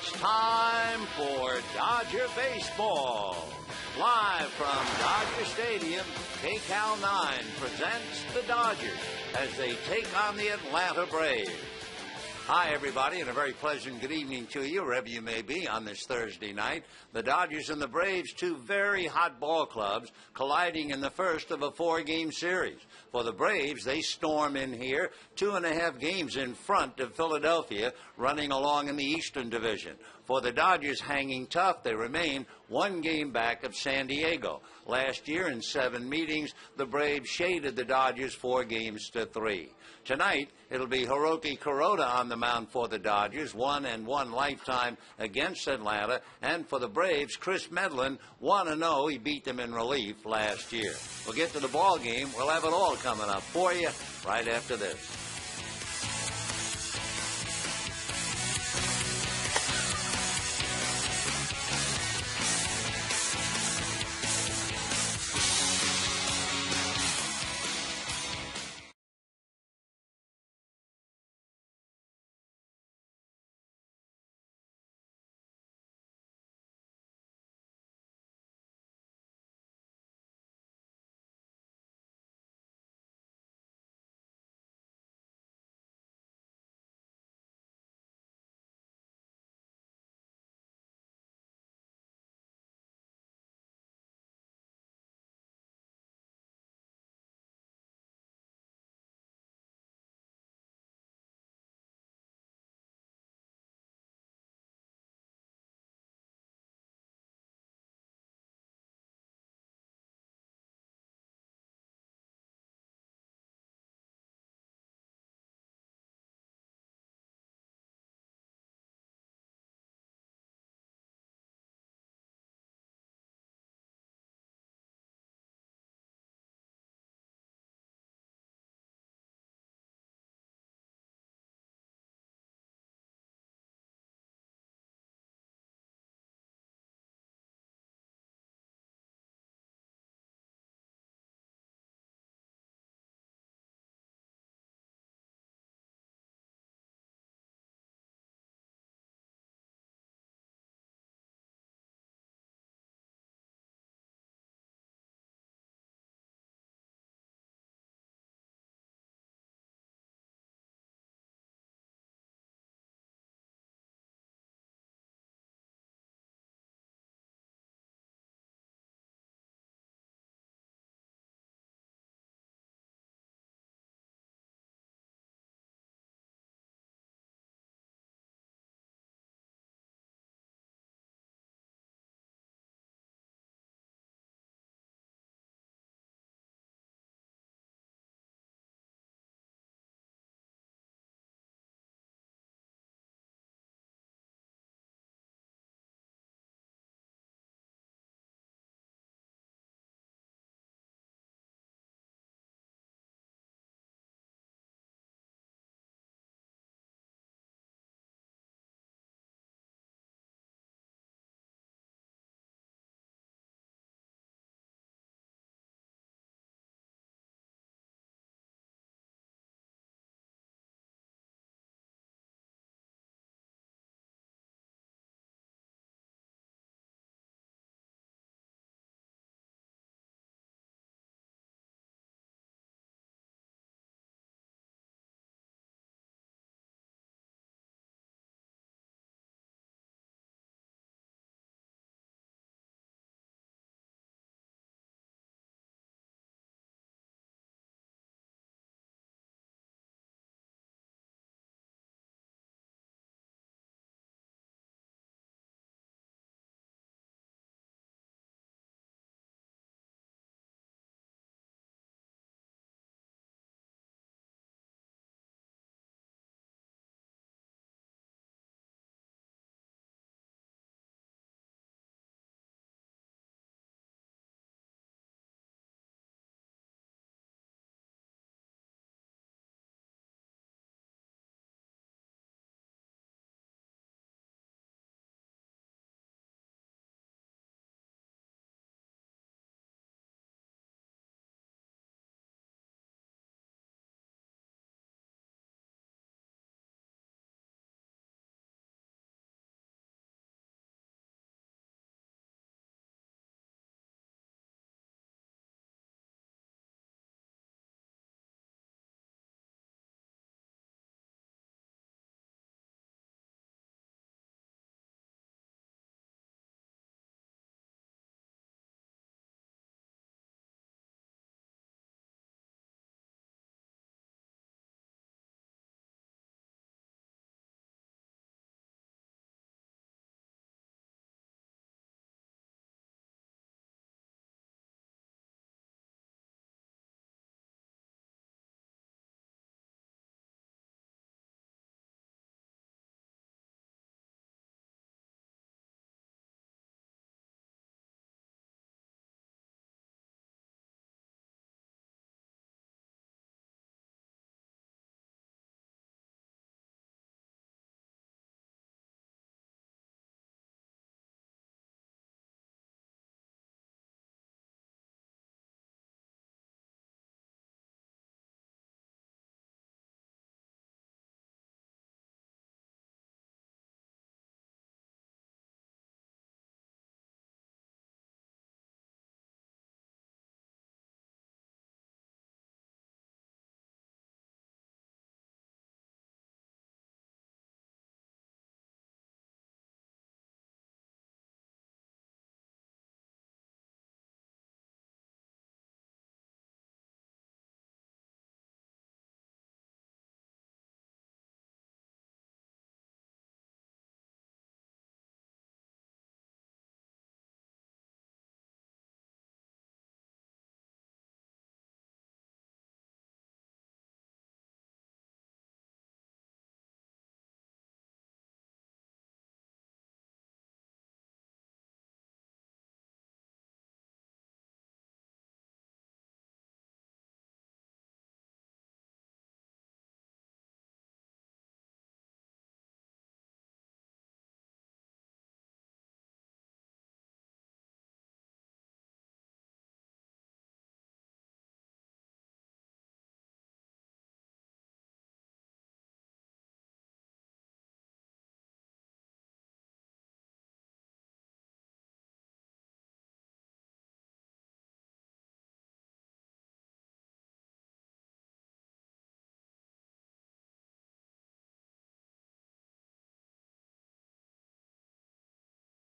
It's time for Dodger Baseball. Live from Dodger Stadium, KCAL 9 presents the Dodgers as they take on the Atlanta Braves. Hi, everybody, and a very pleasant good evening to you, wherever you may be on this Thursday night. The Dodgers and the Braves, two very hot ball clubs, colliding in the first of a four-game series. For the Braves, they storm in here 2.5 games in front of Philadelphia, running along in the Eastern Division. For the Dodgers, hanging tough, they remain 1 game back of San Diego. Last year, in 7 meetings, the Braves shaded the Dodgers 4 games to 3. Tonight, it'll be Hiroki Kuroda on the mound for the Dodgers, 1-1 lifetime against Atlanta. And for the Braves, Chris Medlin, 1-0. He beat them in relief last year. We'll get to the ball game. We'll have it all coming up for you right after this.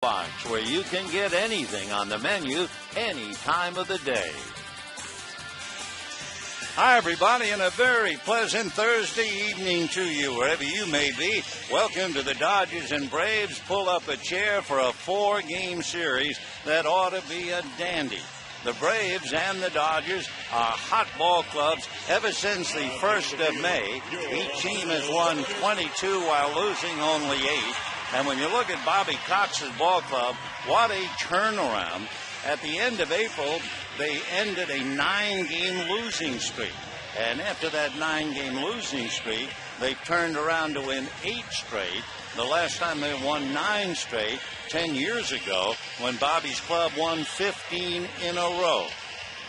box where you can get anything on the menu any time of the day. Hi, everybody, and a very pleasant Thursday evening to you, wherever you may be. Welcome to the Dodgers and Braves. Pull up a chair for a 4-game series that ought to be a dandy. The Braves and the Dodgers are hot ball clubs ever since the 1st of May. Each team has won 22 while losing only 8. And when you look at Bobby Cox's ball club, what a turnaround. At the end of April, they ended a 9-game losing streak. And after that 9-game losing streak, they turned around to win 8 straight. The last time they won 9 straight, 10 years ago, when Bobby's club won 15 in a row.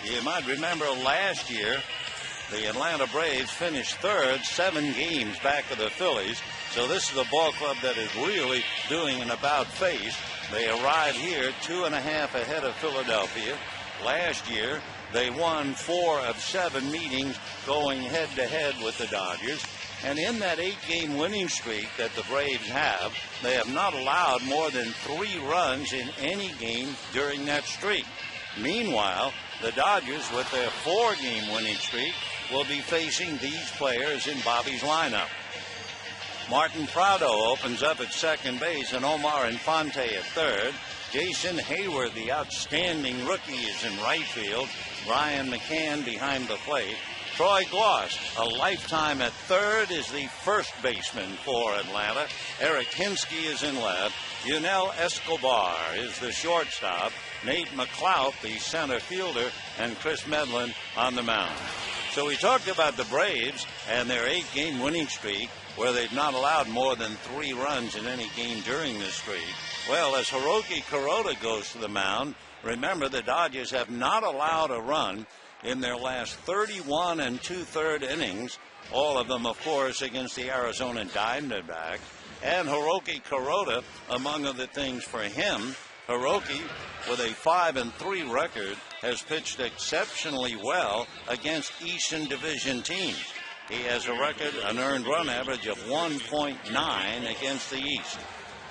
You might remember last year, the Atlanta Braves finished third, 7 games back of the Phillies. So this is a ball club that is really doing an about-face. They arrived here 2.5 ahead of Philadelphia. Last year, they won 4 of 7 meetings going head-to-head with the Dodgers. And in that 8-game winning streak that the Braves have, they have not allowed more than 3 runs in any game during that streak. Meanwhile, the Dodgers, with their 4-game winning streak, will be facing these players in Bobby's lineup. Martin Prado opens up at second base, and Omar Infante at third. Jason Hayward, the outstanding rookie, is in right field. Brian McCann behind the plate. Troy Gloss, a lifetime at third, is the first baseman for Atlanta. Eric Hinsky is in left. Yunel Escobar is the shortstop. Nate McLeod, the center fielder, and Chris Medlin on the mound. So we talked about the Braves and their 8-game winning streak, where they've not allowed more than 3 runs in any game during this streak. Well, as Hiroki Kuroda goes to the mound, remember the Dodgers have not allowed a run in their last 31 2/3 innings, all of them, of course, against the Arizona Diamondbacks. And Hiroki Kuroda, among other things for him, Hiroki, with a 5-3 record, has pitched exceptionally well against Eastern Division teams. He has a record, an earned run average of 1.9 against the East.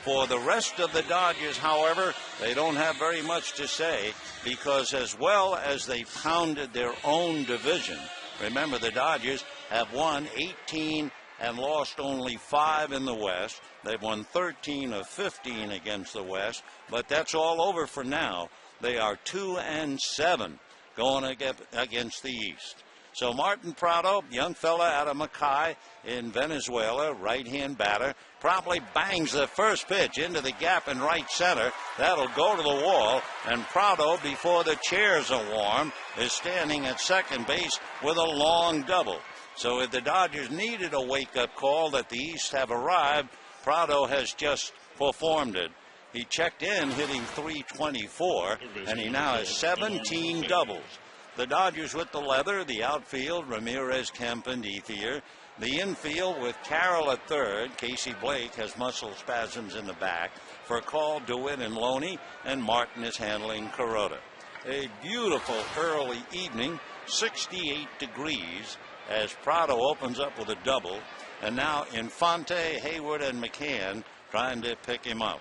For the rest of the Dodgers, however, they don't have very much to say, because as well as they pounded their own division, remember the Dodgers have won 18 and lost only 5 in the West. They've won 13 of 15 against the West, but that's all over for now. They are 2-7 going against the East. So Martin Prado, young fella out of Macay in Venezuela, right-hand batter, probably bangs the first pitch into the gap in right center. That'll go to the wall, and Prado, before the chairs are warm, is standing at second base with a long double. So if the Dodgers needed a wake-up call that the East have arrived, Prado has just performed it. He checked in hitting .324, and he now has 17 doubles. The Dodgers with the leather, the outfield, Ramirez, Kemp, and Ethier. The infield with Carroll at third. Casey Blake has muscle spasms in the back. For call, DeWitt and Loney, and Martin is handling Kuroda. A beautiful early evening, 68 degrees, as Prado opens up with a double. And now Infante, Hayward, and McCann trying to pick him up.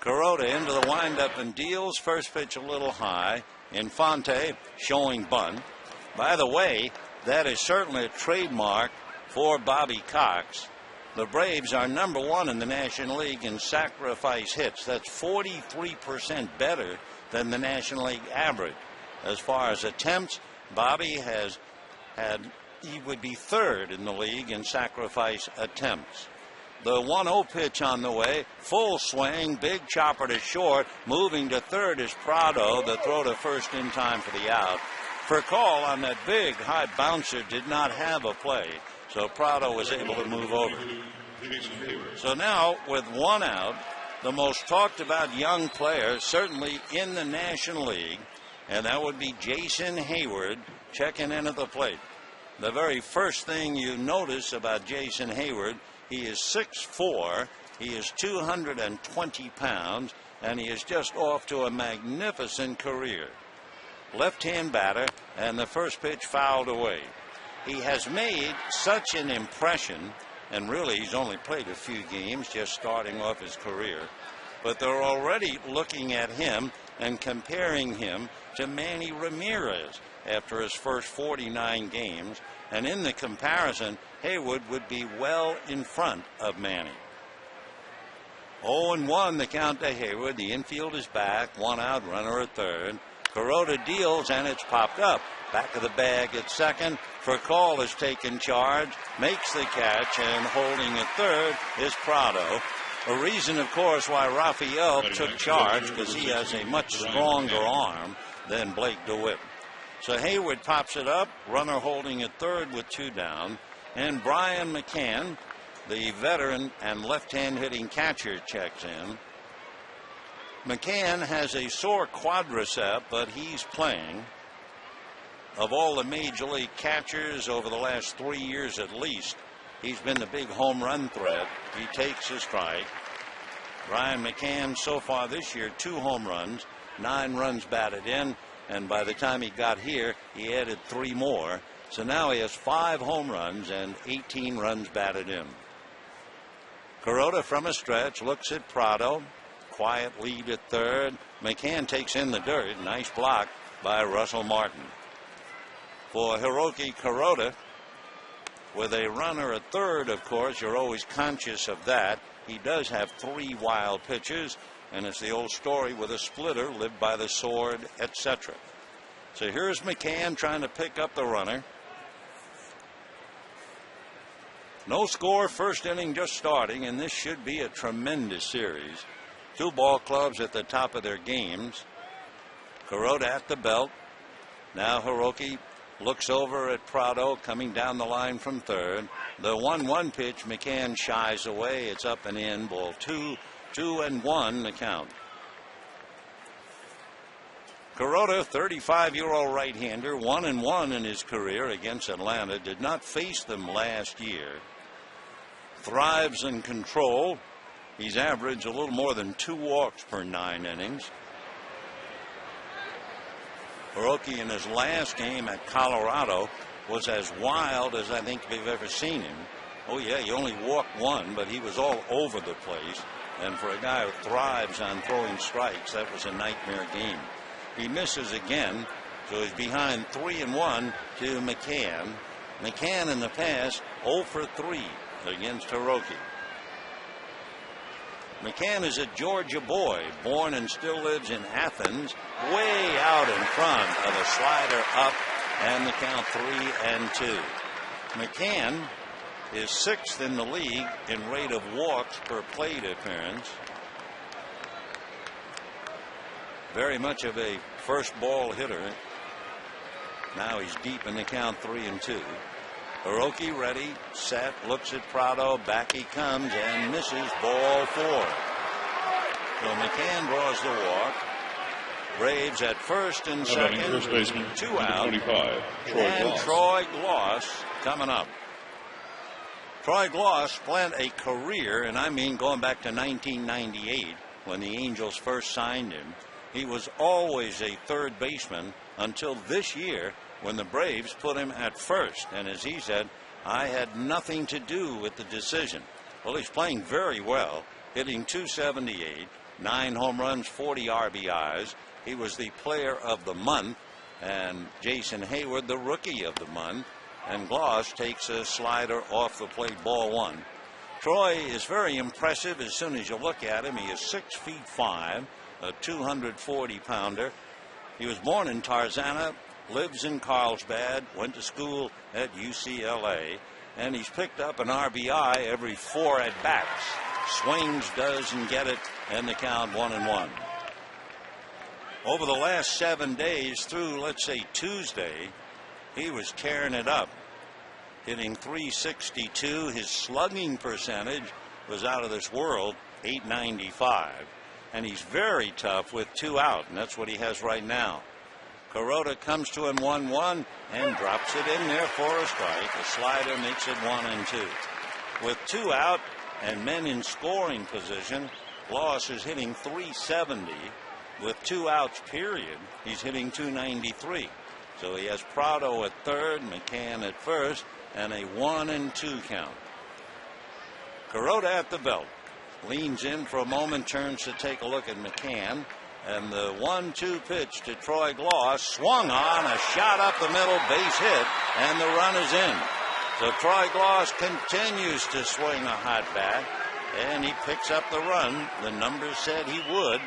Kuroda into the windup and deals. First pitch a little high. Infante showing bunt. By the way, that is certainly a trademark for Bobby Cox. The Braves are number 1 in the National League in sacrifice hits. That's 43% better than the National League average. As far as attempts, Bobby has had, he would be 3rd in the league in sacrifice attempts. The 1-0 pitch on the way, full swing, big chopper to short, moving to third is Prado. The throw to first in time for the out. For call on that big high bouncer did not have a play, so Prado was able to move over. So now with 1 out, the most talked about young player certainly in the National League, and that would be Jason Hayward checking in at the plate. The very first thing you notice about Jason Hayward, he is 6'4", he is 220 pounds, and he is just off to a magnificent career. Left-hand batter, and the first pitch fouled away. He has made such an impression And really, he's only played a few games, just starting off his career. But they're already looking at him and comparing him to Manny Ramirez after his first 49 games. And in the comparison, Haywood would be well in front of Manny. 0-1 the count to Haywood. The infield is back. 1 out, runner at third. Kuroda deals, and it's popped up. Back of the bag at second. Furcal has taken charge, makes the catch, and holding at third is Prado. A reason, of course, why Rafael took charge, because he has a much stronger arm than Blake DeWitt. So Haywood pops it up, runner holding at third with 2 down, and Brian McCann, the veteran and left-hand hitting catcher, checks in. McCann has a sore quadricep, but he's playing. Of all the major league catchers over the last 3 years at least, he's been the big home run threat. He takes a strike. Brian McCann so far this year, 2 home runs, 9 runs batted in, and by the time he got here, he added 3 more. So now he has 5 home runs and 18 runs batted in. Kuroda from a stretch looks at Prado. Quiet lead at third. McCann takes in the dirt. Nice block by Russell Martin. For Hiroki Kuroda, with a runner at third, of course, you're always conscious of that. He does have 3 wild pitches, and it's the old story with a splitter, lived by the sword, etc. So here's McCann trying to pick up the runner. No score, first inning just starting, and this should be a tremendous series. 2 ball clubs at the top of their games. Kuroda at the belt. Now Hiroki looks over at Prado coming down the line from third. The 1-1 pitch, McCann shies away. It's up and in. Ball 2, 2-1 the count. Kuroda, 35-year-old right-hander, 1-1 in his career against Atlanta. Did not face them last year. Thrives in control. He's averaged a little more than 2 walks per 9 innings. Hiroki in his last game at Colorado was as wild as I think we've ever seen him. Oh yeah, he only walked 1, but he was all over the place. And for a guy who thrives on throwing strikes, that was a nightmare game. He misses again, so he's behind 3-1 to McCann. McCann in the past 0 for 3 against Hiroki. McCann is a Georgia boy, born and still lives in Athens, way out in front of a slider up, and the count 3-2. McCann is 6th in the league in rate of walks per plate appearance. Very much of a first ball hitter. Now he's deep in the count 3-2. Hiroki ready, set, looks at Prado, back he comes and misses, ball 4. So McCann draws the walk. Braves at first and second, first baseman, 2 out, 25, and Troy Gloss coming up. Troy Gloss planned a career, and I mean going back to 1998 when the Angels first signed him. He was always a third baseman until this year when the Braves put him at first. And as he said, I had nothing to do with the decision. Well, he's playing very well, hitting .278, 9 home runs, 40 RBIs. He was the player of the month, and Jason Hayward the rookie of the month. And Gloss takes a slider off the plate, ball 1. Troy is very impressive as soon as you look at him. He is 6'5", a 240-pounder. He was born in Tarzana, lives in Carlsbad, went to school at UCLA, and he's picked up an RBI every 4 at-bats. Swings, doesn't get it, and the count 1-1. Over the last 7 days through, let's say, Tuesday, he was tearing it up, hitting .362. His slugging percentage was out of this world, .895. And he's very tough with 2 out, and that's what he has right now. Kuroda comes to him 1-1 and drops it in there for a strike. The slider makes it 1-2. With 2 out and men in scoring position, Gloss is hitting .370. With 2 outs, period, he's hitting .293. So he has Prado at third, McCann at first, and a 1-2 count. Kuroda at the belt. Leans in for a moment, turns to take a look at McCann. And the 1-2 pitch to Troy Gloss, swung on, a shot up the middle, base hit, and the run is in. So Troy Gloss continues to swing a hot bat, and he picks up the run. The numbers said he would,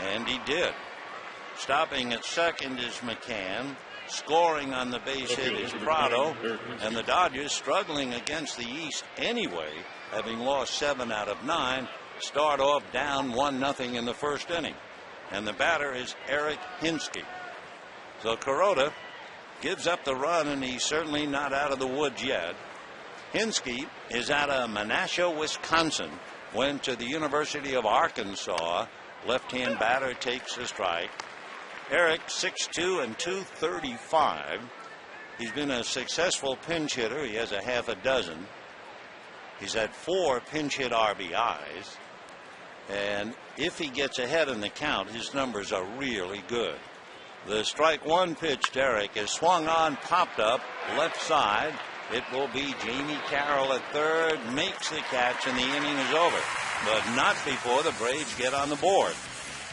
and he did. Stopping at second is McCann. Scoring on the base hit is Prado. And the Dodgers, struggling against the East anyway, having lost 7 out of 9, start off down 1-0 in the first inning. And the batter is Eric Hinske. So Kuroda gives up the run, and he's certainly not out of the woods yet. Hinske is out of Menasha, Wisconsin. Went to the University of Arkansas. Left-hand batter takes a strike. Eric, 6'2" and 235. He's been a successful pinch hitter. He has a half a dozen. He's had 4 pinch hit RBIs. And if he gets ahead in the count, his numbers are really good. The strike 1 pitch to Eric is swung on, popped up, left side. It will be Jamie Carroll at third, makes the catch, and the inning is over. But not before the Braves get on the board.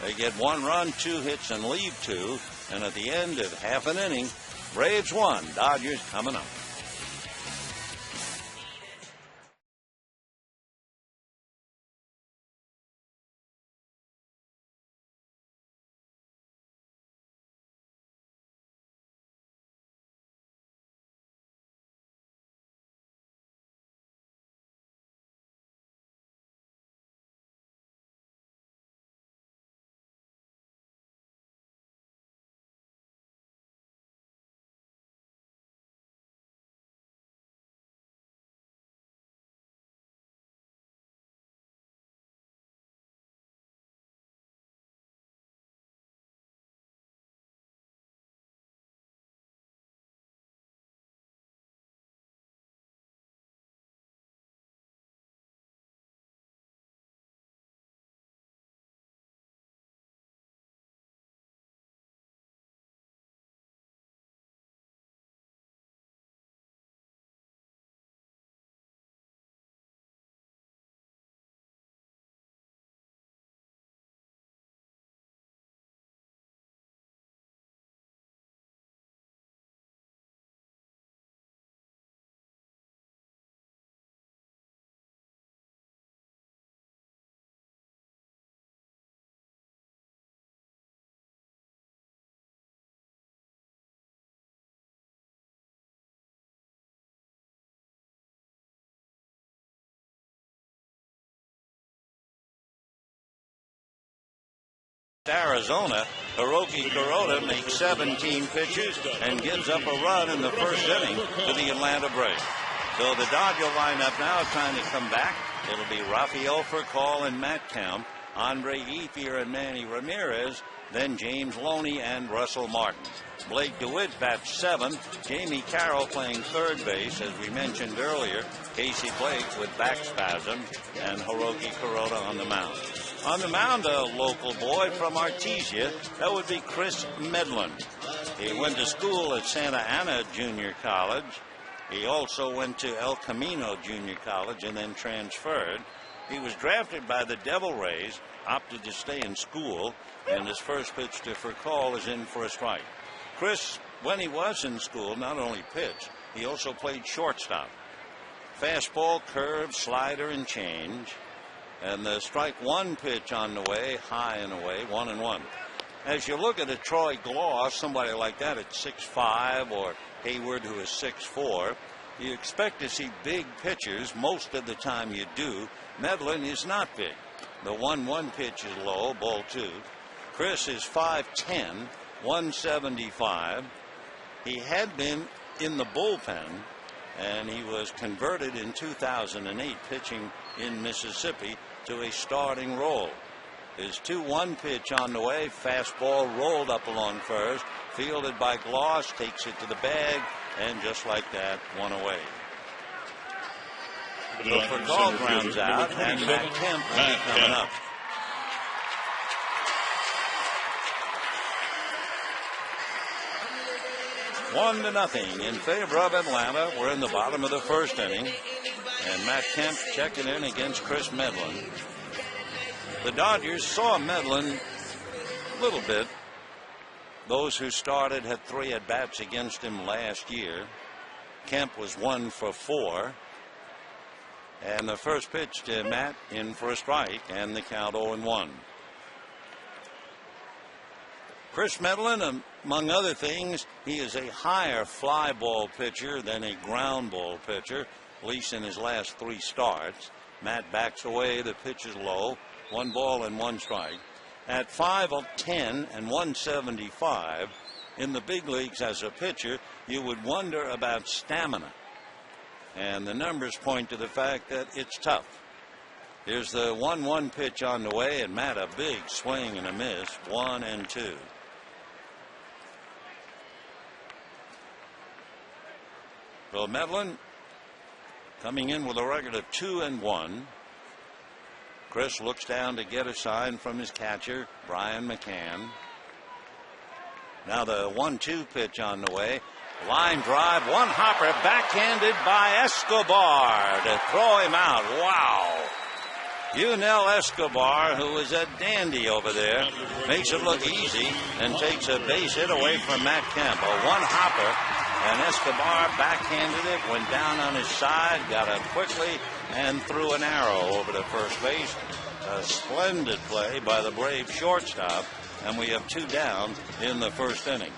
They get 1 run, 2 hits, and leave 2. And at the end of half an inning, Braves 1, Dodgers coming up. Arizona, Hiroki Kuroda makes 17 pitches and gives up a run in the first inning to the Atlanta Braves. So the Dodger lineup now trying to come back. It'll be Rafael Furcal and Matt Kemp, Andre Ethier and Manny Ramirez, then James Loney and Russell Martin. Blake DeWitt bats 7th. Jamie Carroll playing third base, as we mentioned earlier. Casey Blake with back spasm, and Hiroki Kuroda on the mound. On the mound, a local boy from Artesia, that would be Chris Medlin. He went to school at Santa Ana Junior College. He also went to El Camino Junior College and then transferred. He was drafted by the Devil Rays, opted to stay in school, and his first pitch to Furcal is in for a strike. Chris, when he was in school, not only pitched, he also played shortstop. Fastball, curve, slider, and change. And the strike 1 pitch on the way, high and away, 1-1. As you look at a Troy Gloss, somebody like that at 6'5", or Hayward, who is 6'4", you expect to see big pitchers. Most of the time you do. Medlin is not big. The 1-1 pitch is low, ball 2. Chris is 5'10", 175. He had been in the bullpen, and he was converted in 2008, pitching in Mississippi, to a starting role. His 2-1 pitch on the way, fastball rolled up along first, fielded by Gloss, takes it to the bag, and just like that, 1 away. So Furcal grounds out, and Matt Kemp will be coming up. One to nothing in favor of Atlanta. We're in the bottom of the first inning. And Matt Kemp checking in against Chris Medlin. The Dodgers saw Medlin a little bit. Those who started had 3 at-bats against him last year. Kemp was 1 for 4. And the first pitch to Matt in for a strike, and the count 0-1. Chris Medlin, among other things, he is a higher fly ball pitcher than a ground ball pitcher, at least in his last 3 starts. Matt backs away, the pitch is low, 1 ball and 1 strike. At 5'10" and 175 in the big leagues as a pitcher, you would wonder about stamina. And the numbers point to the fact that it's tough. Here's the 1-1 pitch on the way, and Matt a big swing and a miss, 1-2. So Medlin coming in with a record of 2-1. Chris looks down to get a sign from his catcher, Brian McCann. Now the 1-2 pitch on the way. Line drive, 1 hopper, backhanded by Escobar to throw him out. Wow. Yunel Escobar, who is a dandy over there, makes it look easy and takes a base hit away from Matt Kemp. A 1 hopper, and Escobar backhanded it, went down on his side, got up quickly, and threw an arrow over to first base. A splendid play by the Braves shortstop, and we have 2 down in the first inning.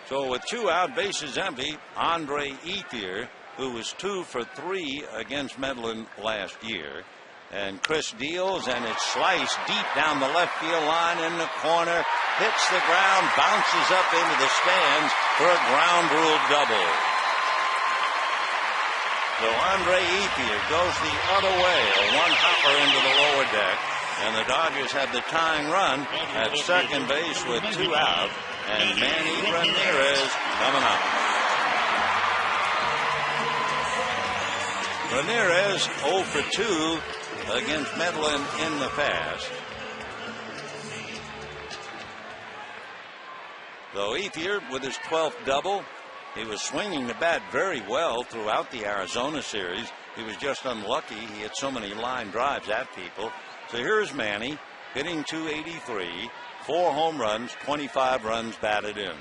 So with 2 out, bases empty, Andre Ethier, who was 2 for 3 against Medlin last year. And Chris deals, and it's sliced deep down the left field line in the corner, hits the ground, bounces up into the stands for a ground rule double. So Andre Ethier goes the other way, a 1 hopper into the lower deck, and the Dodgers have the tying run at second base with 2 out. And Manny Ramirez coming up. Ramirez 0 for 2 against Medlin in the past. Though Ethier with his 12th double, he was swinging the bat very well throughout the Arizona series. He was just unlucky. He had so many line drives at people. So here's Manny hitting .283. 4 home runs, 25 runs batted in.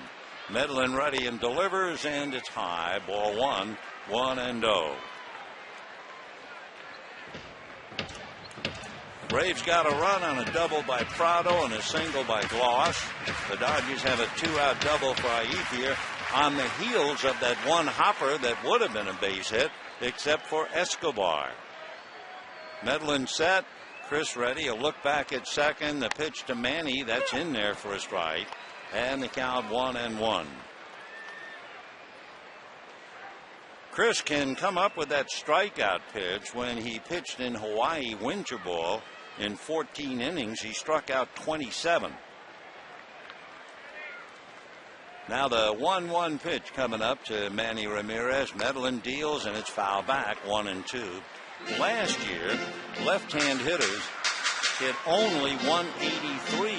Medlin ready and delivers, and it's high. Ball 1, 1-0. Braves got a run on a double by Prado and a single by Gloss. The Dodgers have a 2-out double for Ethier on the heels of that 1 hopper that would have been a base hit, except for Escobar. Medlin set. Chris ready, a look back at second, the pitch to Manny, that's in there for a strike, and the count 1-1. Chris can come up with that strikeout pitch. When he pitched in Hawaii winter ball in 14 innings, he struck out 27. Now the 1-1 pitch coming up to Manny Ramirez. Medlin deals, and it's foul back, 1-2. Last year, left-hand hitters hit only 183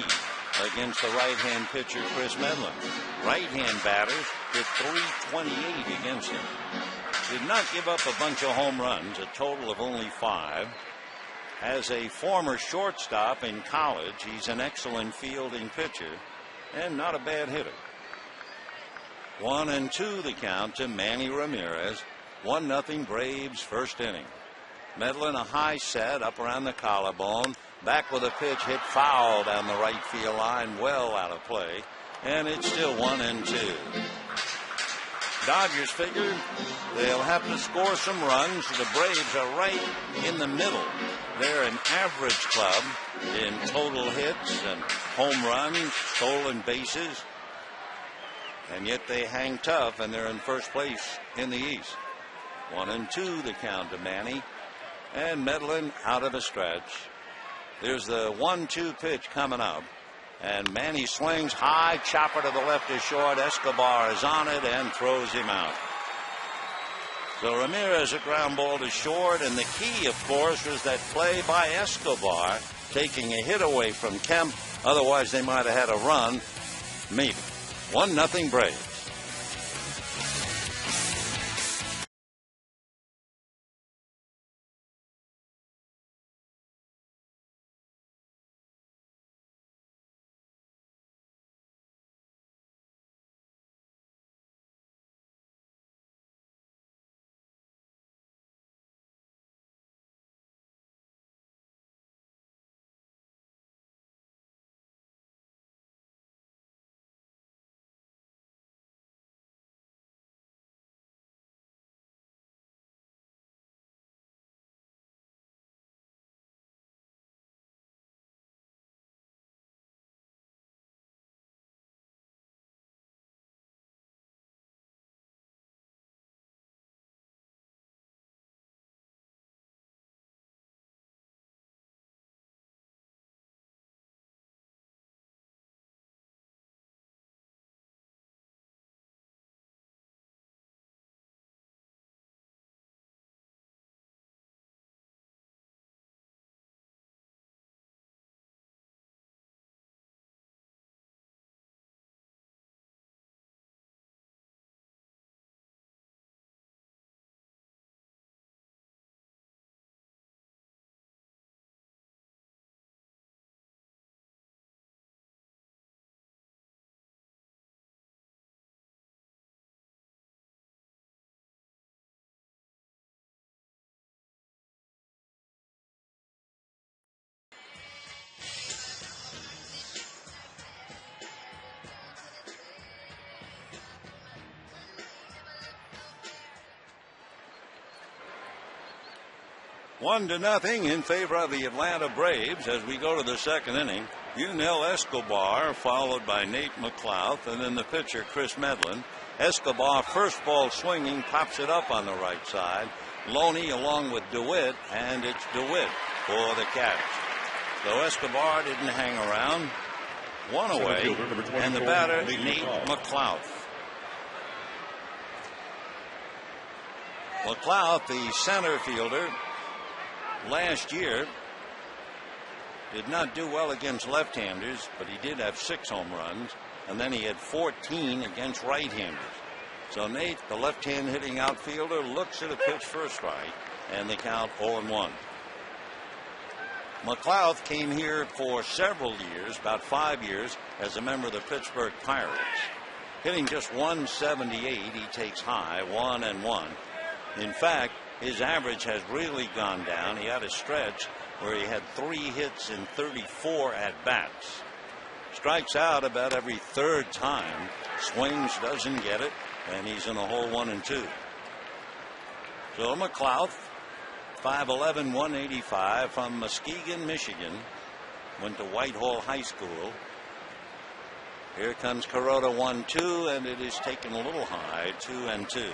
against the right-hand pitcher Chris Medlin. Right-hand batters hit 328 against him. Did not give up a bunch of home runs, a total of only 5. As a former shortstop in college, he's an excellent fielding pitcher and not a bad hitter. 1-2 the count to Manny Ramirez. 1-0 Braves, first inning. Medlin a high set up around the collarbone. Back with a pitch hit foul down the right field line, well out of play. And it's still 1-2. Dodgers figure they'll have to score some runs. The Braves are right in the middle. They're an average club in total hits and home runs, stolen bases. And yet they hang tough, and they're in first place in the East. 1-2 the count to Manny. And Medlin out of a stretch. There's the 1-2 pitch coming up. And Manny swings high, chopper to the left is short. Escobar is on it and throws him out. So Ramirez a ground ball to short. And the key, of course, was that play by Escobar, taking a hit away from Kemp. Otherwise, they might have had a run. Maybe. 1-0 Braves. 1-0 in favor of the Atlanta Braves as we go to the second inning. Yunel Escobar followed by Nate McLouth, and then the pitcher Chris Medlin. Escobar, first ball swinging, pops it up on the right side. Loney along with DeWitt, and it's DeWitt for the catch. So Escobar didn't hang around. One away, and the batter, Nate McLouth. McLouth, the center fielder, last year did not do well against left-handers, but he did have 6 home runs, and then he had 14 against right-handers. So Nate, the left-hand hitting outfielder, looks at a pitch for a strike, and the count 0-1. McLouth came here for several years, about 5 years, as a member of the Pittsburgh Pirates. Hitting just .178, he takes high, 1-1. In fact, his average has really gone down. He had a stretch where he had 3 hits in 34 at-bats. Strikes out about every third time. Swings, doesn't get it, and he's in a hole 1-2. So McLouth, 5'11", 185, from Muskegon, Michigan. Went to Whitehall High School. Here comes Kuroda 1-2, and it is taken a little high, 2-2.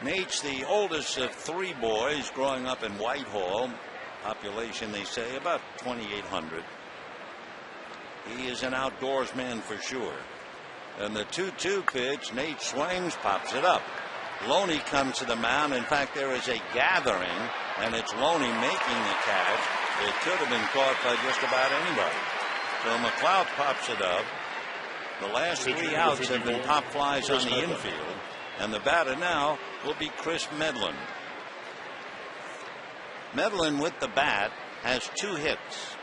Nate's the oldest of 3 boys growing up in Whitehall. Population, they say, about 2,800. He is an outdoors man for sure. And the 2-2 pitch, Nate swings, pops it up. Loney comes to the mound. In fact, there is a gathering, and it's Loney making the catch. It could have been caught by just about anybody. So McLouth pops it up. The last 3 outs have been pop flies on the infield. And the batter now will be Chris Medlin. Medlin with the bat has 2 hits.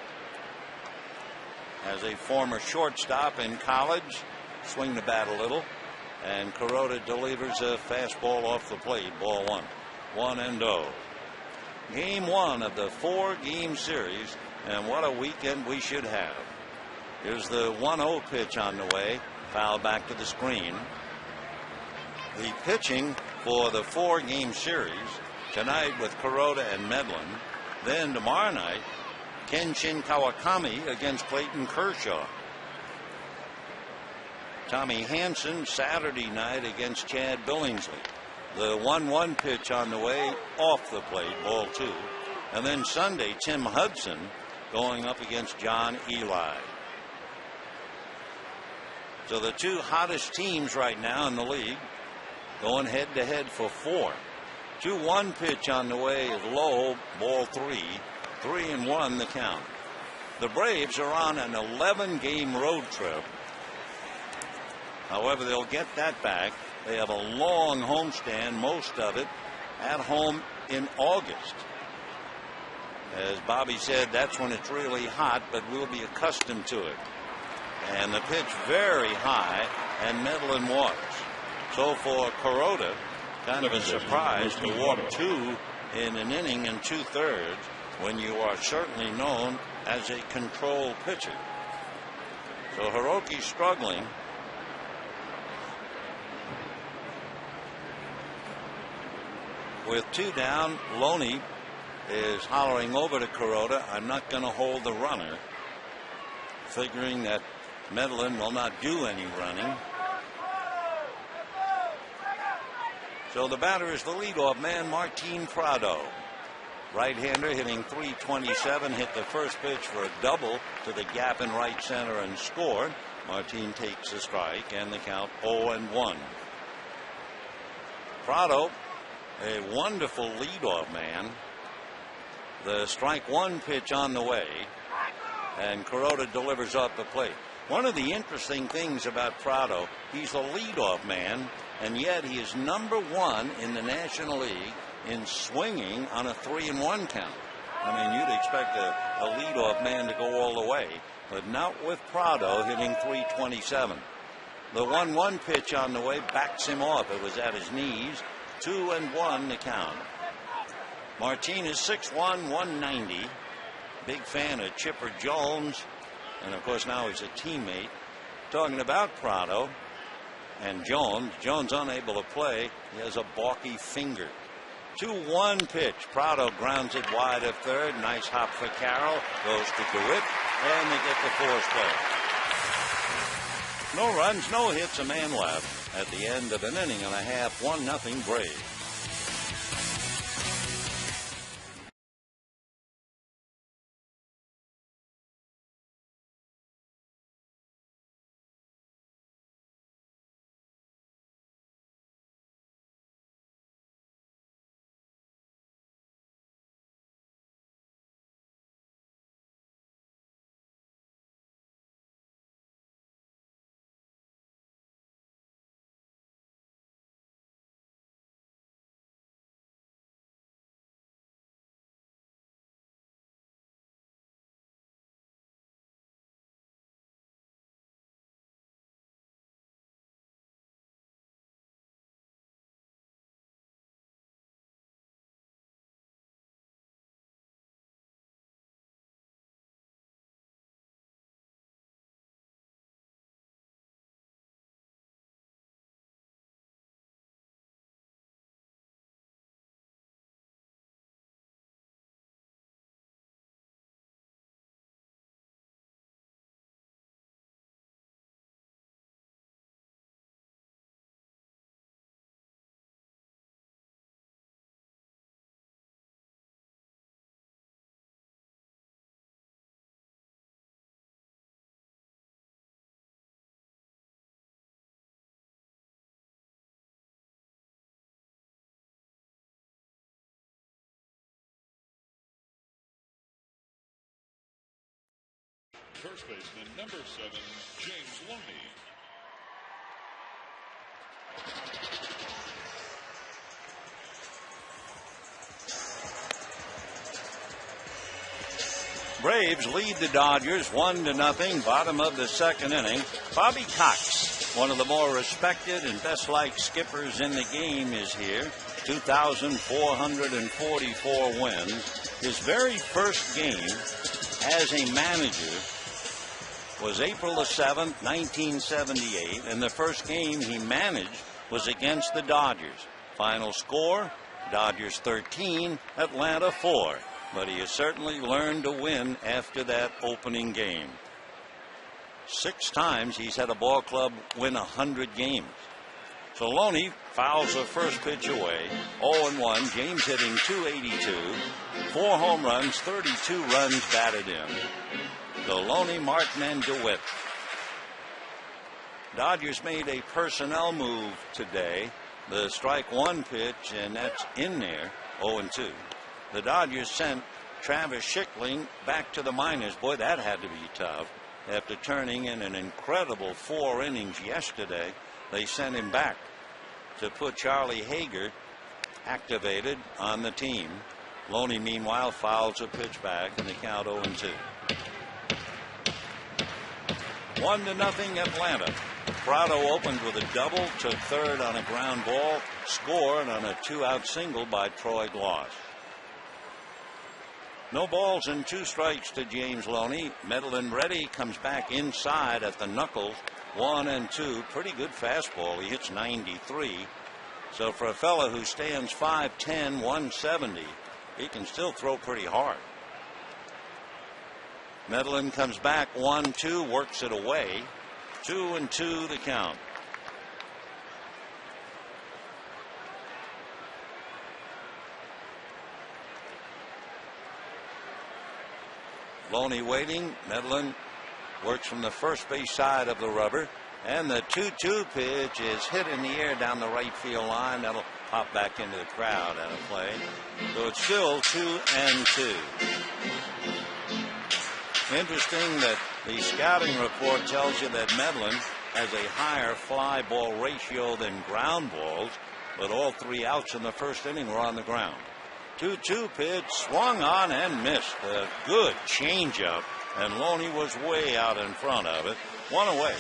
As a former shortstop in college, swing the bat a little. And Kuroda delivers a fastball off the plate, ball 1. 1-0. Game 1 of the 4-game series, and what a weekend we should have. Here's the 1-0 pitch on the way, foul back to the screen. The pitching for the 4-game series tonight with Kuroda and Medlin. Then tomorrow night, Kenshin Kawakami against Clayton Kershaw. Tommy Hanson Saturday night against Chad Billingsley. The 1-1 pitch on the way off the plate, ball 2. And then Sunday, Tim Hudson going up against John Eli. So the 2 hottest teams right now in the league going head to head for 4. 2-1 pitch on the way is low, ball 3. 3-1 the count. The Braves are on an 11-game road trip. However, they'll get that back. They have a long homestand, most of it at home in August. As Bobby said, that's when it's really hot, but we'll be accustomed to it. And the pitch very high, and Medlin walks. So for Kuroda, kind of a surprise to walk 2 in an inning and 2/3 when you are certainly known as a control pitcher. So Hiroki's struggling. With 2 down, Loney is hollering over to Kuroda, I'm not going to hold the runner, figuring that Medlin will not do any running. So the batter is the leadoff man, Martin Prado. Right-hander hitting .327, hit the first pitch for a double to the gap in right center and scored. Martin takes a strike, and the count 0-1. Prado, a wonderful leadoff man. The strike 1 pitch on the way, and Kuroda delivers off the plate. One of the interesting things about Prado, he's a leadoff man, and yet he is number 1 in the National League in swinging on a 3-1 count. I mean, you'd expect a leadoff man to go all the way, but not with Prado hitting .327. The 1-1 pitch on the way backs him off. It was at his knees. 2-1 the count. Martin is 6'1", 190. Big fan of Chipper Jones, and of course now he's a teammate. Talking about Prado and Jones. Jones unable to play. He has a balky finger. 2-1 pitch. Prado grounds it wide of third. Nice hop for Carroll. Goes to DeWitt, and they get the force play. No runs, no hits, a man left at the end of an inning and a half. 1-0 Braves. First baseman, number 7, James Loney. Braves lead the Dodgers 1-0, bottom of the second inning. Bobby Cox, one of the more respected and best-liked skippers in the game, is here. 2,444 wins. His very first game as a manager was April the 7th, 1978, and the first game he managed was against the Dodgers. Final score, Dodgers 13, Atlanta 4. But he has certainly learned to win after that opening game. 6 times he's had a ball club win 100 games. So Loney fouls the first pitch away. 0-1. James hitting .282. 4 home runs, 32 runs batted in. So Loney, Martin, and DeWitt. Dodgers made a personnel move today. The strike one pitch, and that's in there. 0-2. The Dodgers sent Travis Schickling back to the minors. Boy, that had to be tough. After turning in an incredible 4 innings yesterday, they sent him back to put Charlie Hager activated on the team. Loney, meanwhile, fouls a pitch back in the count 0-2. 1-0 Atlanta. Prado opened with a double, took third on a ground ball, scored on a 2-out single by Troy Gloss. No balls and 2 strikes to James Loney. Medellin Ready comes back inside at the knuckles. 1-2. Pretty good fastball. He hits 93. So for a fella who stands 5'10", 170, he can still throw pretty hard. Medellin comes back 1-2, works it away. 2-2 the count. Loney waiting. Medellin works from the first base side of the rubber. And the 2-2 pitch is hit in the air down the right field line. That'll pop back into the crowd out of play. So it's still 2-2. Interesting that the scouting report tells you that Medellin has a higher fly ball ratio than ground balls, but all 3 outs in the first inning were on the ground. 2-2 pitch swung on and missed. A good changeup, and Loney was way out in front of it. 1 away.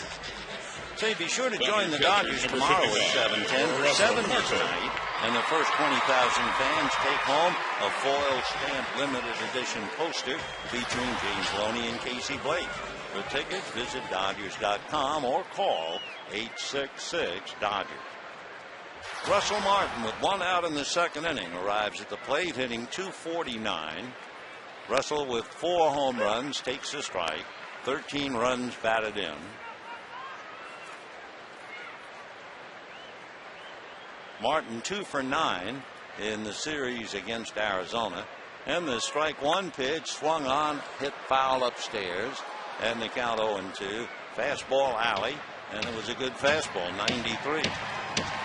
Say, be sure to join the Dodgers tomorrow at 7:10 for 7 tonight. And the first 20,000 fans take home a foil stamped limited edition poster featuring James Loney and Casey Blake. For tickets, visit Dodgers.com or call 866-DODGERS. Russell Martin, with 1 out in the second inning, arrives at the plate hitting .249. Russell, with 4 home runs, takes a strike. 13 runs batted in. Martin 2 for 9 in the series against Arizona. And the strike 1 pitch swung on, hit foul upstairs, and the count 0-2. Fastball alley, and it was a good fastball, 93.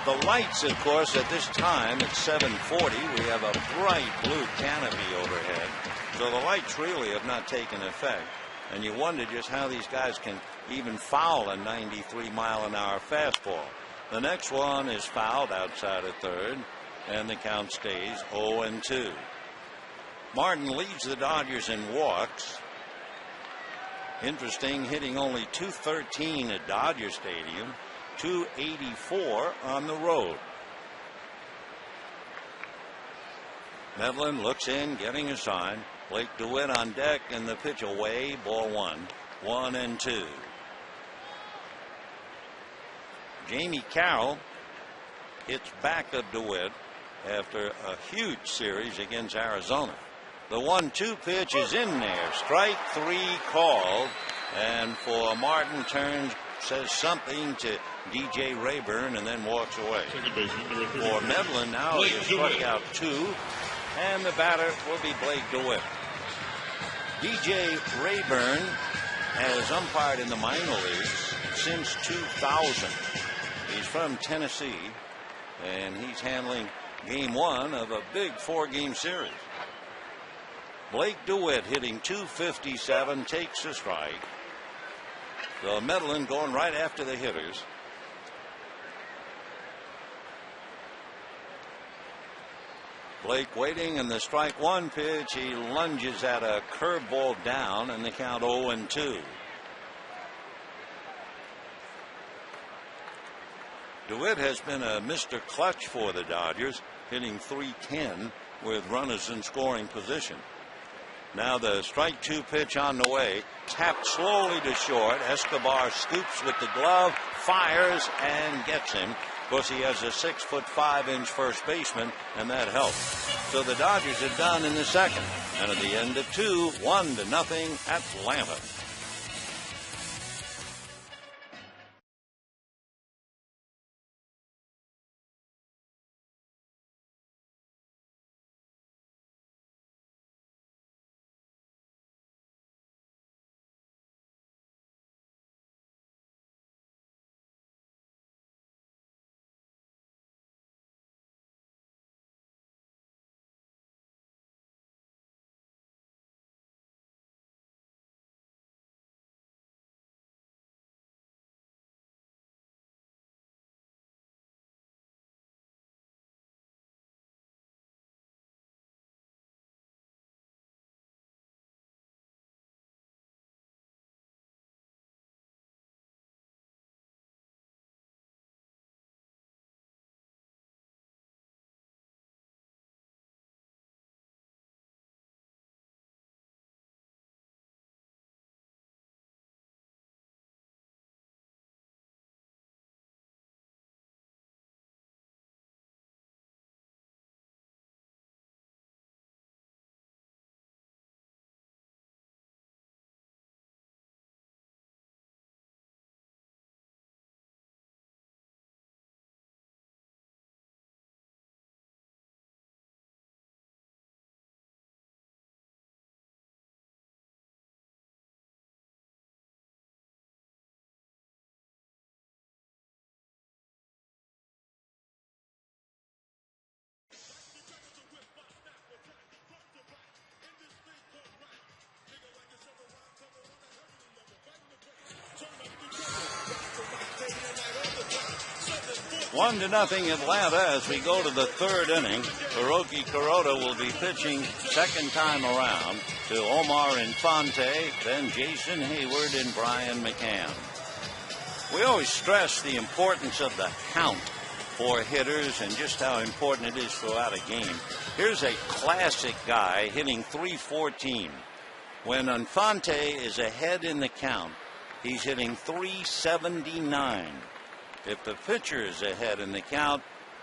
The lights, of course, at this time at 7:40, we have a bright blue canopy overhead. So the lights really have not taken effect. And you wonder just how these guys can even foul a 93-mile-an-hour fastball. The next one is fouled outside of third, and the count stays 0-2. Martin leads the Dodgers in walks. Interesting, hitting only .213 at Dodger Stadium, .284 on the road. Medlin looks in, getting a sign. Blake DeWitt on deck, and the pitch away, ball 1. 1-2. Jamie Carroll hits back of DeWitt after a huge series against Arizona. The 1-2 pitch is in there. Strike 3 called. And for Martin, turns, says something to DJ Rayburn, and then walks away. For Medlin, now he has struck out 2. And the batter will be Blake DeWitt. DJ Rayburn has umpired in the minor leagues since 2000. He's from Tennessee, and he's handling game 1 of a big 4-game series. Blake DeWitt hitting .257, takes a strike. So Medlin going right after the hitters. Blake waiting, and the strike 1 pitch, he lunges at a curveball down, and the count 0-2. DeWitt has been a Mr. Clutch for the Dodgers, hitting .310 with runners in scoring position. Now the strike 2 pitch on the way, tapped slowly to short. Escobar scoops with the glove, fires, and gets him. Of course, he has a 6'5" first baseman, and that helps. So the Dodgers are done in the second, and at the end of 2, 1-0 Atlanta. One to nothing Atlanta as we go to the third inning. Hiroki Kuroda will be pitching second time around to Omar Infante, then Jason Hayward and Brian McCann. We always stress the importance of the count for hitters and just how important it is throughout a game. Here's a classic guy hitting .314. When Infante is ahead in the count, he's hitting .379. If the pitcher is ahead in the count,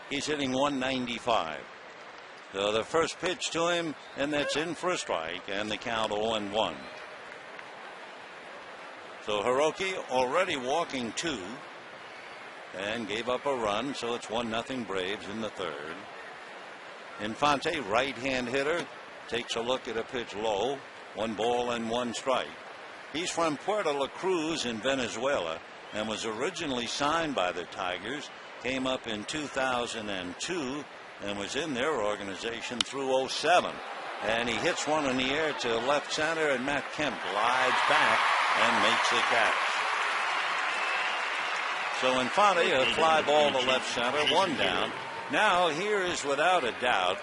He's hitting 195. So the first pitch to him, and that's in for a strike, and the count 0-1. So Hiroki already walking 2 and gave up a run, so it's 1-0 Braves in the third. Infante, right-hand hitter, takes a look at a pitch low, 1 ball and 1 strike. He's from Puerto La Cruz in Venezuela and was originally signed by the Tigers, came up in 2002 and was in their organization through 07. And he hits one in the air to left center, and Matt Kemp glides back and makes the catch. So Infante, a fly ball to left center, 1 down. Now here is without a doubt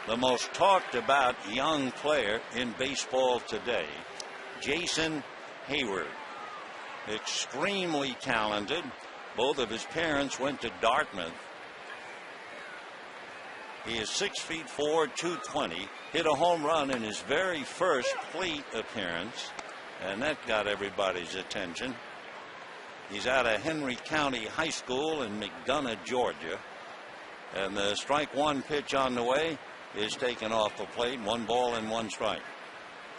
the most talked about young player in baseball today, Jason Hayward. Extremely talented. Both of his parents went to Dartmouth. He is 6'4", 220. Hit a home run in his very first plate appearance, and that got everybody's attention. He's out of Henry County High School in McDonough, Georgia. And the strike 1 pitch on the way is taken off the plate. 1 ball and 1 strike.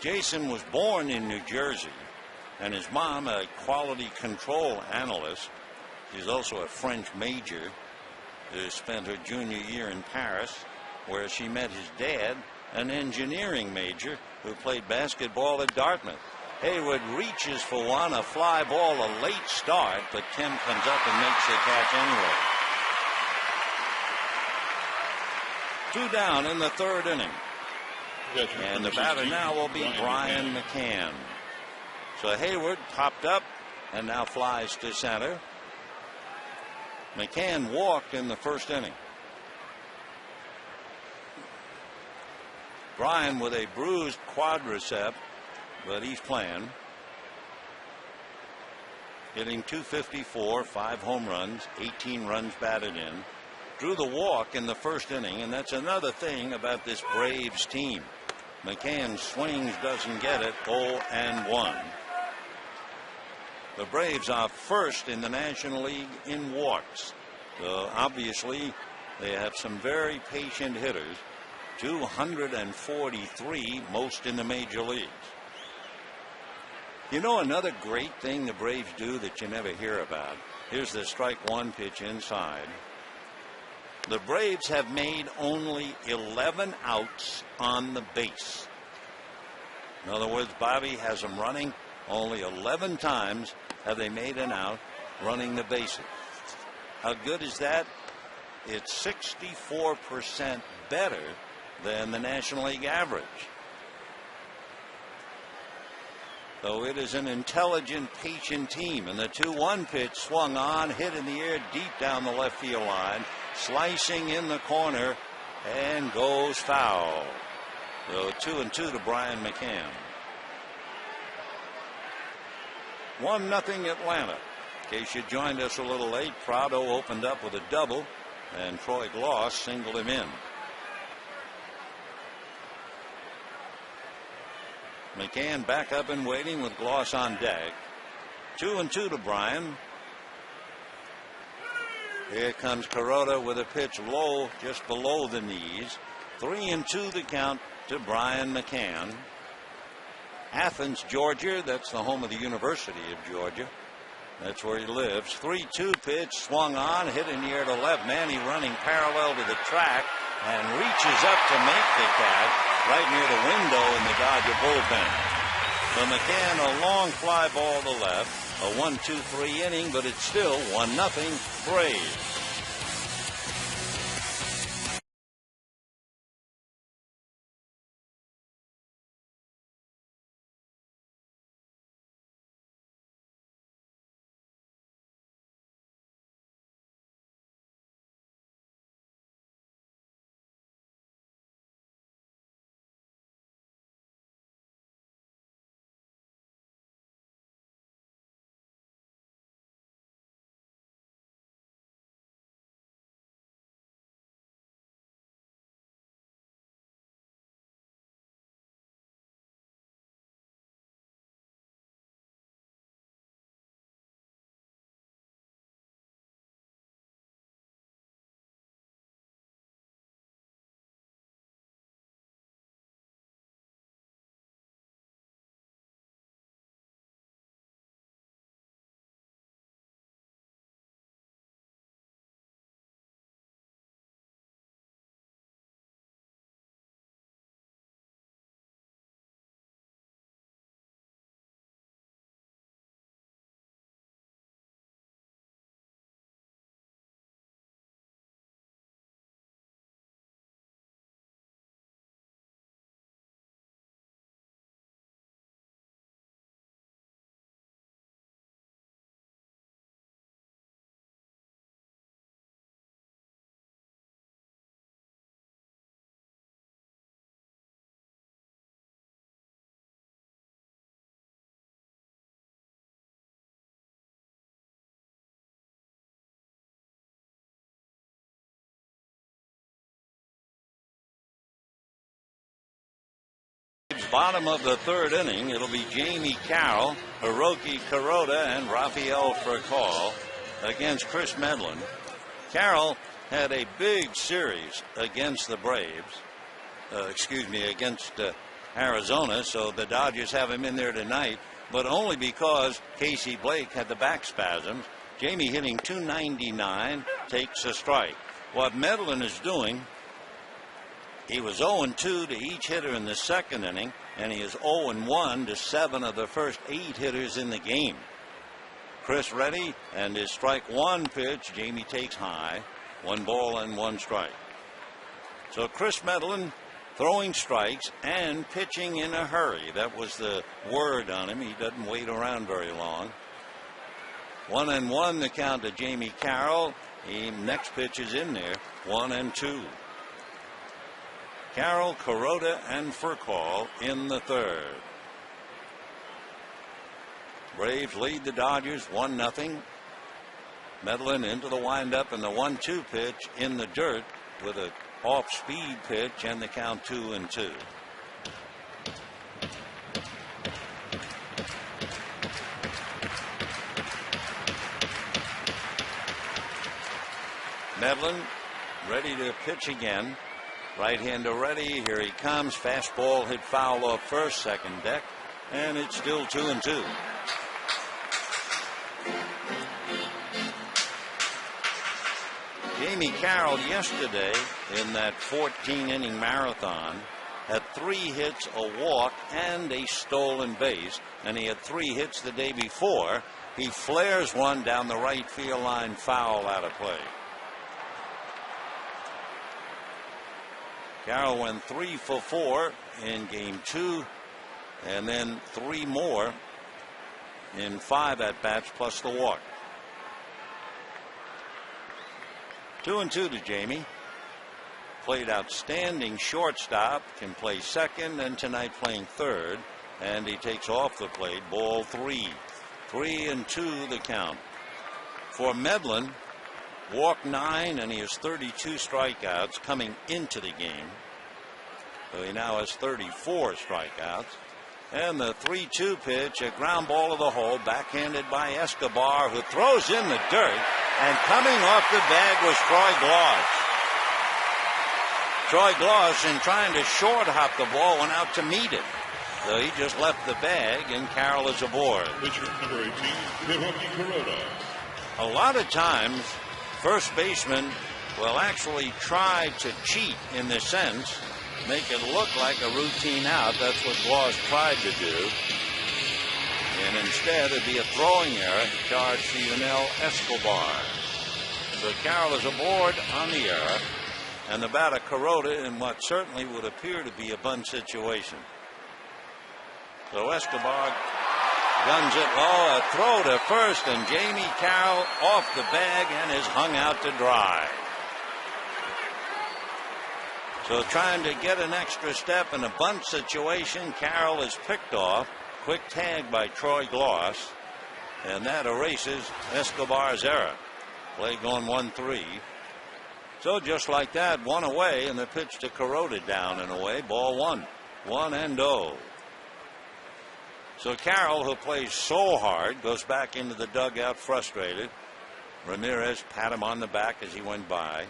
Jason was born in New Jersey, and his mom, a quality control analyst. She's also a French major who spent her junior year in Paris, where she met his dad, an engineering major who played basketball at Dartmouth. Hayward reaches for one, a fly ball, a late start, but Kemp comes up and makes the catch anyway. 2 down in the third inning. And the batter now will be Brian McCann. So Hayward popped up and now flies to center. McCann walked in the first inning. Brian with a bruised quadricep, but he's playing. Hitting .254, 5 home runs, 18 runs batted in. Drew the walk in the first inning, and that's another thing about this Braves team. McCann swings, doesn't get it, 0-1. The Braves are first in the National League in walks. So obviously they have some very patient hitters. 243, most in the major leagues. You know, another great thing the Braves do that you never hear about. Here's the strike 1 pitch inside. The Braves have made only 11 outs on the base. In other words, Bobby has them running. Only 11 times have they made an out running the bases. How good is that? It's 64% better than the National League average. So it is an intelligent, patient team. And the 2-1 pitch swung on, hit in the air deep down the left field line, slicing in the corner, and goes foul. So 2-2 to Brian McCann. 1-0 Atlanta. In case you joined us a little late, Prado opened up with a double, and Troy Gloss singled him in. McCann back up and waiting with Gloss on deck. 2-2 to Brian. Here comes Kuroda with a pitch low, just below the knees. 3-2 the count to Brian McCann. Athens, Georgia. That's the home of the University of Georgia. That's where he lives. 3-2 pitch swung on, hit in the air to left. Manny running parallel to the track and reaches up to make the catch right near the window in the Dodger bullpen. So McCann, a long fly ball to left. A 1-2-3 inning, but it's still 1-0 Braves. Bottom of the third inning, it'll be Jamie Carroll, Hiroki Kuroda, and Rafael Furcal against Chris Medlin. Carroll had a big series against the Braves, against Arizona, so the Dodgers have him in there tonight, but only because Casey Blake had the back spasms. Jamie hitting .299, takes a strike. What Medlin is doing, he was 0-2 to each hitter in the second inning, and he is 0-1 to 7 of the first 8 hitters in the game. Chris ready, and his strike one pitch, Jamie takes high. 1 ball and 1 strike. So Chris Medlin throwing strikes and pitching in a hurry. That was the word on him. He doesn't wait around very long. 1-1 the count to Jamie Carroll. The next pitch is in there. 1-2. Carroll, Kuroda, and Furcal in the third. Braves lead the Dodgers 1-0. Medlin into the windup, and the 1-2 pitch in the dirt with a off-speed pitch, and the count 2-2. Medlin ready to pitch again. Right-hander ready. Here he comes. Fastball hit foul off first, second deck, and it's still 2-2. Jamie Carroll yesterday in that 14-inning marathon had 3 hits, a walk, and a stolen base, and he had 3 hits the day before. He flares one down the right field line, foul, out of play. Carroll went 3 for 4 in game 2, and then 3 more in 5 at-bats plus the walk. 2-2 to Jamie. Played outstanding shortstop, can play second, and tonight playing third, and he takes off the plate. Ball 3. 3-2 the count. For Medlin, walked 9, and he has 32 strikeouts coming into the game. So he now has 34 strikeouts. And the 3-2 pitch, a ground ball to the hole, backhanded by Escobar, who throws in the dirt, and coming off the bag was Troy Glaus. Troy Glaus, in trying to short hop the ball, went out to meet it. So he just left the bag, and Carroll is aboard. Pitcher number 18, Hiroki Kuroda. A lot of times, first baseman will actually try to cheat in the sense, make it look like a routine out. That's what Glaus tried to do. And instead, it'd be a throwing error, charge to Yunel Escobar. So Carroll is aboard on the error, and the batter Kuroda in what certainly would appear to be a bunt situation. So Escobar guns it low, a throw to first, and Jamie Carroll off the bag and is hung out to dry. So trying to get an extra step in a bunt situation, Carroll is picked off. Quick tag by Troy Glaus, and that erases Escobar's error. Play going 1-3. So just like that, 1 away, and the pitch to Kuroda down and away. Ball 1. 1-0. So Carroll, who plays so hard, goes back into the dugout frustrated. Ramirez pat him on the back as he went by.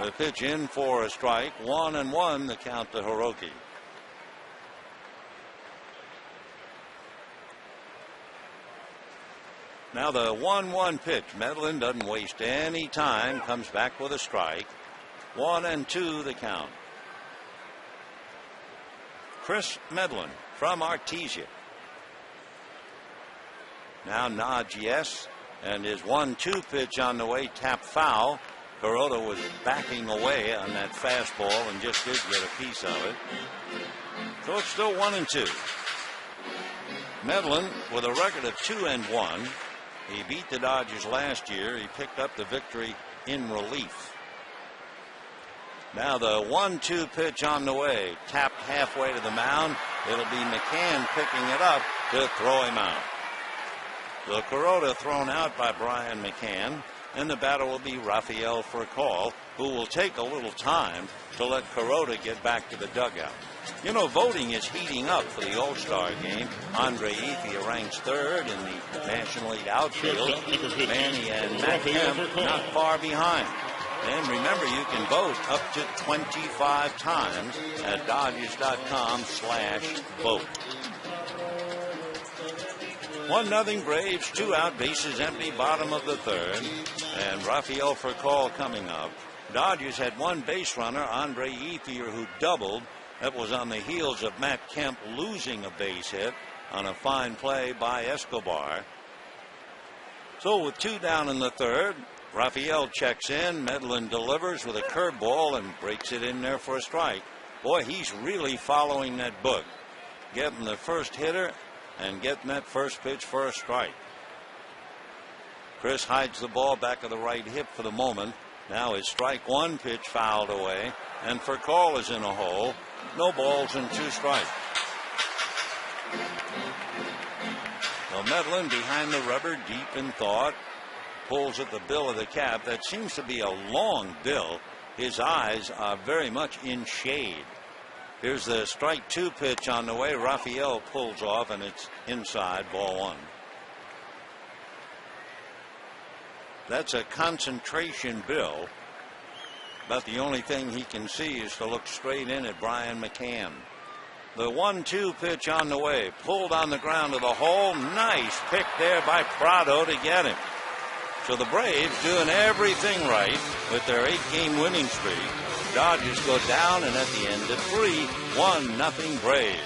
The pitch in for a strike. 1-1 the count to Hiroki. Now the 1-1 pitch. Medlin doesn't waste any time. Comes back with a strike. 1-2 the count. Chris Medlin from Artesia. Now nods yes. And his 1-2 pitch on the way, tap foul. Kuroda was backing away on that fastball and just did get a piece of it. So it's still 1-2. Medlin with a record of 2-1. He beat the Dodgers last year. He picked up the victory in relief. Now the 1-2 pitch on the way, tapped halfway to the mound. It'll be McCann picking it up to throw him out. So Kuroda thrown out by Brian McCann, and the batter will be Rafael Furcal, who will take a little time to let Kuroda get back to the dugout. You know, voting is heating up for the All-Star game. Andre Ethier ranks third in the National League outfield. Manny and Matt Kemp not far behind. And remember, you can vote up to 25 times at Dodgers.com/vote. 1-0 Braves, 2 out, bases empty, bottom of the third. And Rafael Furcal coming up. Dodgers had one base runner, Andre Ethier, who doubled. That was on the heels of Matt Kemp losing a base hit on a fine play by Escobar. So with 2 down in the third, Rafael checks in. Medlin delivers with a curveball and breaks it in there for a strike. Boy, he's really following that book. Getting the first hitter and getting that first pitch for a strike. Chris hides the ball back of the right hip for the moment. Now his strike 1 pitch fouled away, and Furcal is in a hole. No balls and 2 strikes. Well, Medlin behind the rubber, deep in thought, pulls at the bill of the cap. That seems to be a long bill. His eyes are very much in shade. Here's the strike 2 pitch on the way. Rafael pulls off, and it's inside, ball 1. That's a concentration bill. But the only thing he can see is to look straight in at Brian McCann. The 1-2 pitch on the way. Pulled on the ground to the hole. Nice pick there by Prado to get him. So the Braves doing everything right with their 8-game winning streak. Dodgers go down, and at the end of 3, 1-0 Braves.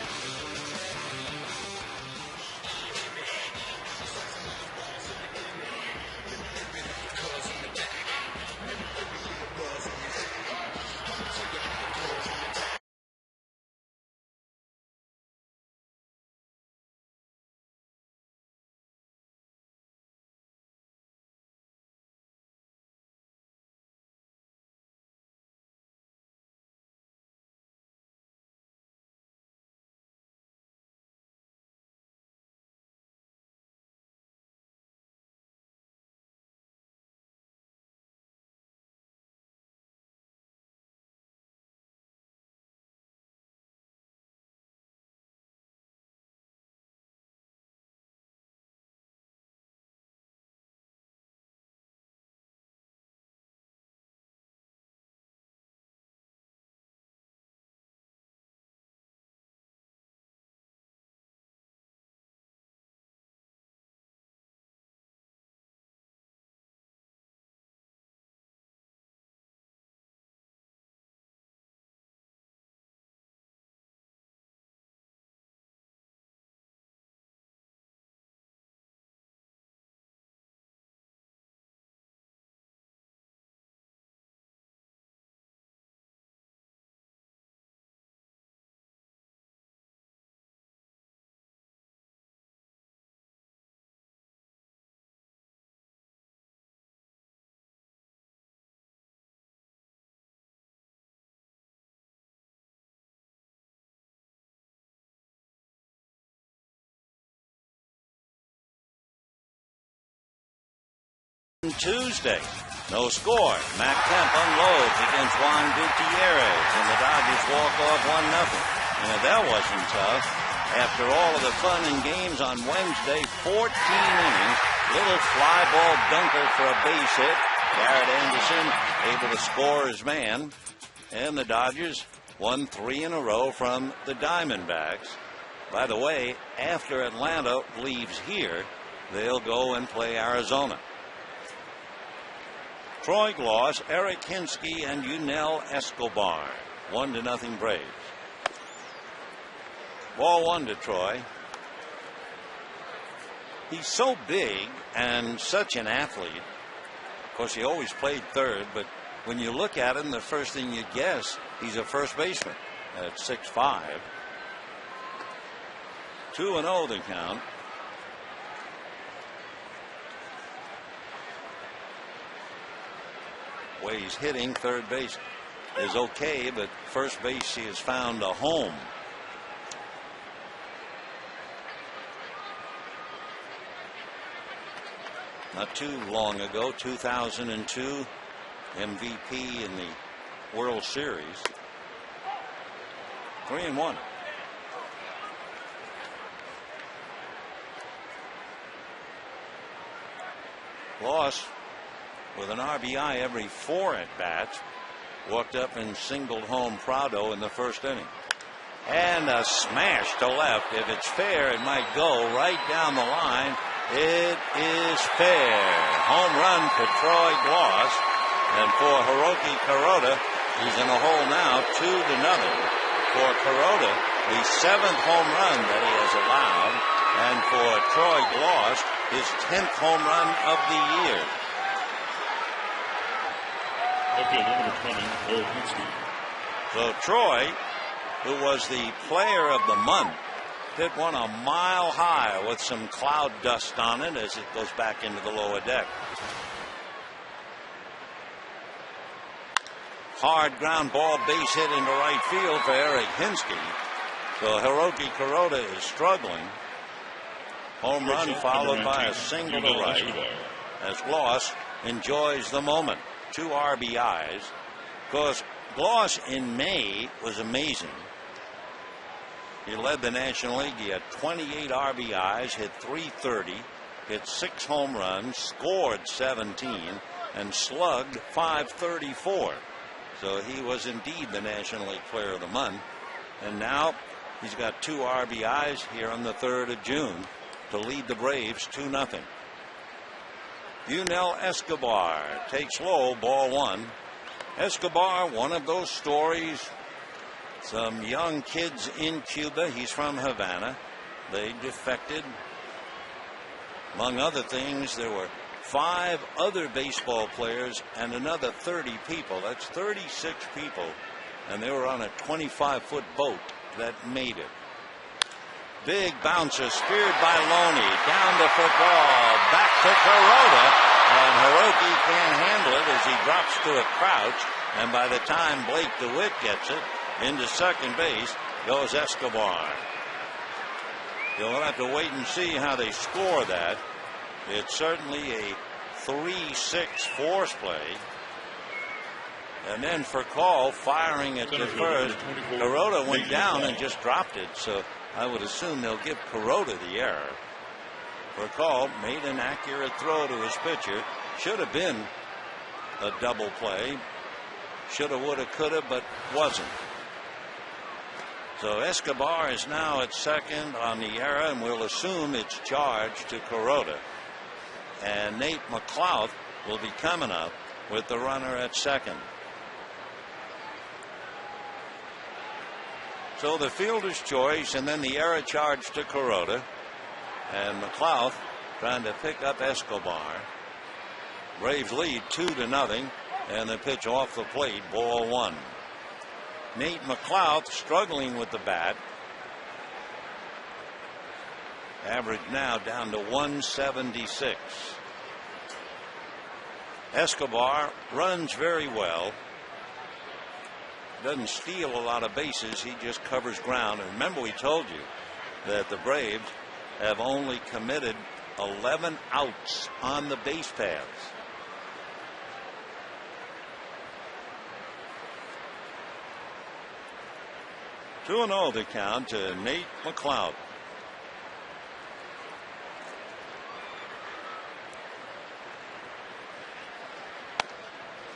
Tuesday, no score. Matt Kemp unloads against Juan Gutierrez, and the Dodgers walk off 1-0. And that wasn't tough. After all of the fun and games on Wednesday, 14 innings, little fly ball dunker for a base hit. Garrett Anderson able to score his man, and the Dodgers won 3 in a row from the Diamondbacks. By the way, after Atlanta leaves here, they'll go and play Arizona. Troy Gloss, Eric Hinsky, and Yunel Escobar. 1-0 Braves. Ball 1 to Troy. He's so big and such an athlete. Of course, he always played third, but when you look at him, the first thing you guess, he's a first baseman at 6'5". 2-0 the count. Way he's hitting, third base is okay, but first base he has found a home. Not too long ago, 2002, MVP in the World Series. 3-1. Loss with an RBI every 4 at-bats. Walked up and singled home Prado in the first inning. And a smash to left. If it's fair, it might go right down the line. It is fair. Home run for Troy Gloss. And for Hiroki Kuroda, he's in a hole now, 2-0. For Kuroda, the 7th home run that he has allowed. And for Troy Gloss, his 10th home run of the year. So Troy, who was the player of the month, hit one a mile high with some cloud dust on it as it goes back into the lower deck. Hard ground ball, base hit into right field for Eric Hinsky. So Hiroki Kuroda is struggling. Home run followed by a single to right as Gloss enjoys the moment. 2 RBIs. Of course, Gloss in May was amazing. He led the National League. He had 28 RBIs, hit .330, hit 6 home runs, scored 17, and slugged .534. So he was indeed the National League Player of the Month. And now he's got 2 RBIs here on the 3rd of June to lead the Braves 2-0. Yunel Escobar takes low, ball 1. Escobar, one of those stories. Some young kids in Cuba. He's from Havana. They defected. Among other things, there were 5 other baseball players and another 30 people. That's 36 people. And they were on a 25-foot boat that made it. Big bouncer speared by Loney. Down the football. Back to Kuroda. And Hiroki can't handle it as he drops to a crouch. And by the time Blake DeWitt gets it into second base, goes Escobar. You'll have to wait and see how they score that. It's certainly a 3-6 force play. And then for call, firing at the first, Kuroda went down and just dropped it. So I would assume they'll give Kuroda the error. For call, made an accurate throw to his pitcher. Should have been a double play. Shoulda, woulda, coulda, but wasn't. So Escobar is now at second on the error, and we'll assume it's charged to Kuroda. And Nate McLeod will be coming up with the runner at second. So the fielder's choice and then the error charge to Kuroda. And McLeod trying to pick up Escobar. Braves lead 2-0. And the pitch off the plate, ball 1. Nate McLeod struggling with the bat. Average now down to 176. Escobar runs very well. Doesn't steal a lot of bases. He just covers ground. And remember, we told you that the Braves have only committed 11 outs on the base paths. Two 2-0 the count to Nate McLeod.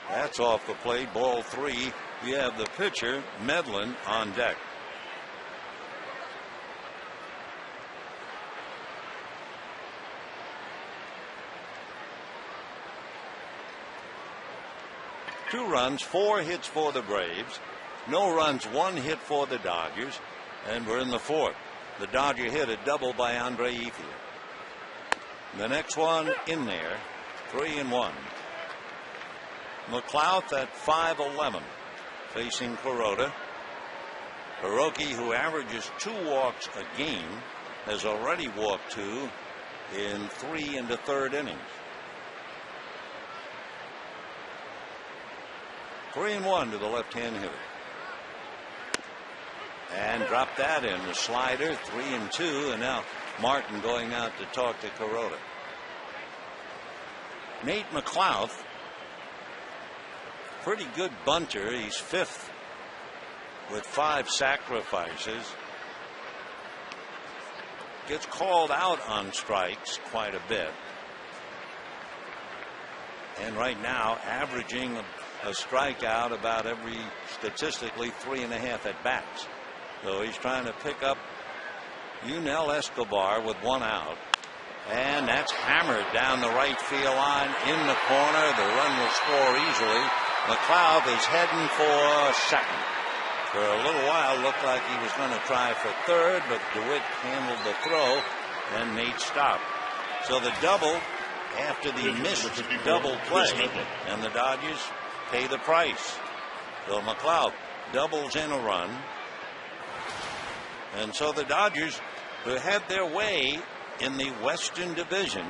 That's off the plate, ball 3. We have the pitcher, Medlin, on deck. Two runs, 4 hits for the Braves. No runs, 1 hit for the Dodgers. And we're in the 4th. The Dodger hit a double by Andre Ethier. The next one in there, 3-1. McLeod at 5'11", facing Kuroda. Hiroki, who averages 2 walks a game, has already walked 2 in 3 and the 3rd innings. 3-1 to the left-hand hitter. And drop that in. The slider, 3-2, and now Martin going out to talk to Kuroda. Nate McLeod, pretty good bunter. He's 5th with 5 sacrifices. Gets called out on strikes quite a bit. And right now averaging a strikeout about every, statistically, 3.5 at bats. So he's trying to pick up Yunel Escobar with 1 out. And that's hammered down the right field line in the corner. The run will score easily. McLeod is heading for second. For a little while looked like he was going to try for third, but DeWitt handled the throw and Nate stopped. So the double after the missed double play, and the Dodgers pay the price. So McLeod doubles in a run. And so the Dodgers, who had their way in the Western Division.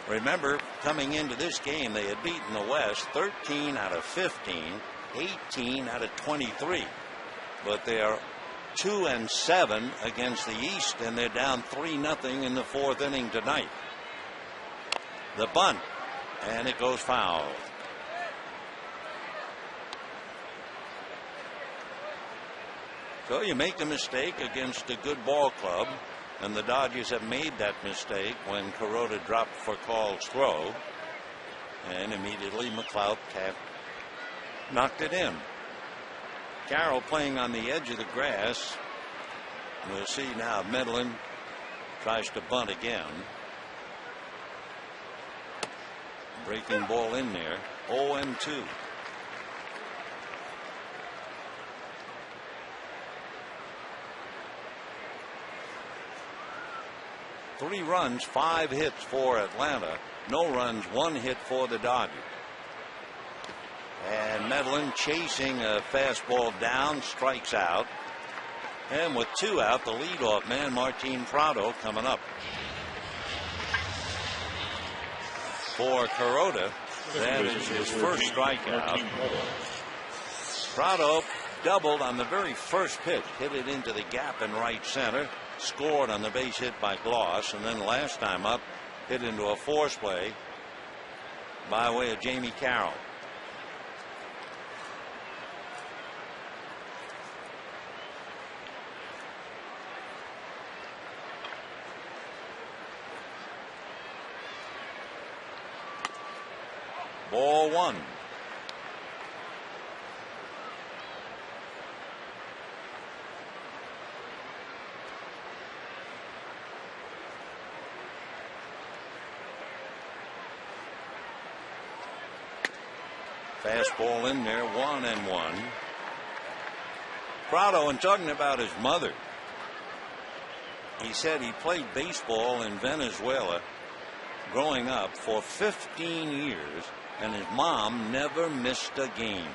Remember, coming into this game, they had beaten the West 13 out of 15, 18 out of 23. But they are 2-7 against the East, and they're down 3-0 in the 4th inning tonight. The bunt, and it goes foul. So you make the mistake against a good ball club, and the Dodgers have made that mistake when Kuroda dropped for Call's throw, and immediately McLeod knocked it in. Carroll playing on the edge of the grass. We'll see now Medlin tries to bunt again. Breaking ball in there. 0-2. Three runs, 5 hits for Atlanta. No runs, 1 hit for the Dodgers. And Medlin chasing a fastball down, strikes out. And with 2 out, the leadoff man, Martin Prado, coming up. For Kuroda, that is his first strikeout. Prado doubled on the very first pitch, hit it into the gap in right center, scored on the base hit by Gloss, and then last time up, hit into a force play by way of Jamie Carroll. Ball 1. Fastball in there, 1-1. Prado, and talking about his mother, he said he played baseball in Venezuela growing up for 15 years, and his mom never missed a game.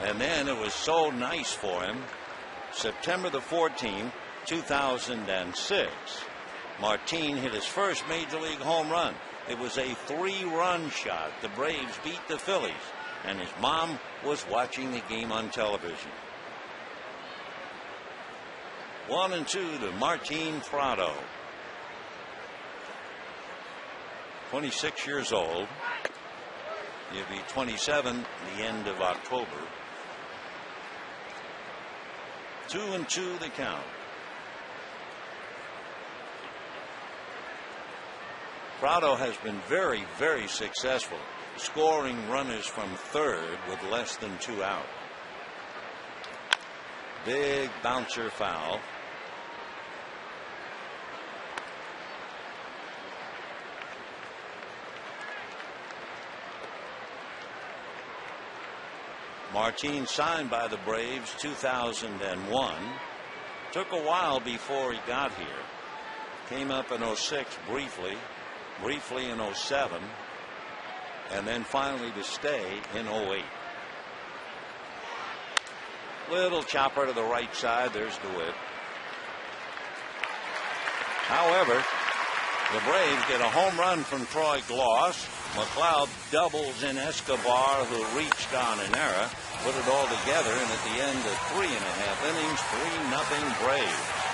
And then it was so nice for him. September the 14th, 2006, Martin hit his first major league home run. It was a 3-run shot. The Braves beat the Phillies, and his mom was watching the game on television. 1-2 to Martin Prado. 26 years old. He'll be 27 the end of October. 2-2 the count. Prado has been very, very successful scoring runners from third with less than 2 out. Big bouncer foul. Martin signed by the Braves 2001. Took a while before he got here. Came up in 06 briefly in 07, and then finally to stay in 08. Little chopper to the right side. There's DeWitt. However, the Braves get a home run from Troy Gloss. McLeod doubles in Escobar, who reached on an error, put it all together, and at the end of 3.5 innings, 3-0 Braves.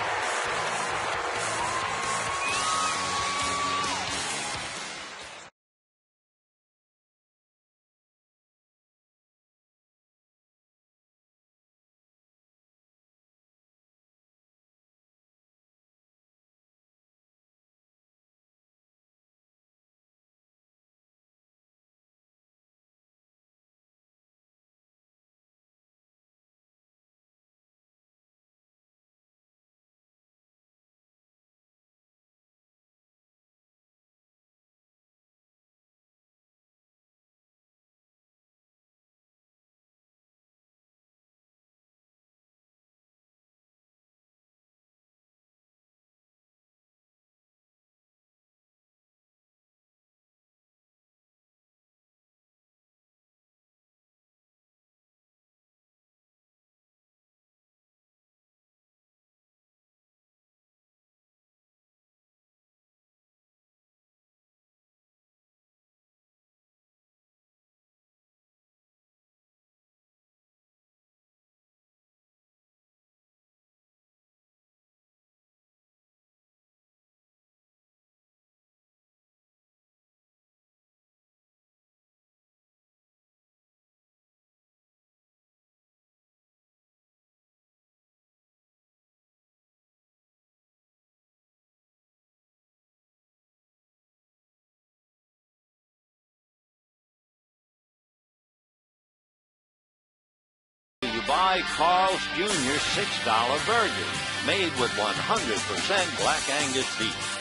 by Carl's Jr. $6 burgers, made with 100% Black Angus beef.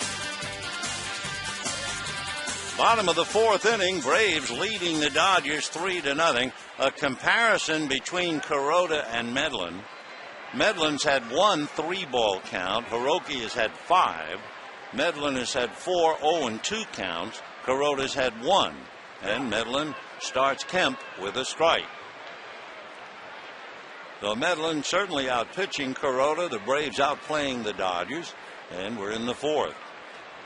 Bottom of the fourth inning, Braves leading the Dodgers 3-0. A comparison between Kuroda and Medlin. Medlin's had 1 3-ball count. Hiroki has had 5. Medlin has had 4 0-2 counts. Kuroda's had 1. And Medlin starts Kemp with a strike. So Medlin certainly outpitching Kuroda. The Braves outplaying the Dodgers. And we're in the fourth.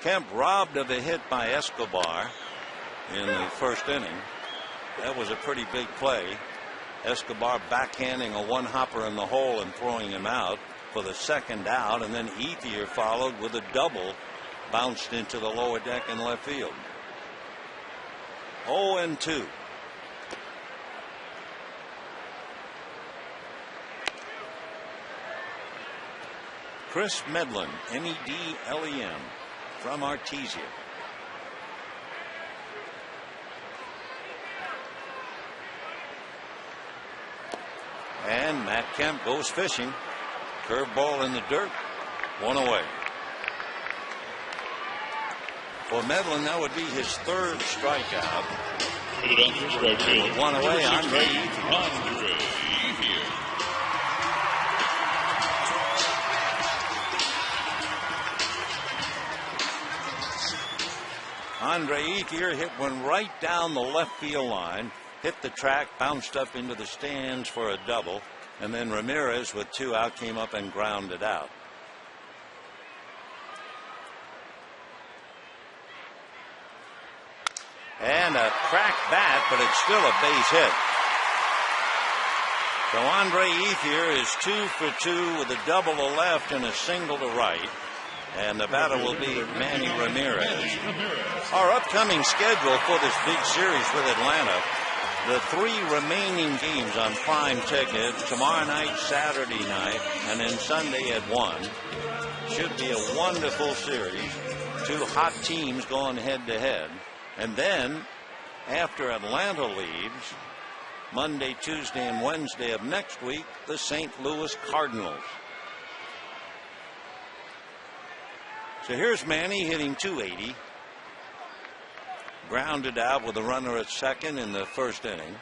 Kemp robbed of a hit by Escobar in the first inning. That was a pretty big play. Escobar backhanding a one-hopper in the hole and throwing him out for the second out, and then Ethier followed with a double, bounced into the lower deck in left field. 0-2. Chris Medlin, Medlen, from Artesia. And Matt Kemp goes fishing. Curveball in the dirt. 1 away. For Medlin, that would be his 3rd strikeout. With 1 away, Andre Ethier. Andre Ethier hit one right down the left field line, hit the track, bounced up into the stands for a double, and then Ramirez with 2 out came up and grounded out. And a cracked bat, but it's still a base hit. So Andre Ethier is 2 for 2 with a double to left and a single to right. And the batter will be Manny Ramirez. Our upcoming schedule for this big series with Atlanta. The 3 remaining games on prime ticket, tomorrow night, Saturday night, and then Sunday at 1. Should be a wonderful series. 2 hot teams going head to head. And then, after Atlanta leaves, Monday, Tuesday, and Wednesday of next week, the St. Louis Cardinals. So here's Manny hitting .280. Grounded out with a runner at second in the first inning.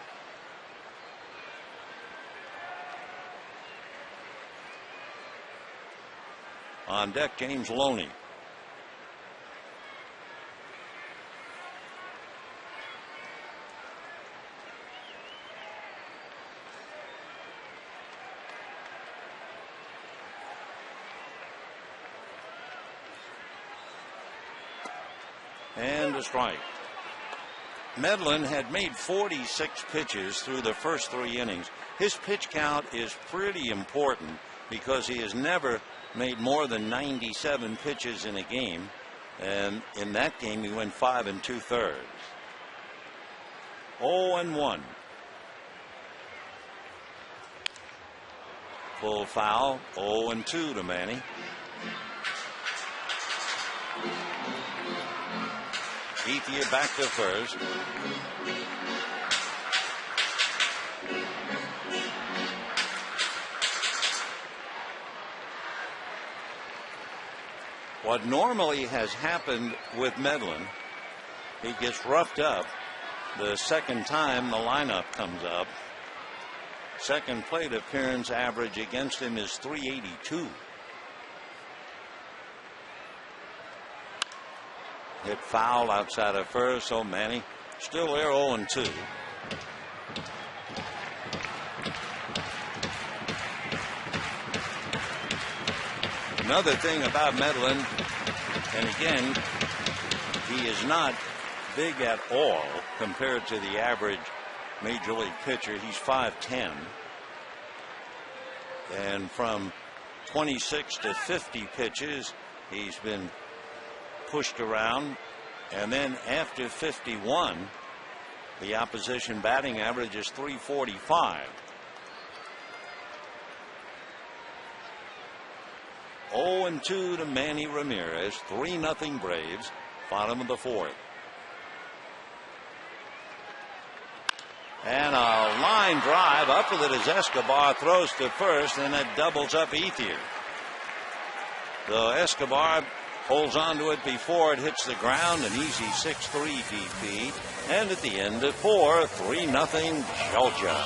On deck, James Loney. And a strike. Medlin had made 46 pitches through the first 3 innings. His pitch count is pretty important because he has never made more than 97 pitches in a game. And in that game, he went 5 2/3. 0-1. Full foul. 0-2 to Manny. Ethier back to first. What normally has happened with Medlin, he gets roughed up the second time the lineup comes up. Second plate appearance average against him is .382. Hit foul outside of first, so Manny still there 0-2. Another thing about Medlin, and again, he is not big at all compared to the average major league pitcher. He's 5'10", and from 26 to 50 pitches, he's been pushed around, and then after 51, the opposition batting average is .345. 0-2 to Manny Ramirez. 3-0 Braves. Bottom of the fourth. And a line drive up with it as Escobar throws to first, and it doubles up Ethier. So Escobar holds on to it before it hits the ground, an easy 6-3 DP. And at the end of 4, 3-0 Georgia.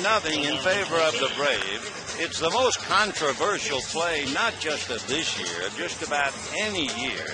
Nothing in favor of the Braves. It's the most controversial play, not just of this year, just about any year.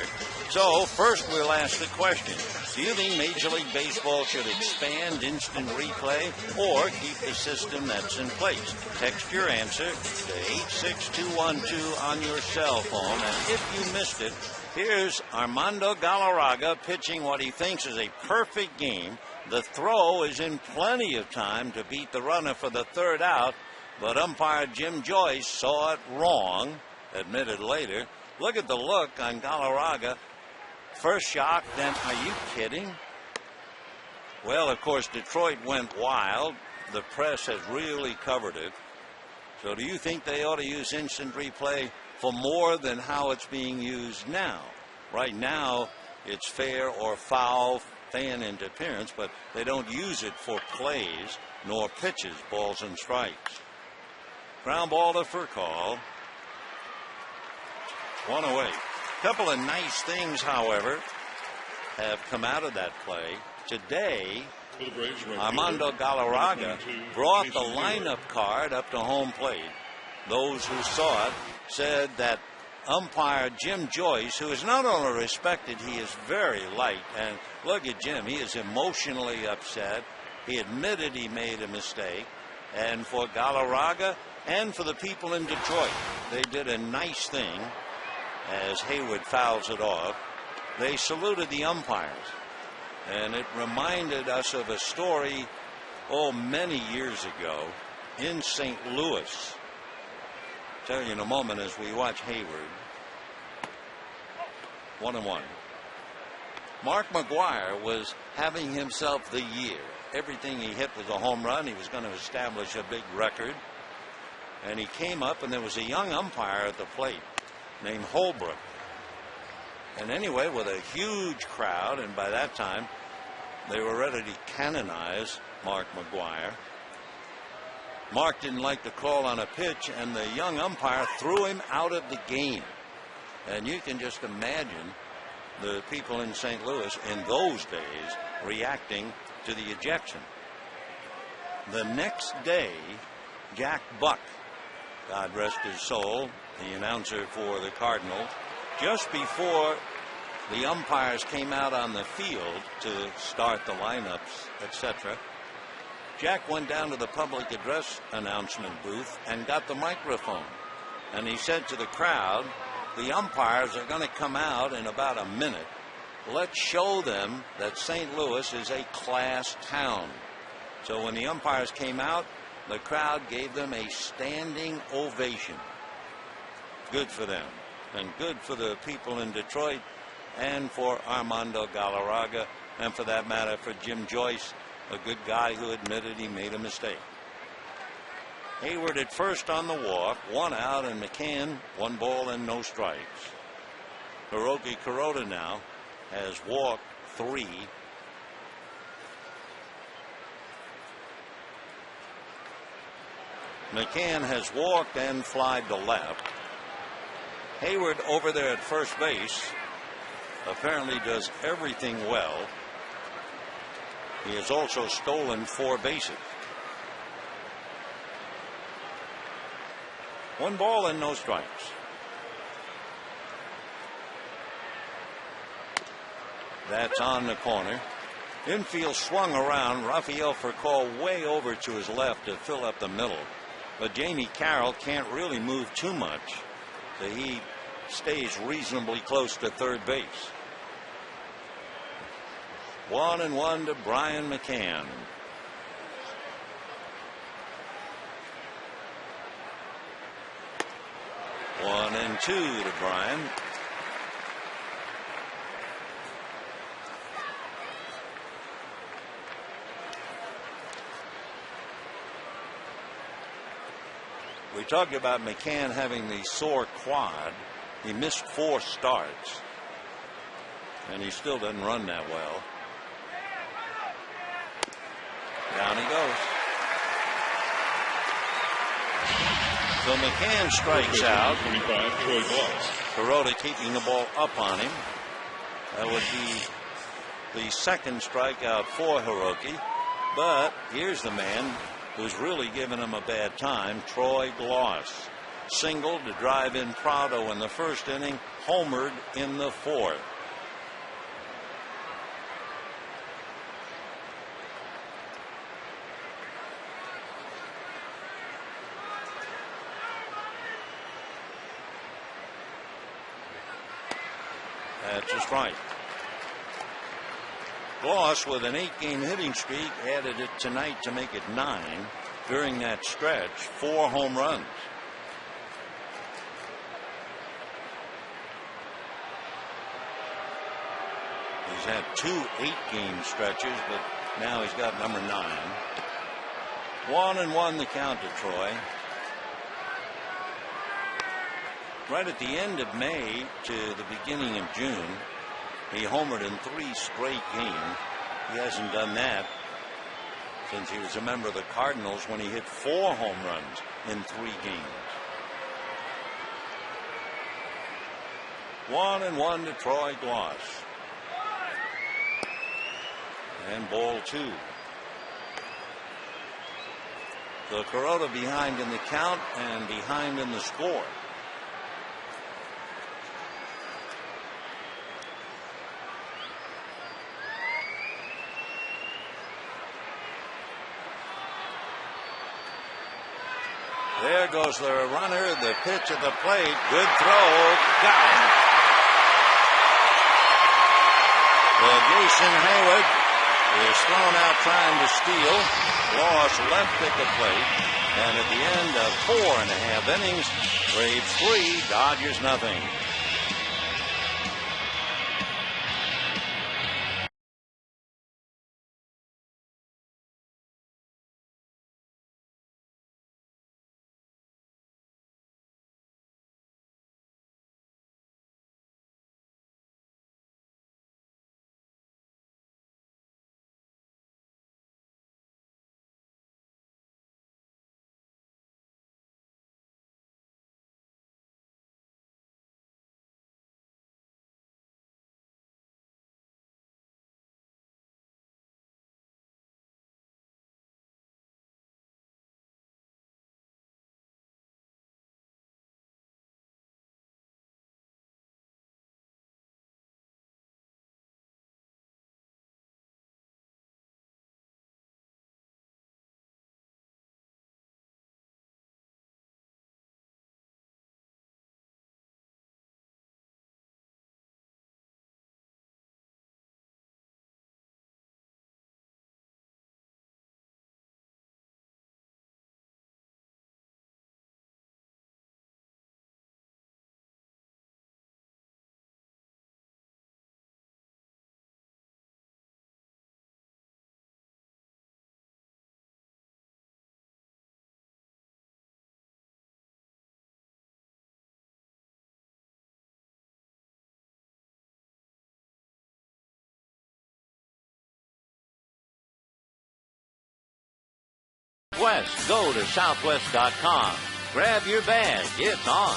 So first we'll ask the question, do you think Major League Baseball should expand instant replay or keep the system that's in place? Text your answer to 86212 on your cell phone. And if you missed it, here's Armando Galarraga pitching what he thinks is a perfect game. The throw is in plenty of time to beat the runner for the third out, but umpire Jim Joyce saw it wrong, admitted later. Look at the look on Galarraga. First shock, then are you kidding? Well, of course, Detroit went wild. The press has really covered it. So do you think they ought to use instant replay for more than how it's being used now? Right now, it's fair or foul, fan interference, but they don't use it for plays nor pitches, balls and strikes. Ground ball to Furcal. One away. Couple of nice things, however, have come out of that play. Today, Armando Galarraga brought the lineup card up to home plate. Those who saw it said that umpire Jim Joyce, who is not only respected, he is very light. And look at Jim, he is emotionally upset. He admitted he made a mistake. And for Galarraga and for the people in Detroit, they did a nice thing as Hayward fouls it off. They saluted the umpires. And it reminded us of a story, many years ago in St. Louis. I'll tell you in a moment as we watch Hayward. 1-1. Mark McGwire was having himself the year. Everything he hit was a home run. He was going to establish a big record. And he came up, and there was a young umpire at the plate named Holbrook. And anyway, with a huge crowd, and by that time, they were ready to canonize Mark McGwire. Mark didn't like the call on a pitch, and the young umpire threw him out of the game. And you can just imagine the people in St. Louis in those days reacting to the ejection. The next day, Jack Buck, God rest his soul, the announcer for the Cardinals, just before the umpires came out on the field to start the lineups, etc., Jack went down to the public address announcement booth and got the microphone. And he said to the crowd, the umpires are going to come out in about a minute. Let's show them that St. Louis is a class town. So when the umpires came out, the crowd gave them a standing ovation. Good for them, and good for the people in Detroit and for Armando Galarraga, and for that matter for Jim Joyce, a good guy who admitted he made a mistake. Hayward at first on the walk, 1 out, and McCann 1 ball and no strikes. Hiroki Kuroda now has walked 3. McCann has walked and flied to left. Hayward over there at first base apparently does everything well. He has also stolen 4 bases. 1 ball and no strikes. That's on the corner. Infield swung around. Rafael Furcal way over to his left to fill up the middle. But Jamie Carroll can't really move too much, so he stays reasonably close to third base. 1-1 to Brian McCann. One and 2 to Brian. We talked about McCann having the sore quad. He missed 4 starts, and he still doesn't run that well. Down he goes. So McCann strikes out. 25, Troy Glass. Kuroda keeping the ball up on him. That would be the second strikeout for Hiroki. But here's the man who's really given him a bad time, Troy Glass. Singled to drive in Prado in the first inning, homered in the 4th. That's a strike. Glass, with an 8-game hitting streak, added it tonight to make it 9. During that stretch, 4 home runs. He's had 2 8-game stretches, but now he's got number 9. 1-1 the count to Troy. Right at the end of May to the beginning of June, he homered in 3 straight games. He hasn't done that since he was a member of the Cardinals, when he hit 4 home runs in 3 games. 1-1 to Troy Glass. And ball 2. So Kuroda behind in the count and behind in the score. There goes the runner, the pitch at the plate. Good throw. Got him. Well, Jason Hayward is thrown out trying to steal. Glass left at the plate. And at the end of 4.5 innings, Braves 3, Dodgers nothing. Southwest. Go to southwest.com. Grab your bag. It's on.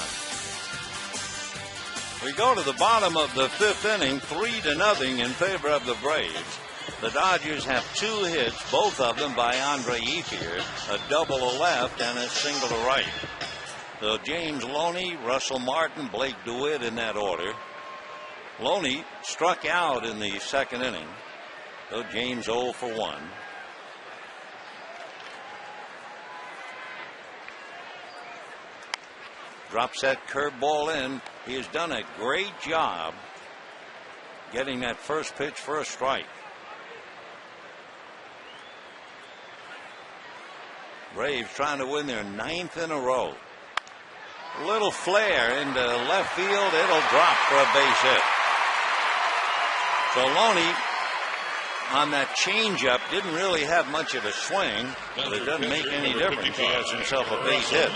We go to the bottom of the fifth inning, 3-0 in favor of the Braves. The Dodgers have 2 hits, both of them by Andre Ethier, a double to left and a single to right. So James Loney, Russell Martin, Blake DeWitt in that order. Loney struck out in the second inning. So James 0 for 1. Drops that curveball in. He has done a great job getting that first pitch for a strike. Braves trying to win their 9th in a row. A little flare into left field. It'll drop for a base hit. So Loney on that changeup didn't really have much of a swing, but it doesn't make any difference. He has himself a base hit.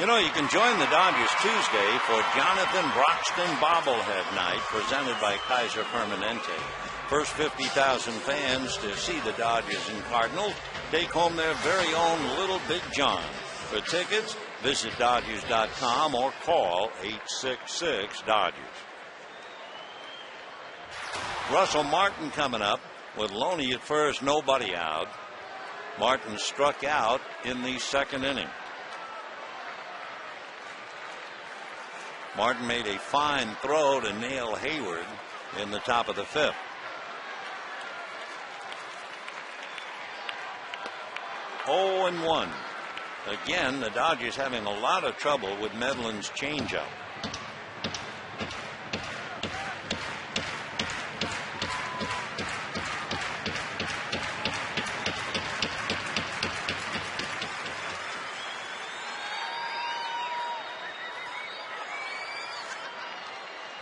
You know, you can join the Dodgers Tuesday for Jonathan Broxton Bobblehead Night, presented by Kaiser Permanente. First 50,000 fans to see the Dodgers and Cardinals take home their very own Little Big John. For tickets, visit Dodgers.com or call 866-DODGERS. Russell Martin coming up with Loney at first, nobody out. Martin struck out in the second inning. Martin made a fine throw to nail Hayward in the top of the fifth. Oh and 1. Again, the Dodgers having a lot of trouble with Medlin's changeup.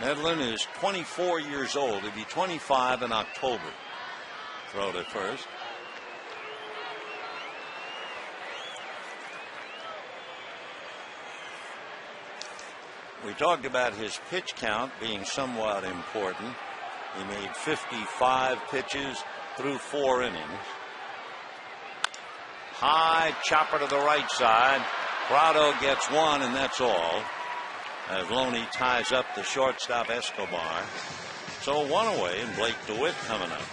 Medlin is 24 years old. He'll be 25 in October. Throw to first. We talked about his pitch count being somewhat important. He made 55 pitches through 4 innings. High chopper to the right side. Prado gets 1, and that's all, as Loney ties up the shortstop Escobar. So 1 away, and Blake DeWitt coming up.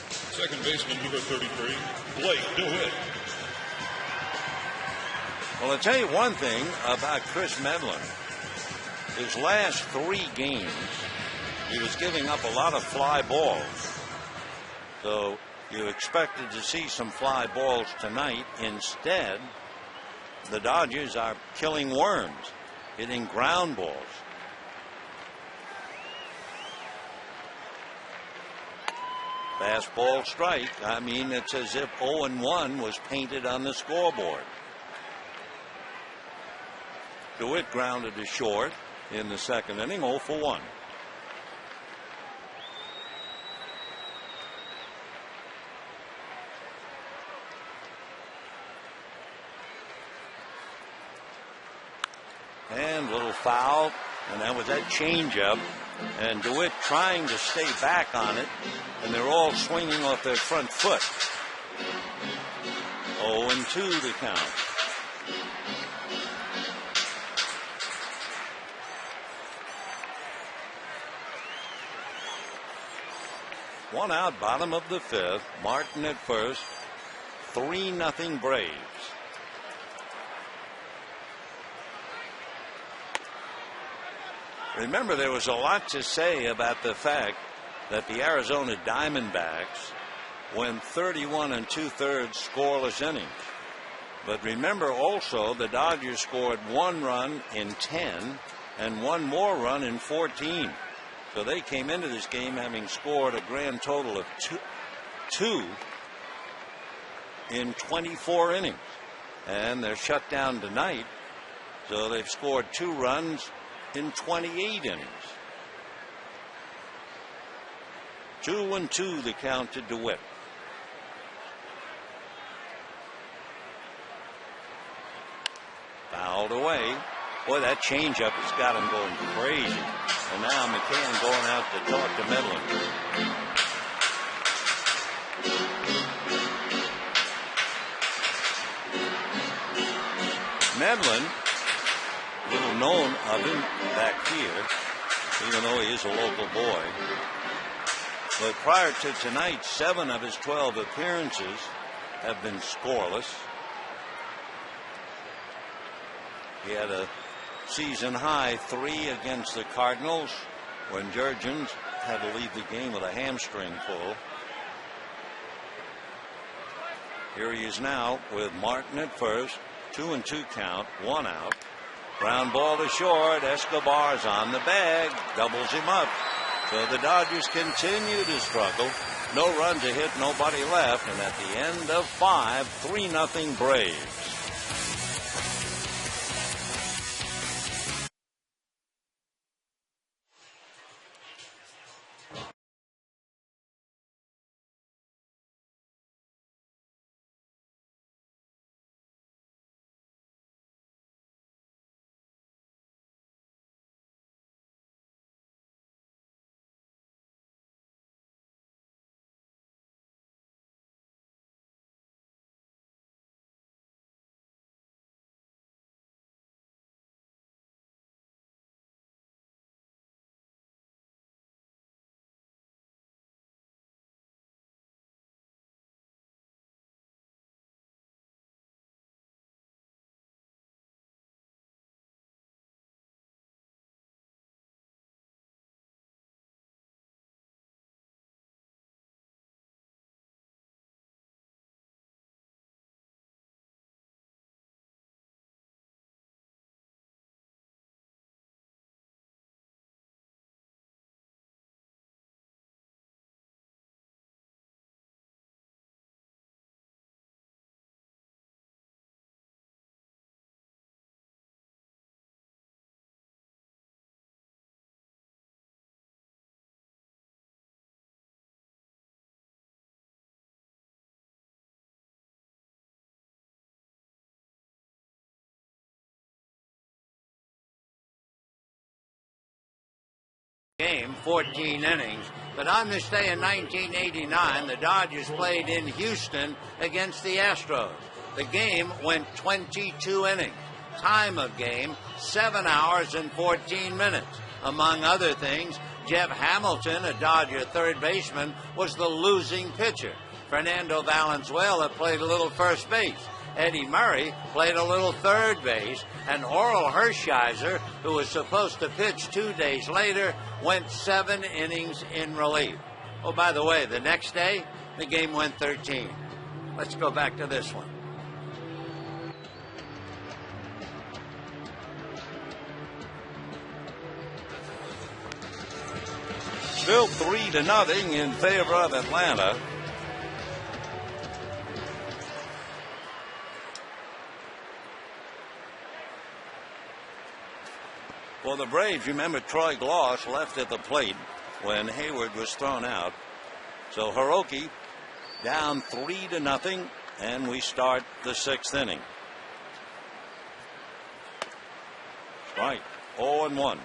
Second baseman, number 33, Blake DeWitt. Well, I'll tell you one thing about Chris Medlin. His last 3 games, he was giving up a lot of fly balls. So you expected to see some fly balls tonight. Instead, the Dodgers are killing worms, hitting ground balls. Fastball strike. I mean, it's as if 0-1 was painted on the scoreboard. DeWitt grounded to short in the second inning, 0 for 1. And little foul, and that was that changeup, and DeWitt trying to stay back on it, and they're all swinging off their front foot. 0-2 the count. One out, bottom of the fifth. Martin at first. 3-0 Braves. Remember, there was a lot to say about the fact that the Arizona Diamondbacks went 31 2/3 scoreless innings. But remember also, the Dodgers scored 1 run in 10 and 1 more run in 14. So they came into this game having scored a grand total of two in 24 innings. And they're shut down tonight. So they've scored 2 runs in 28 innings. 2-2 the count to DeWitt. Fouled away. Boy, that changeup has got him going crazy. And now McCann going out to talk to Medlin. Medlin, little known of him back here, even though he is a local boy. But prior to tonight, 7 of his 12 appearances have been scoreless. He had a season high 3 against the Cardinals when Jurgens had to leave the game with a hamstring pull. Here he is now with Martin at first. 2-2 count, 1 out. Ground ball to short. Escobar's on the bag, doubles him up. So the Dodgers continue to struggle. No runs a hit, nobody left, and at the end of 5, 3-0 Braves. Game, 14 innings. But on this day in 1989, the Dodgers played in Houston against the Astros. The game went 22 innings. Time of game, 7 hours and 14 minutes. Among other things, Jeff Hamilton, a Dodger third baseman, was the losing pitcher. Fernando Valenzuela played a little first base. Eddie Murray played a little third base, and Oral Hershiser, who was supposed to pitch 2 days later, went 7 innings in relief. Oh, by the way, the next day, the game went 13. Let's go back to this one. Still 3-0 in favor of Atlanta. For the Braves, remember Troy Gloss left at the plate when Hayward was thrown out. So Hiroki down 3-0, and we start the 6th inning. Strike, 0-1.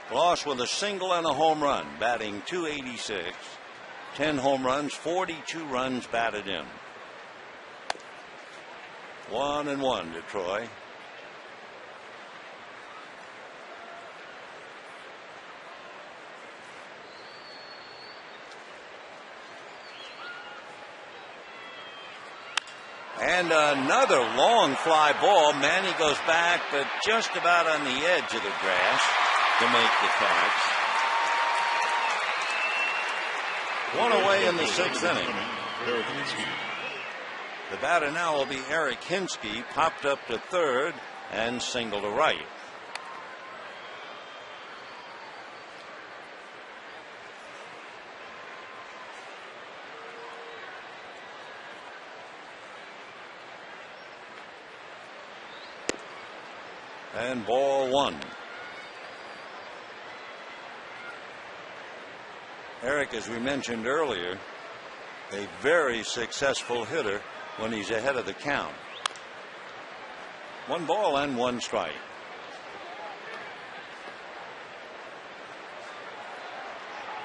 Gloss with a single and a home run, batting .286. 10 home runs, 42 runs batted in. 1-1 to Troy. And another long fly ball. Manny goes back, but just about on the edge of the grass to make the catch. One away in the 6th inning. The batter now will be Eric Hinsky, popped up to third and single to right. And ball 1. Eric, as we mentioned earlier, a very successful hitter when he's ahead of the count. 1 ball and 1 strike.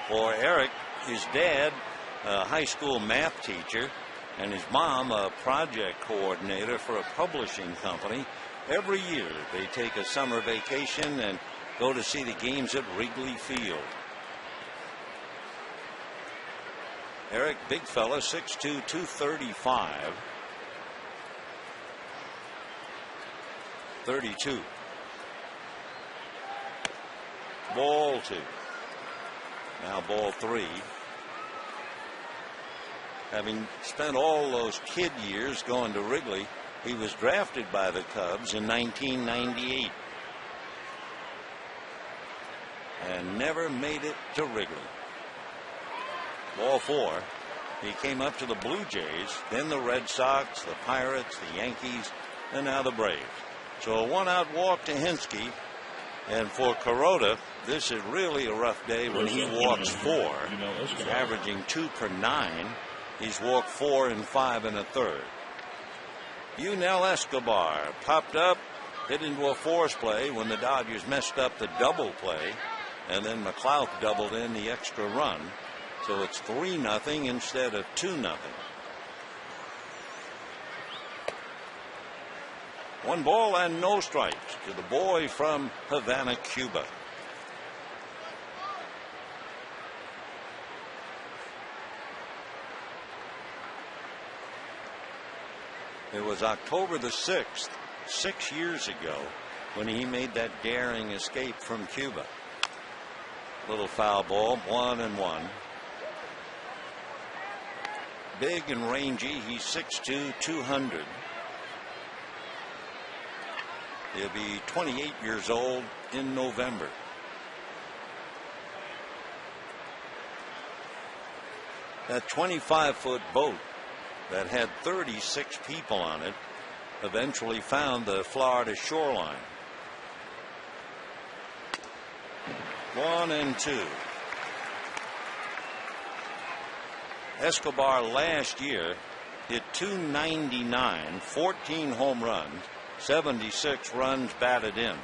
For Eric, his dad, a high school math teacher, and his mom a project coordinator for a publishing company. Every year they take a summer vacation and go to see the games at Wrigley Field. Eric, big fella, 6'2", 235. 32. Ball 2. Now ball 3. Having spent all those kid years going to Wrigley, he was drafted by the Cubs in 1998 and never made it to Wrigley. Ball 4. He came up to the Blue Jays, then the Red Sox, the Pirates, the Yankees, and now the Braves. So a 1-out walk to Hinske. And for Kuroda, this is really a rough day when he walks 4. He's averaging 2 per 9. He's walked 4 and 5 and a third. Yunel Escobar popped up, hit into a force play when the Dodgers messed up the double play, and then McLeod doubled in the extra run. So it's 3-0 instead of 2-0. 1 ball and no strikes to the boy from Havana, Cuba. It was October the 6th, 6 years ago, when he made that daring escape from Cuba. Little foul ball, 1-1. Big and rangy, he's 6'2", 200. He'll be 28 years old in November. That 25-foot boat that had 36 people on it eventually found the Florida shoreline. 1-2. Escobar last year hit .299, 14 home runs, 76 runs batted in.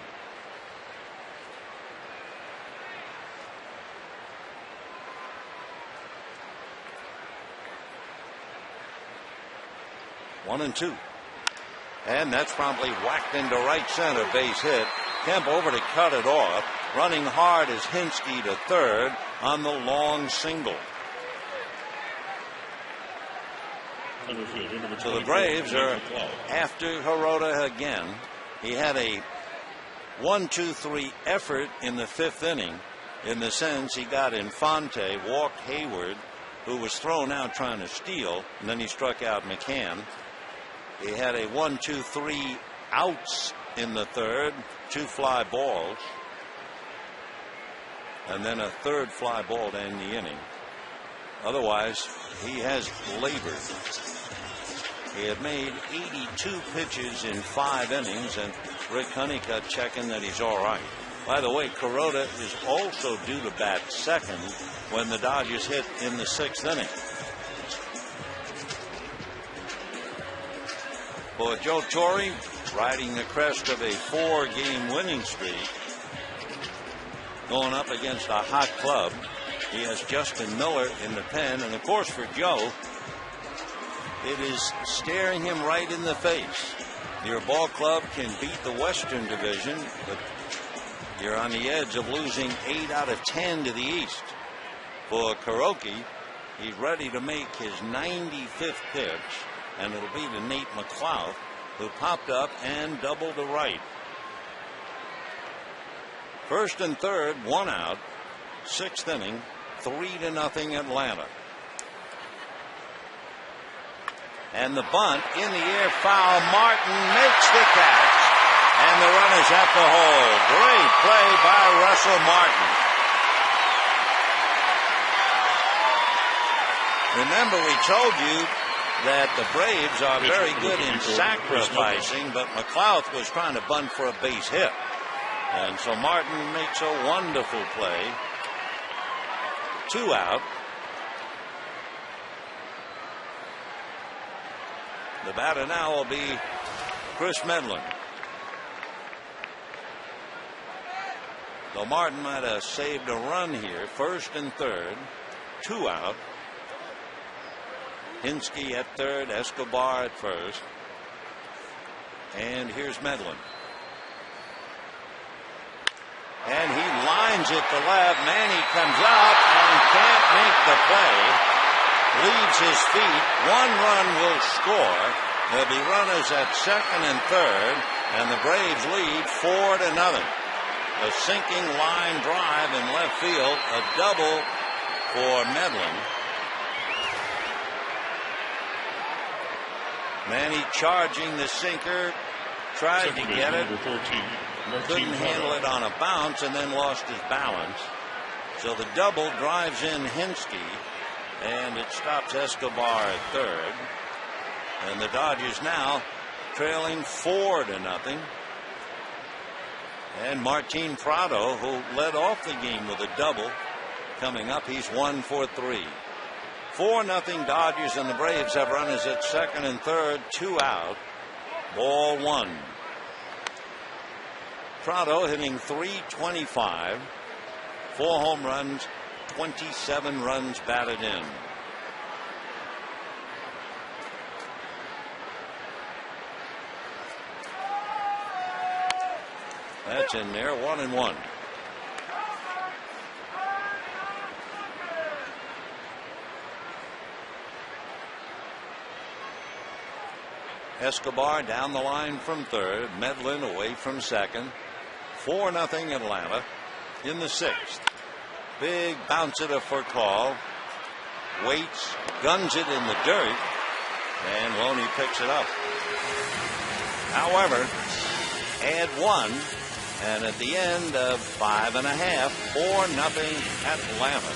One and two. And that's promptly whacked into right center, base hit. Kemp over to cut it off. Running hard is Hinske to third on the long single. So the Braves are after Kuroda again. He had a 1-2-3 effort in the 5th inning, in the sense he got Infante, walked Hayward, who was thrown out trying to steal, and then he struck out McCann. He had a 1-2-3 outs in the 3rd, 2 fly balls, and then a 3rd fly ball to end the inning. Otherwise, he has labored. He had made 82 pitches in 5 innings, and Rick Honeycutt checking that he's all right. By the way, Kuroda is also due to bat second when the Dodgers hit in the 6th inning. For Joe Torre, riding the crest of a 4-game winning streak, going up against a hot club. He has Justin Miller in the pen, and of course for Joe, it is staring him right in the face. Your ball club can beat the Western Division, but you're on the edge of losing 8 out of 10 to the East. For Kuroda, he's ready to make his 95th pitch, and it'll be to Nate McLeod, who popped up and doubled to right. 1st and 3rd, 1 out. 6th inning, 3-0 Atlanta. And the bunt in the air, foul. Martin makes the catch, and the run is at the hole. Great play by Russell Martin. Remember, we told you that the Braves are very good in sacrificing, but McLeod was trying to bunt for a base hit. And so Martin makes a wonderful play. 2 out. The batter now will be Chris Medlin. Though Martin might have saved a run here. 1st and 3rd, 2 out. Hinsky at third, Escobar at first. And here's Medlin. And he lines it to left. Manny comes up and can't make the play. Leaves his feet. One run will score. There'll be runners at second and third. And the Braves lead 4-0. A sinking line drive in left field. A double for Medlin. Manny charging the sinker. Tried to get it. Couldn't handle it on a bounce and then lost his balance. So the double drives in Hinsky. And it stops Escobar at third. And the Dodgers now trailing 4-0. And Martin Prado, who led off the game with a double, coming up. He's 1 for 3. 4-0 Dodgers, and the Braves have runners at second and third, 2 out. Ball 1. Prado hitting .325, 4 home runs, 27 runs batted in. That's in there, 1-1. Escobar down the line from third. Medlin away from second. 4-0 Atlanta in the 6th. Big bounce it for call. Waits, guns it in the dirt, and Loney picks it up. However, add 1, and at the end of 5.5, 4-0 Atlanta.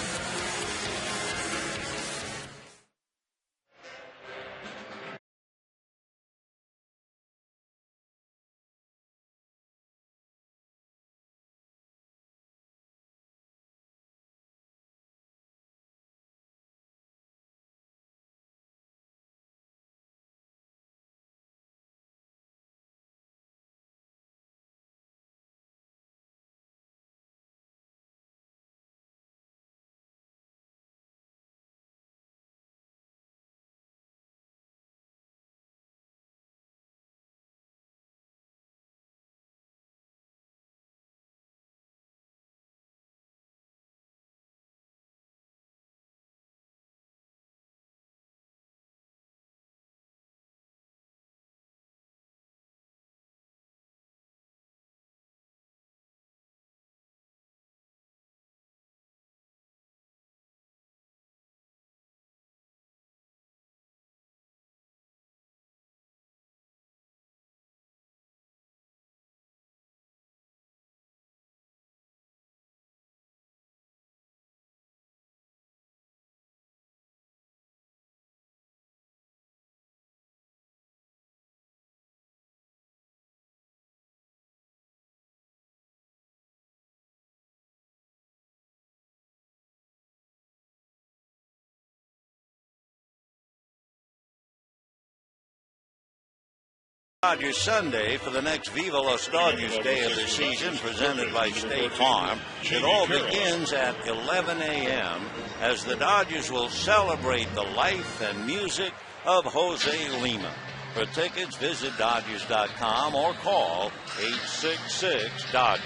Dodgers Sunday for the next Viva Los Dodgers day of the season, presented by State Farm. It all begins at 11 a.m. as the Dodgers will celebrate the life and music of Jose Lima. For tickets, visit Dodgers.com or call 866-DODGERS.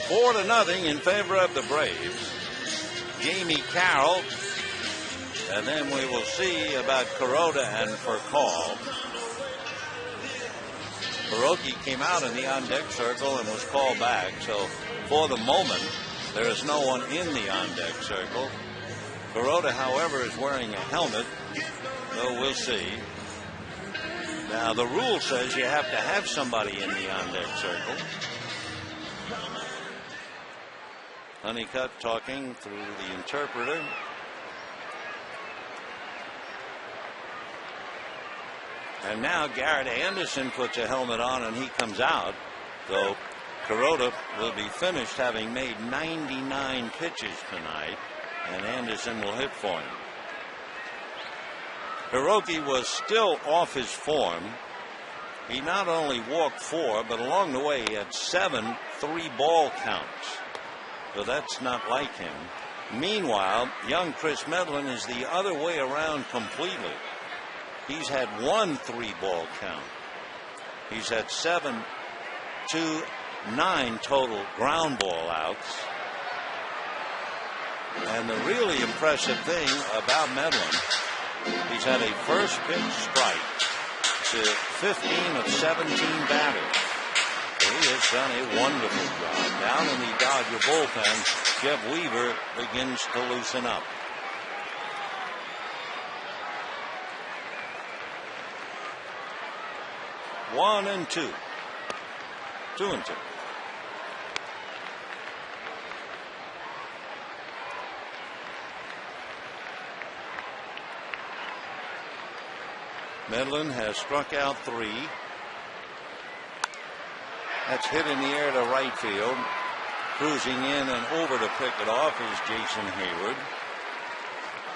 4-0 in favor of the Braves. Jamie Carroll. And then we will see about Kuroda and Furcal. Hiroki came out in the on-deck circle and was called back. So for the moment, there is no one in the on-deck circle. Kuroda, however, is wearing a helmet. So we'll see. Now, the rule says you have to have somebody in the on-deck circle. Honeycutt talking through the interpreter. And now Garrett Anderson puts a helmet on and he comes out. So Kuroda will be finished having made 99 pitches tonight. And Anderson will hit for him. Hiroki was still off his form. He not only walked 4, but along the way he had 7 3-ball counts. So that's not like him. Meanwhile, young Chris Medlin is the other way around completely. He's had 1 3-ball count. He's had 7 to 9 total ground ball outs. And the really impressive thing about Medlin, he's had a first pitch strike to 15 of 17 batters. He has done a wonderful job. Down in the Dodger bullpen, Jeff Weaver begins to loosen up. One and two. 2-2. Medlin has struck out 3. That's hit in the air to right field. Cruising in and over to pick it off is Jason Hayward.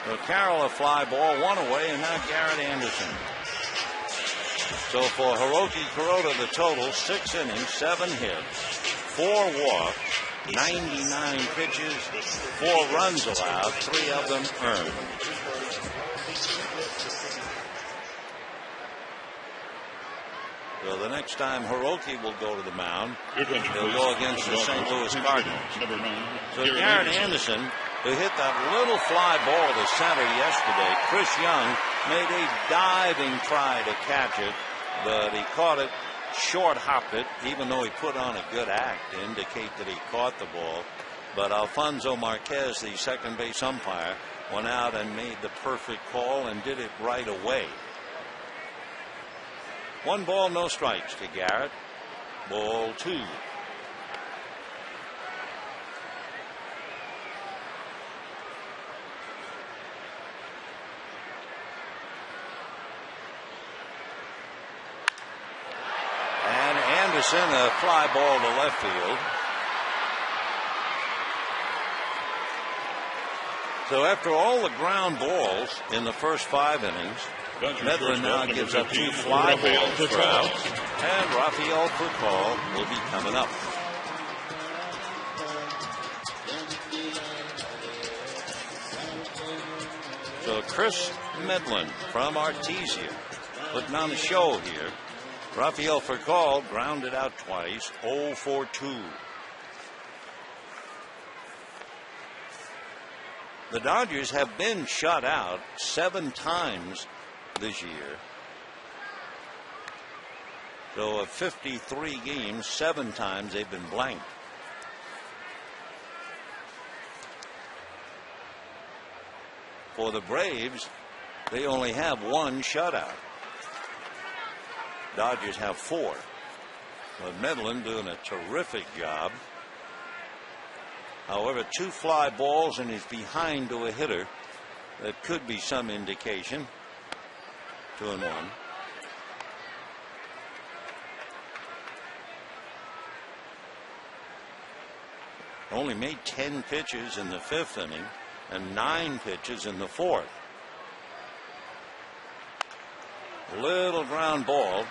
So Carroll a fly ball, 1 away, and now Garrett Anderson. So for Hiroki Kuroda, the total 6 innings, 7 hits, 4 walks, 99 pitches, 4 runs allowed, 3 of them earned. So the next time Hiroki will go to the mound, he'll go against the St. Louis Cardinals. So Garrett Anderson, who hit that little fly ball to center yesterday, Chris Young made a diving try to catch it, but he caught it, short hopped it, even though he put on a good act to indicate that he caught the ball. But Alfonso Marquez, the second base umpire, went out and made the perfect call and did it right away. 1 ball, no strikes to Garrett. Ball 2. And Anderson, a fly ball to left field. So after all the ground balls in the first 5 innings, Medlin now gives up 2 fly balls for outs, and Rafael Furcal will be coming up. So Chris Medlin from Artesia putting on the show here. Rafael Furcal grounded out twice, 0 for 2. The Dodgers have been shut out 7 times this year. So of 53 games, 7 times they've been blanked. For the Braves, they only have 1 shutout. Dodgers have 4. But Medlin doing a terrific job. However, 2 fly balls and he's behind to a hitter. That could be some indication. 2-1. Only made 10 pitches in the 5th inning and 9 pitches in the 4th. Little ground ball.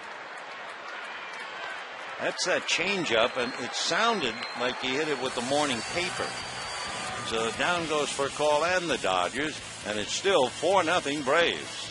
That's that changeup, and it sounded like he hit it with the morning paper. So down goes Furcal and the Dodgers, and it's still 4-0 Braves.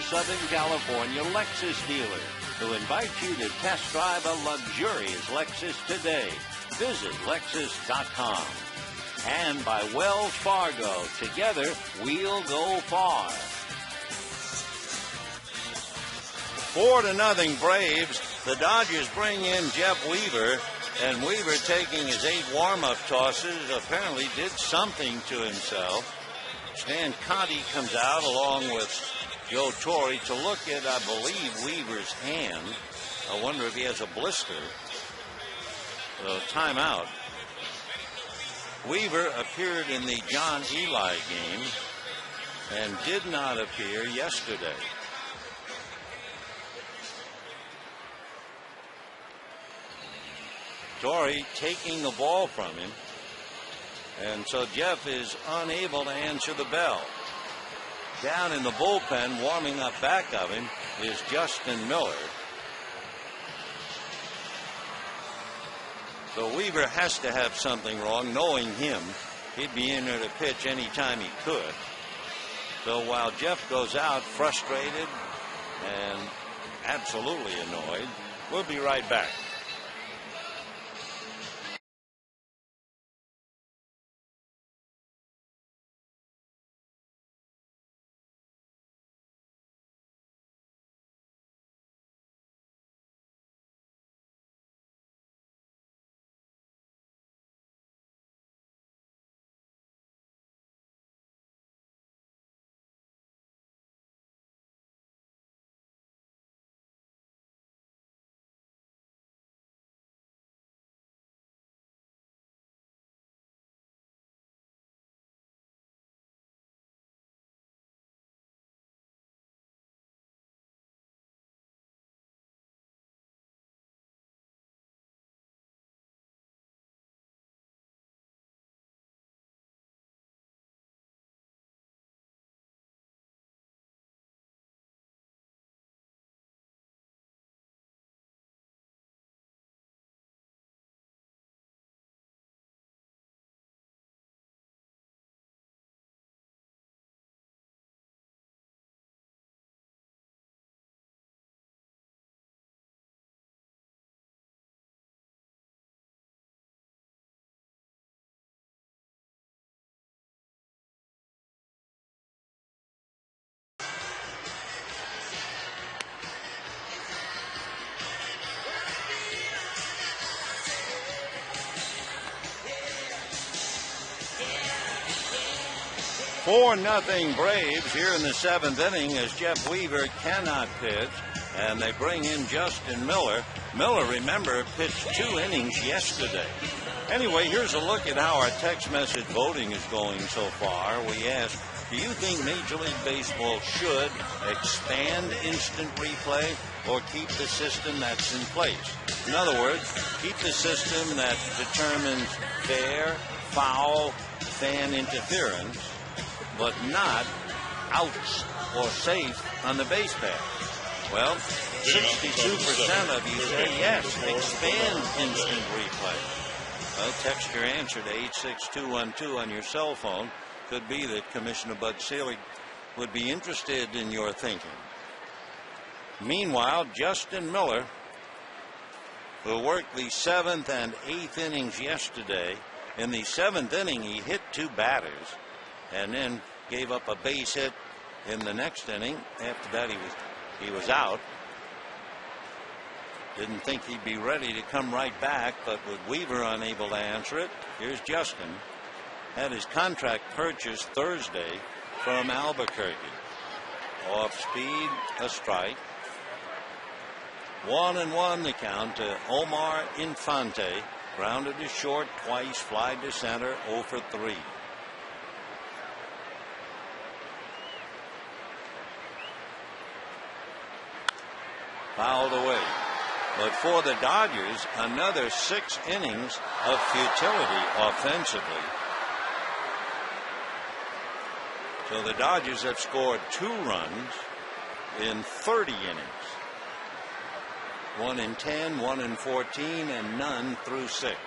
Southern California Lexus dealer, who invites you to test drive a luxurious Lexus today. Visit Lexus.com. And by Wells Fargo. Together, we'll go far. 4-0 Braves. The Dodgers bring in Jeff Weaver, and Weaver, taking his 8 warm-up tosses, apparently did something to himself. Stan Conti comes out along with Joe Torre to look at, I believe, Weaver's hand. I wonder if he has a blister. Timeout. Weaver appeared in the John Eli game and did not appear yesterday. Torre taking the ball from him, and so Jeff is unable to answer the bell. Down in the bullpen, warming up back of him, is Justin Miller. So Weaver has to have something wrong. Knowing him, he'd be in there to pitch any time he could. So while Jeff goes out frustrated and absolutely annoyed, we'll be right back. "4-0 Braves here in the 7th inning as Jeff Weaver cannot pitch, and they bring in Justin Miller. Miller, remember, pitched 2 innings yesterday. Anyway, here's a look at how our text message voting is going so far. We asked, do you think Major League Baseball should expand instant replay or keep the system that's in place? In other words, keep the system that determines fair, foul, fan interference, but not outs or safe on the base pass. Well, 62% of you say yes, expand instant replay. Well, text your answer to 86212 on your cell phone. Could be that Commissioner Bud Selig would be interested in your thinking. Meanwhile, Justin Miller, who worked the 7th and 8th innings yesterday, in the 7th inning he hit 2 batters and then gave up a base hit in the next inning. After that he was out. Didn't think he'd be ready to come right back, but with Weaver unable to answer it, here's Justin. Had his contract purchased Thursday from Albuquerque. Off speed, a strike. 1-1 the count to Omar Infante. Grounded to short twice, fly to center, 0 for 3. Fouled away. But for the Dodgers, another 6 innings of futility offensively. So the Dodgers have scored 2 runs in 30 innings. 1 in 10, 1 in 14, and none through 6.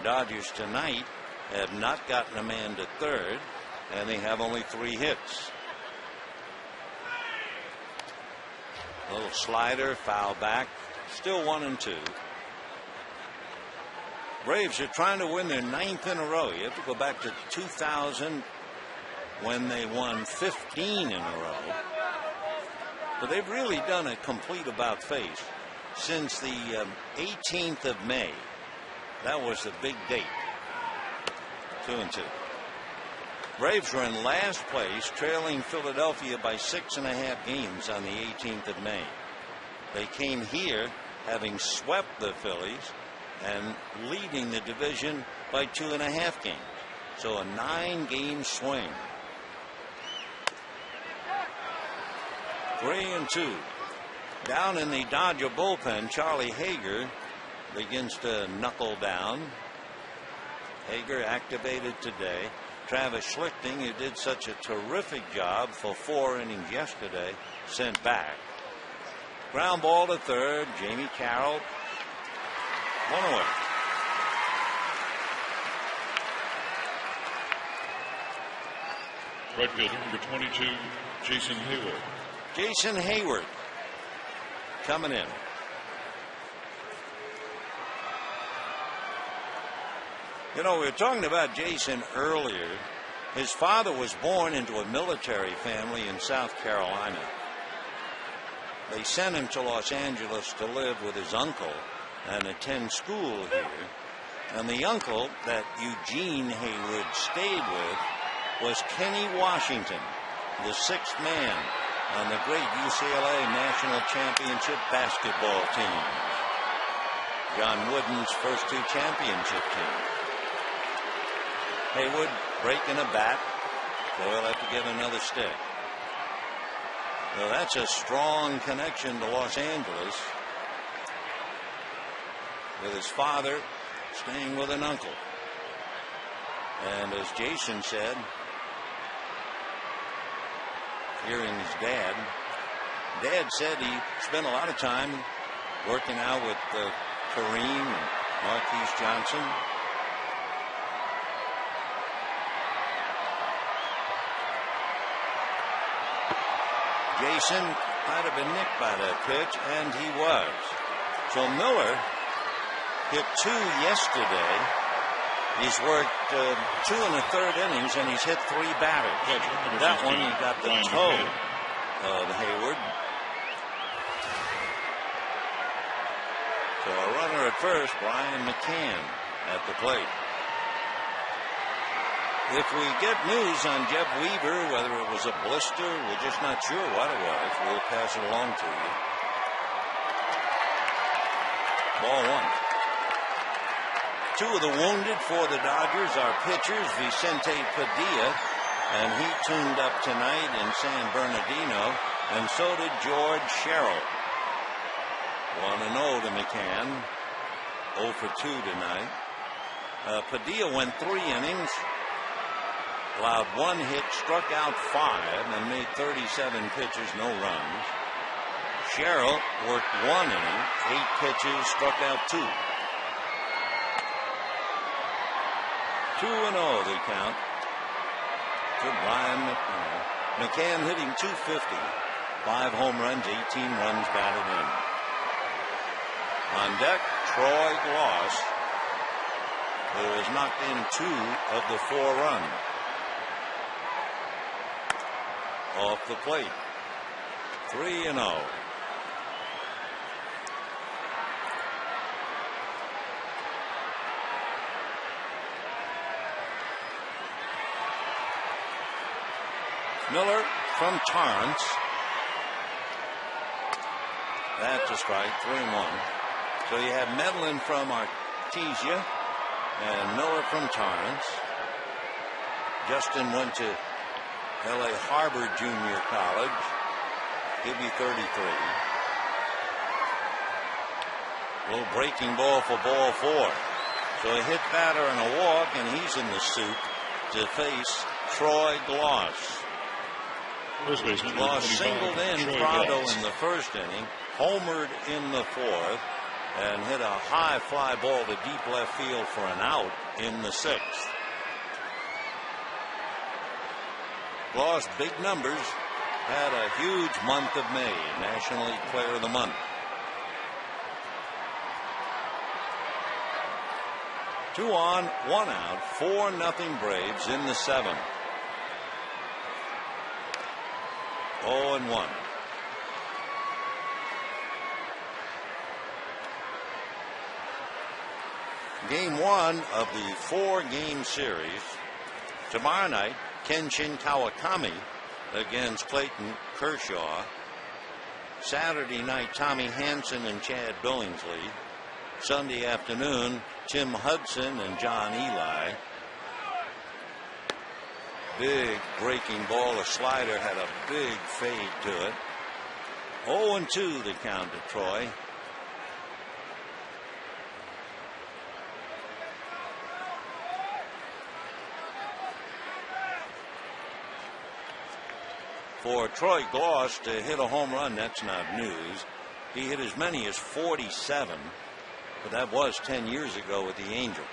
Dodgers tonight have not gotten a man to third, and they have only 3 hits. Little slider, foul back. Still 1-2. Braves are trying to win their 9th in a row. You have to go back to 2000 when they won 15 in a row. But they've really done a complete about-face since the 18th of May. That was the big date. 2-2. Braves were in last place, trailing Philadelphia by 6.5 games on the 18th of May. They came here having swept the Phillies and leading the division by 2.5 games. So a 9-game swing. 3-2. Down in the Dodger bullpen, Charlie Hager begins to knuckle down. Hager activated today. Travis Schlichting, who did such a terrific job for 4 innings yesterday, sent back. Ground ball to third. Jamie Carroll. 1 away. Right fielder, number 22, Jason Hayward. Jason Hayward coming in. You know, we were talking about Jason earlier. His father was born into a military family in South Carolina. They sent him to Los Angeles to live with his uncle and attend school here. And the uncle that Eugene Hayward stayed with was Kenny Washington, the 6th man on the great UCLA National Championship basketball team. John Wooden's first 2 championship teams. Hayward breaking a bat, so he'll have to get another stick. So that's a strong connection to Los Angeles, with his father staying with an uncle. And as Jason said, hearing his dad said he spent a lot of time working out with Kareem and Marquise Johnson. Jason might have been nicked by that pitch, and he was. So Miller hit 2 yesterday. He's worked 2 1/3 innings, and he's hit 3 batters. That one, he got the toe of Hayward. So a runner at first, Brian McCann at the plate. If we get news on Jeb Weaver, whether it was a blister, we're just not sure what it was. We'll pass it along to you. Ball 1. 2 of the wounded for the Dodgers are pitchers, Vicente Padilla, and he tuned up tonight in San Bernardino, and so did George Sherrill. 1-0 to McCann. 0 for 2 tonight. Padilla went 3 innings. Allowed 1 hit, struck out 5, and made 37 pitches, no runs. Sherrill worked 1 inning, 8 pitches, struck out 2. 2-0 the count to Brian McCann. McCann hitting .250, 5 home runs, 18 runs batted in. On deck, Troy Gloss, who has knocked in 2 of the 4 runs. Off the plate. 3-0. Miller from Torrance. That's a strike. 3-1. So you have Medlin from Artesia and Miller from Torrance. Justin went to L.A. Harbor Junior College. He'll be 33. Little breaking ball for ball 4. So a hit batter and a walk, and he's in the suit to face Troy Gloss. Gloss singled in Prado in the first inning, homered in the 4th, and hit a high fly ball to deep left field for an out in the 6th. Gloss, big numbers, had a huge month of May, National League Player of the Month. 2 on, 1 out, 4-0 Braves in the 7th. 0-1. Game 1 of the 4-game series. Tomorrow night, Kenshin Kawakami against Clayton Kershaw. Saturday night, Tommy Hansen and Chad Billingsley. Sunday afternoon, Tim Hudson and John Eli. Big breaking ball. A slider had a big fade to it. 0-2 the count to Troy. For Troy Gloss to hit a home run, that's not news. He hit as many as 47, but that was 10 years ago with the Angels.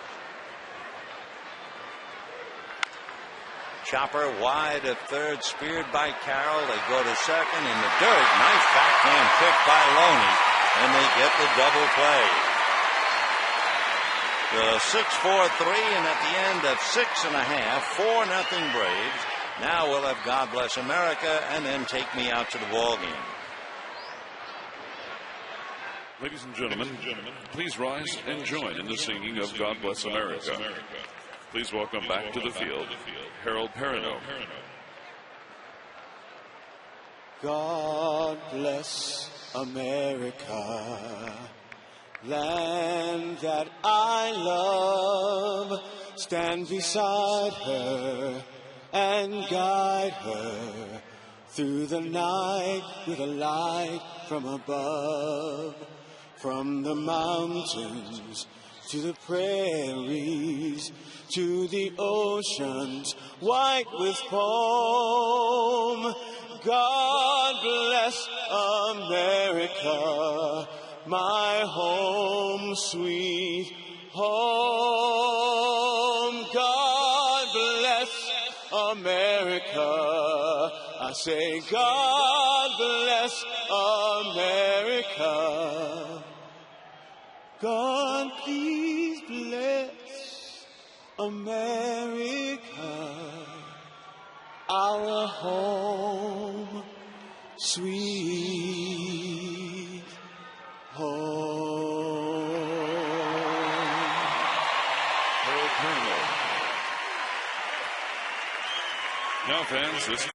Chopper wide at third, speared by Carroll. They go to second in the dirt. Nice backhand kick by Loney, and they get the double play. The 6-4-3, and at the end of 6.5, 4-0 Braves. Now we'll have God Bless America and then Take Me Out to the Ball Game. Ladies and gentlemen, please rise and join in the singing of God Bless America. Please welcome back to the field, Harold Perrineau. God bless America, land that I love. Stand beside her and guide her through the night with a light from above. From the mountains to the prairies, to the oceans white with foam. God bless America, my home, sweet home. God bless America. I say, God bless America. God, please bless America, our home, sweet home. Harold Perrineau. Now, fans, this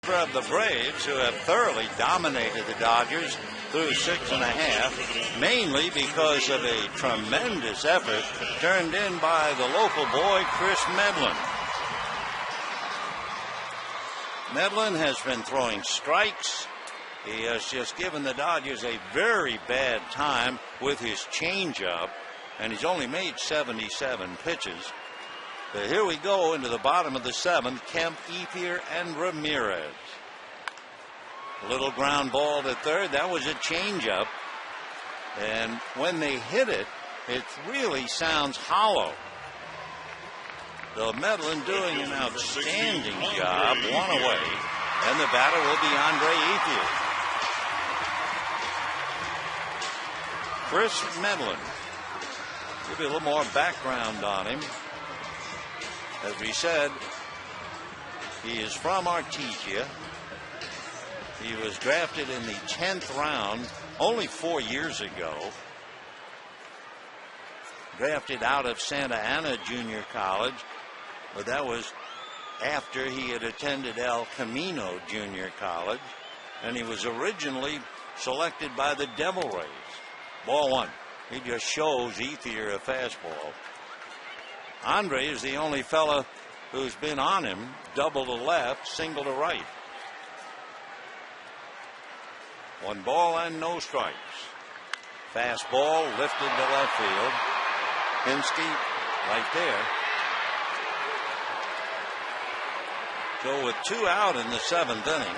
of the Braves, who have thoroughly dominated the Dodgers through 6.5, mainly because of a tremendous effort turned in by the local boy, Chris Medlin. Medlin has been throwing strikes. He has just given the Dodgers a very bad time with his changeup. and he's only made 77 pitches. So here we go into the bottom of the 7th. Kemp, Ethier, and Ramirez. A little ground ball to third. That was a changeup. And when they hit it, it really sounds hollow. So Medlin doing an outstanding job. One away. And the batter will be Andre Ethier. Chris Medlin. Give you a little more background on him. As we said, he is from Artesia. He was drafted in the 10th round only 4 years ago. Drafted out of Santa Ana Junior College, but that was after he had attended El Camino Junior College, and he was originally selected by the Devil Rays. Ball 1. He just shows Ethier a fastball. Andre is the only fella who's been on him. Double to left, single to right. 1 ball and no strikes. Fastball lifted to left field. Pinsky right there. So with 2 out in the 7th inning,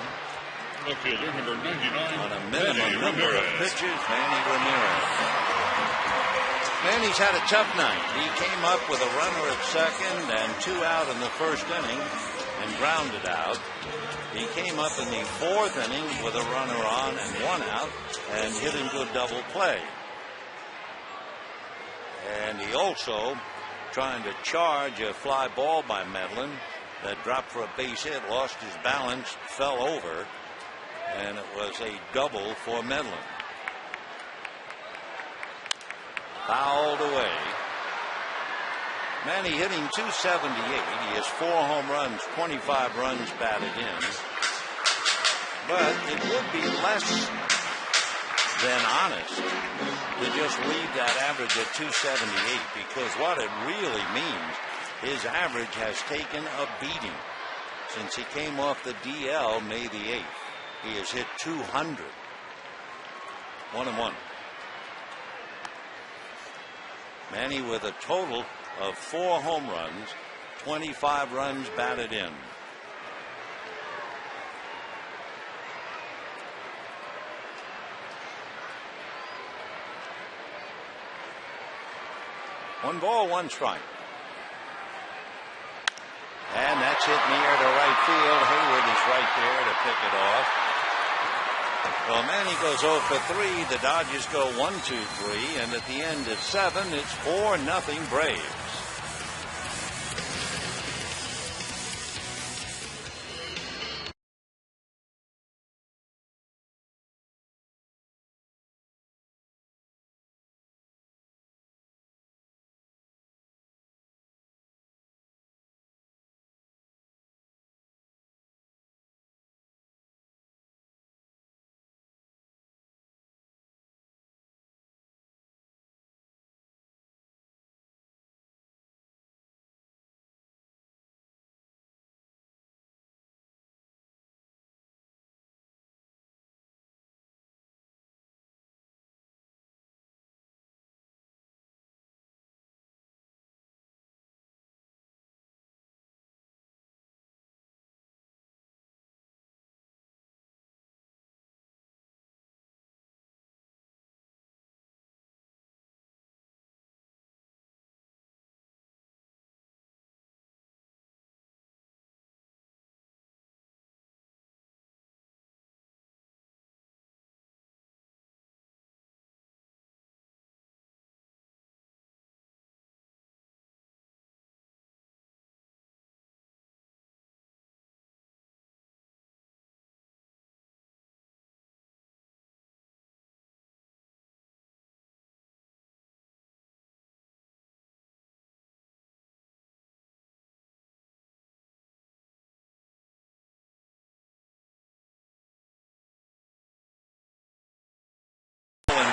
Number 99, on a minimum number of pitches, Manny Ramirez. Manny's had a tough night. He came up with a runner at second and 2 out in the first inning and grounded out. He came up in the 4th inning with a runner on and 1 out and hit into a double play. And he also trying to charge a fly ball by Medlin that dropped for a base hit, lost his balance, fell over, and it was a double for Medlin. Fouled away. Manny hitting .278. He has 4 home runs, 25 runs batted in. But it would be less than honest to just leave that average at .278, because what it really means, his average has taken a beating since he came off the DL May the 8th. He has hit 200. 1-1. Manny with a total of 4 home runs, 25 runs batted in. One ball, 1 strike. And that's hit near to right field. Hayward is right there to pick it off. Well, Manny goes 0 for 3. The Dodgers go 1-2-3, and at the end of 7, it's 4-0 Braves.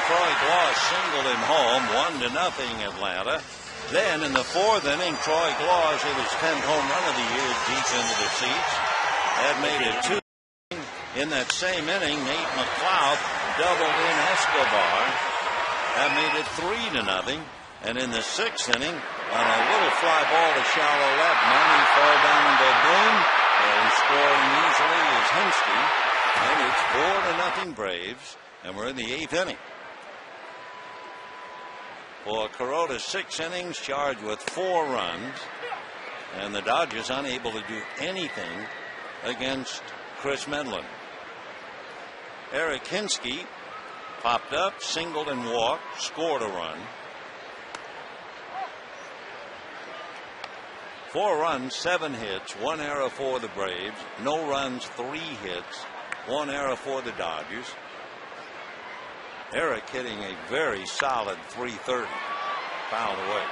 Troy Gloss singled him home, 1-0 Atlanta. Then in the 4th inning, Troy Gloss hit his 10th home run of the year deep into the seats. That made it 2. In that same inning, Nate McLeod doubled in Escobar. That made it 3-0. And in the 6th inning, on a little fly ball to shallow left, Manny fall down and go boom. And scoring easily is Hinsky. And it's 4-0 Braves. And we're in the 8th inning. For Kuroda, 6 innings, charged with 4 runs. And the Dodgers unable to do anything against Chris Medlin. Eric Hinsky popped up, singled and walked, scored a run. 4 runs, 7 hits, 1 error for the Braves. No runs, 3 hits, 1 error for the Dodgers. Eric hitting a very solid .330. Fouled away.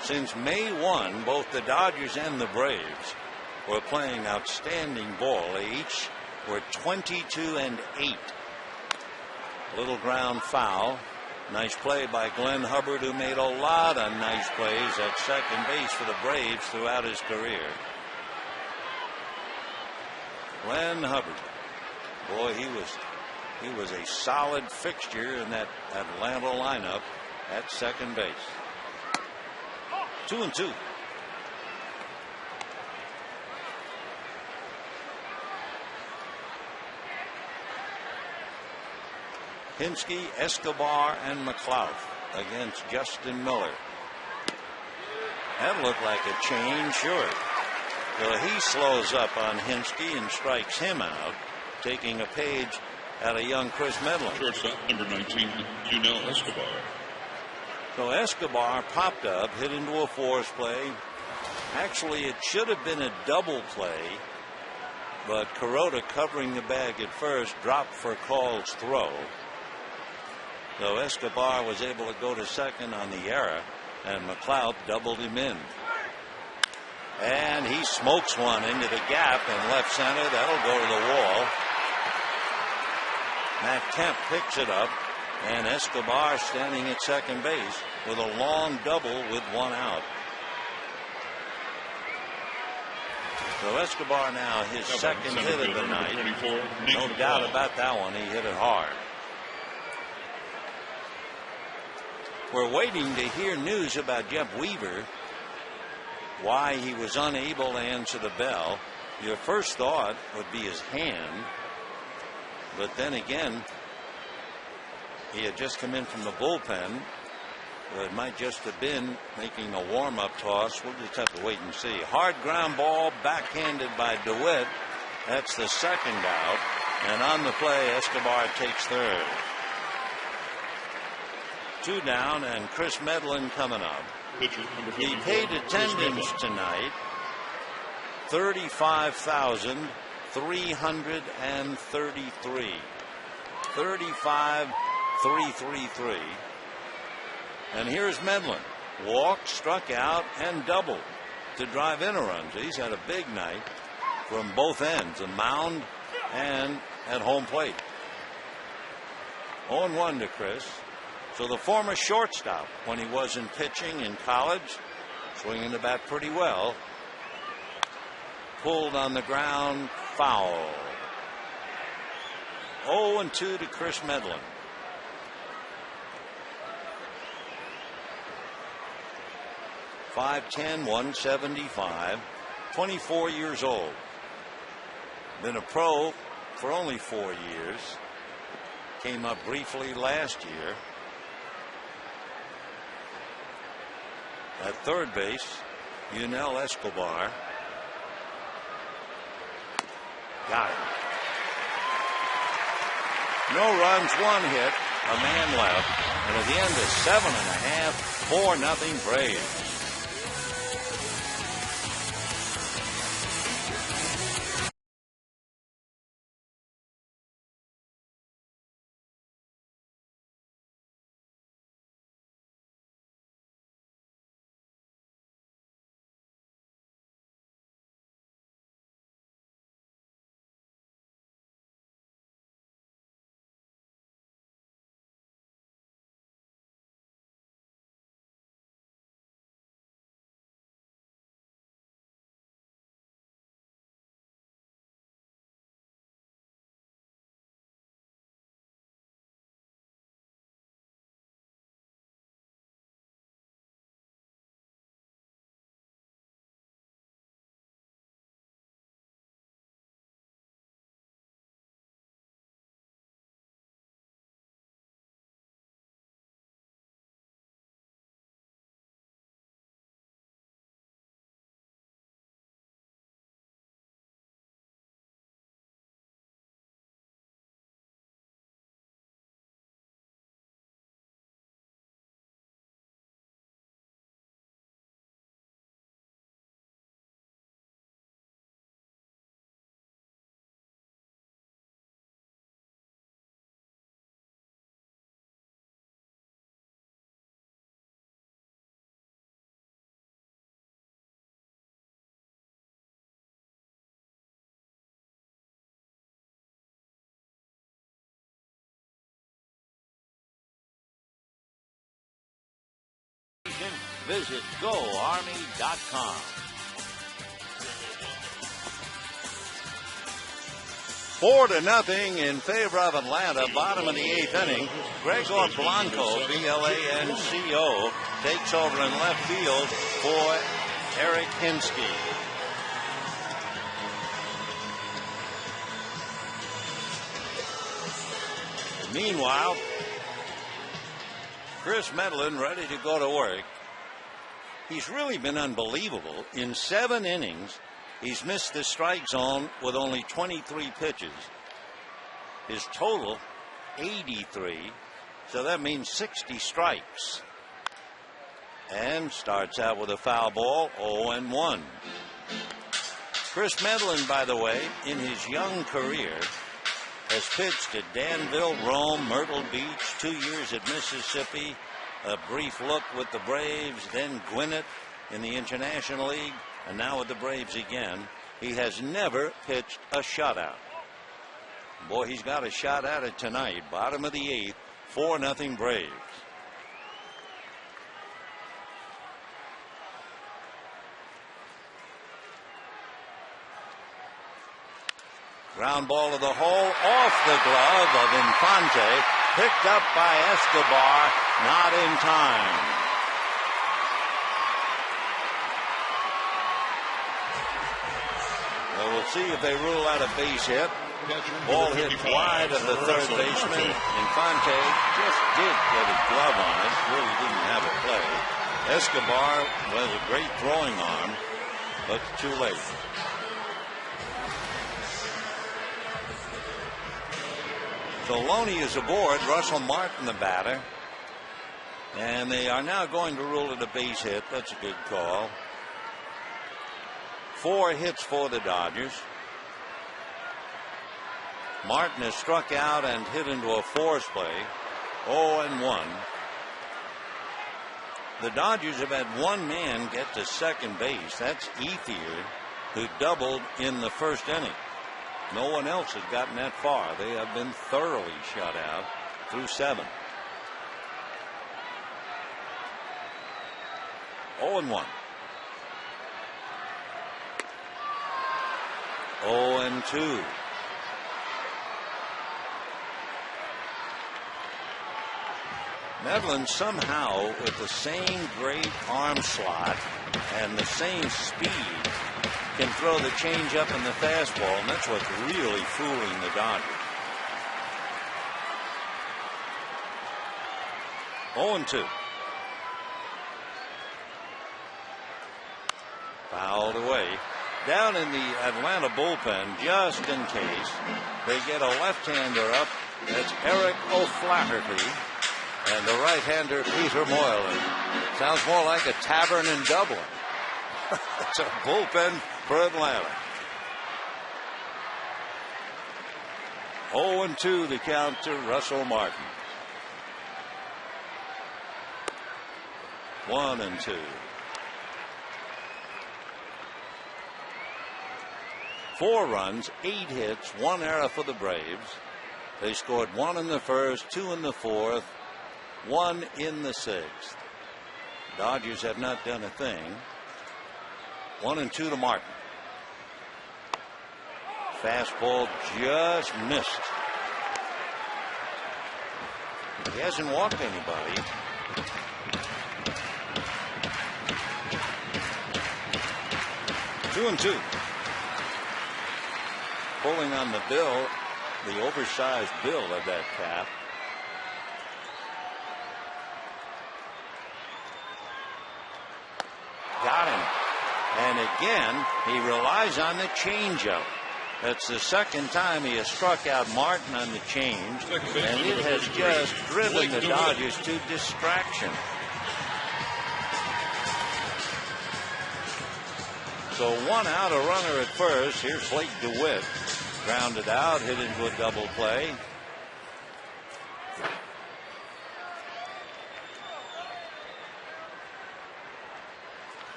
Since May 1, both the Dodgers and the Braves were playing outstanding ball. They each were 22-8. Little ground foul. Nice play by Glenn Hubbard, who made a lot of nice plays at second base for the Braves throughout his career. Glenn Hubbard. Boy, he was a solid fixture in that Atlanta lineup at second base. 2-2. Hinsky, Escobar, and McLeod against Justin Miller. That looked like a change, sure. So he slows up on Hinsky and strikes him out, taking a page out of young Chris Medlin. Shortstop, number 19, Junel Escobar. So Escobar popped up, hit into a force play. Actually, it should have been a double play, but Kuroda, covering the bag at first, dropped for Call's throw. So Escobar was able to go to second on the error, and McLeod doubled him in. And he smokes one into the gap in left center. That'll go to the wall. Matt Kemp picks it up, and Escobar standing at second base with a long double with 1 out. So Escobar now his second hit of the night. No doubt about that one. He hit it hard. We're waiting to hear news about Jeff Weaver, why he was unable to answer the bell. Your first thought would be his hand, but then again, he had just come in from the bullpen. So it might just have been making a warm-up toss. We'll just have to wait and see. Hard ground ball, backhanded by DeWitt. That's the second out. And on the play, Escobar takes third. 2 down, and Chris Medlin coming up. He paid attendance tonight, 35,333. 35,333. And here's Medlin. Walked, struck out, and doubled to drive in a run. So he's had a big night from both ends, the mound and at home plate. 0-1 to Chris. So the former shortstop, when he wasn't pitching in college, swinging the bat pretty well, pulled on the ground, foul. 0-2 to Chris Medlin. .510, 175, 24 years old. Been a pro for only 4 years. Came up briefly last year. At third base, Junel Escobar. Got it. No runs, 1 hit, a man left, and at the end of 7.5, 4-0 Braves. visit GoArmy.com. 4-0 in favor of Atlanta. Bottom of the 8th inning. Gregor Blanco, B-L-A-N-C-O, takes over in left field for Eric Hinsky. Meanwhile, Chris Medlin ready to go to work. He's really been unbelievable. In 7 innings, he's missed the strike zone with only 23 pitches. His total, 83. So that means 60 strikes. And starts out with a foul ball, 0-1. Chris Medlin, by the way, in his young career, has pitched at Danville, Rome, Myrtle Beach, 2 years at Mississippi, a brief look with the Braves, then Gwinnett in the International League, and now with the Braves again. He has never pitched a shutout. Boy, he's got a shot at it tonight. Bottom of the 8th, 4-0 Braves. Ground ball to the hole, off the glove of Infante, picked up by Escobar, not in time. Well, we'll see if they rule out a base hit. Ball hit wide of the third baseman. Infante just did get his glove on it, really didn't have a play. Escobar was a great throwing arm, but too late. So Loney is aboard. Russell Martin, the batter. And they are now going to rule it a base hit. That's a good call. 4 hits for the Dodgers. Martin has struck out and hit into a force play. 0-1. The Dodgers have had one man get to second base. That's Ethier, who doubled in the first inning. No one else has gotten that far. They have been thoroughly shut out through 7. 0-1. 0-2. Medlin somehow, with the same great arm slot and the same speed, can throw the changeup and the fastball, and that's what's really fooling the Dodgers. 0-2. Fouled away. Down in the Atlanta bullpen, just in case, they get a left-hander up. That's Eric O'Flaherty. And the right-hander, Peter Moylan. Sounds more like a tavern in Dublin. It's a bullpen for Atlanta. 0-2 the count to Russell Martin. 1-2. 4 runs, 8 hits, 1 error for the Braves. They scored 1 in the first, 2 in the fourth, 1 in the 6th. Dodgers have not done a thing. 1-2 to Martin. Fastball just missed. He hasn't walked anybody. Two and two. Pulling on the bill, the oversized bill of that cap. Got him. And again, he relies on the changeup. That's the second time he has struck out Martin on the change, and it has just driven the Dodgers to distraction. So 1 out, a runner at first. Here's Blake DeWitt. Grounded out, hit into a double play.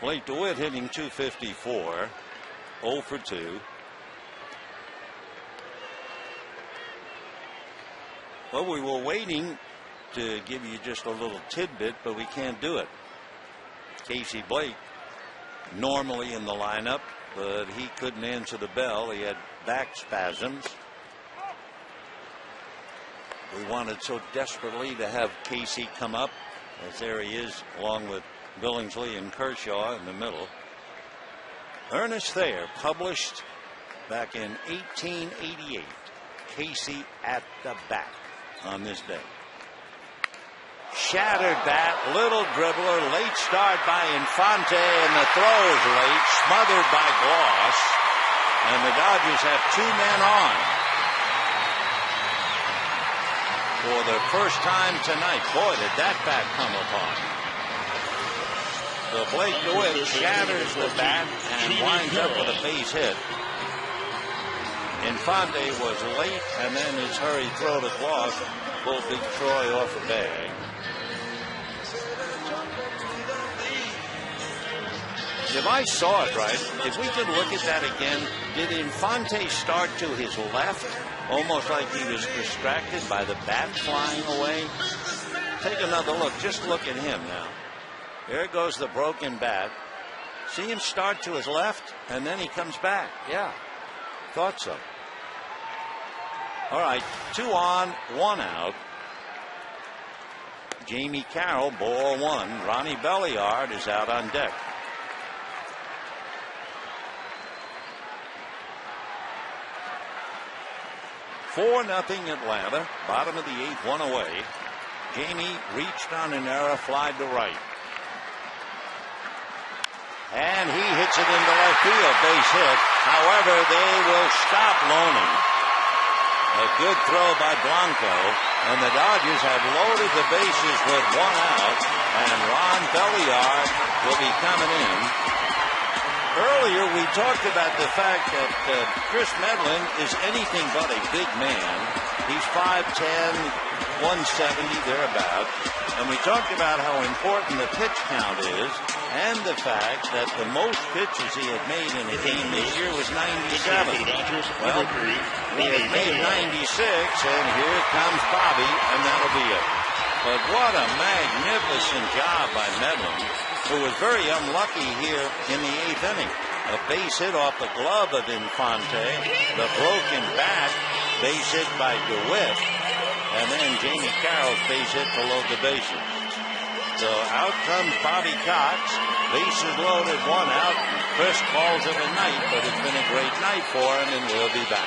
Blake DeWitt hitting .254, 0 for 2. Well, we were waiting to give you just a little tidbit, but we can't do it. Casey Blake, normally in the lineup, but he couldn't answer the bell. He had back spasms. We wanted so desperately to have Casey come up, as there he is, along with Billingsley and Kershaw in the middle. Ernest Thayer, published back in 1888. Casey at the bat on this day. Shattered bat, little dribbler, late start by Infante, and the throw is late, smothered by Gloss, and the Dodgers have 2 men on. For the first time tonight. Boy, did that bat come upon. So Blake DeWitt shatters the bat and winds up with a base hit. Infante was late, and then his hurried throw to Gloss pulled Big Troy off the bag. If I saw it right, if we could look at that again, did Infante start to his left? Almost like he was distracted by the bat flying away. Take another look. Just look at him now. There goes the broken bat. See him start to his left, and then he comes back. Yeah, thought so. All right, 2 on, 1 out. Jamie Carroll, ball 1. Ronnie Belliard is out on deck. 4-0 Atlanta. Bottom of the 8th, 1 away. Jamie reached on an error, fly to right. And he hits it into left field, base hit. However, they will stop Loaning. A good throw by Blanco, and the Dodgers have loaded the bases with 1 out, and Ron Belliard will be coming in. Earlier, we talked about the fact that Chris Medlin is anything but a big man. He's 5'10", 170, thereabouts. And we talked about how important the pitch count is, and the fact that the most pitches he had made in a game this year was 97. Well, he had made 96, and here comes Bobby, and that'll be it. But what a magnificent job by Medlin, who was very unlucky here in the 8th inning. A base hit off the glove of Infante, the broken bat, base hit by DeWitt, and then Jamie Carroll's base hit to load the bases. So out comes Bobby Cox, bases loaded, 1 out. Chris calls it a night, but it's been a great night for him, and we'll be back.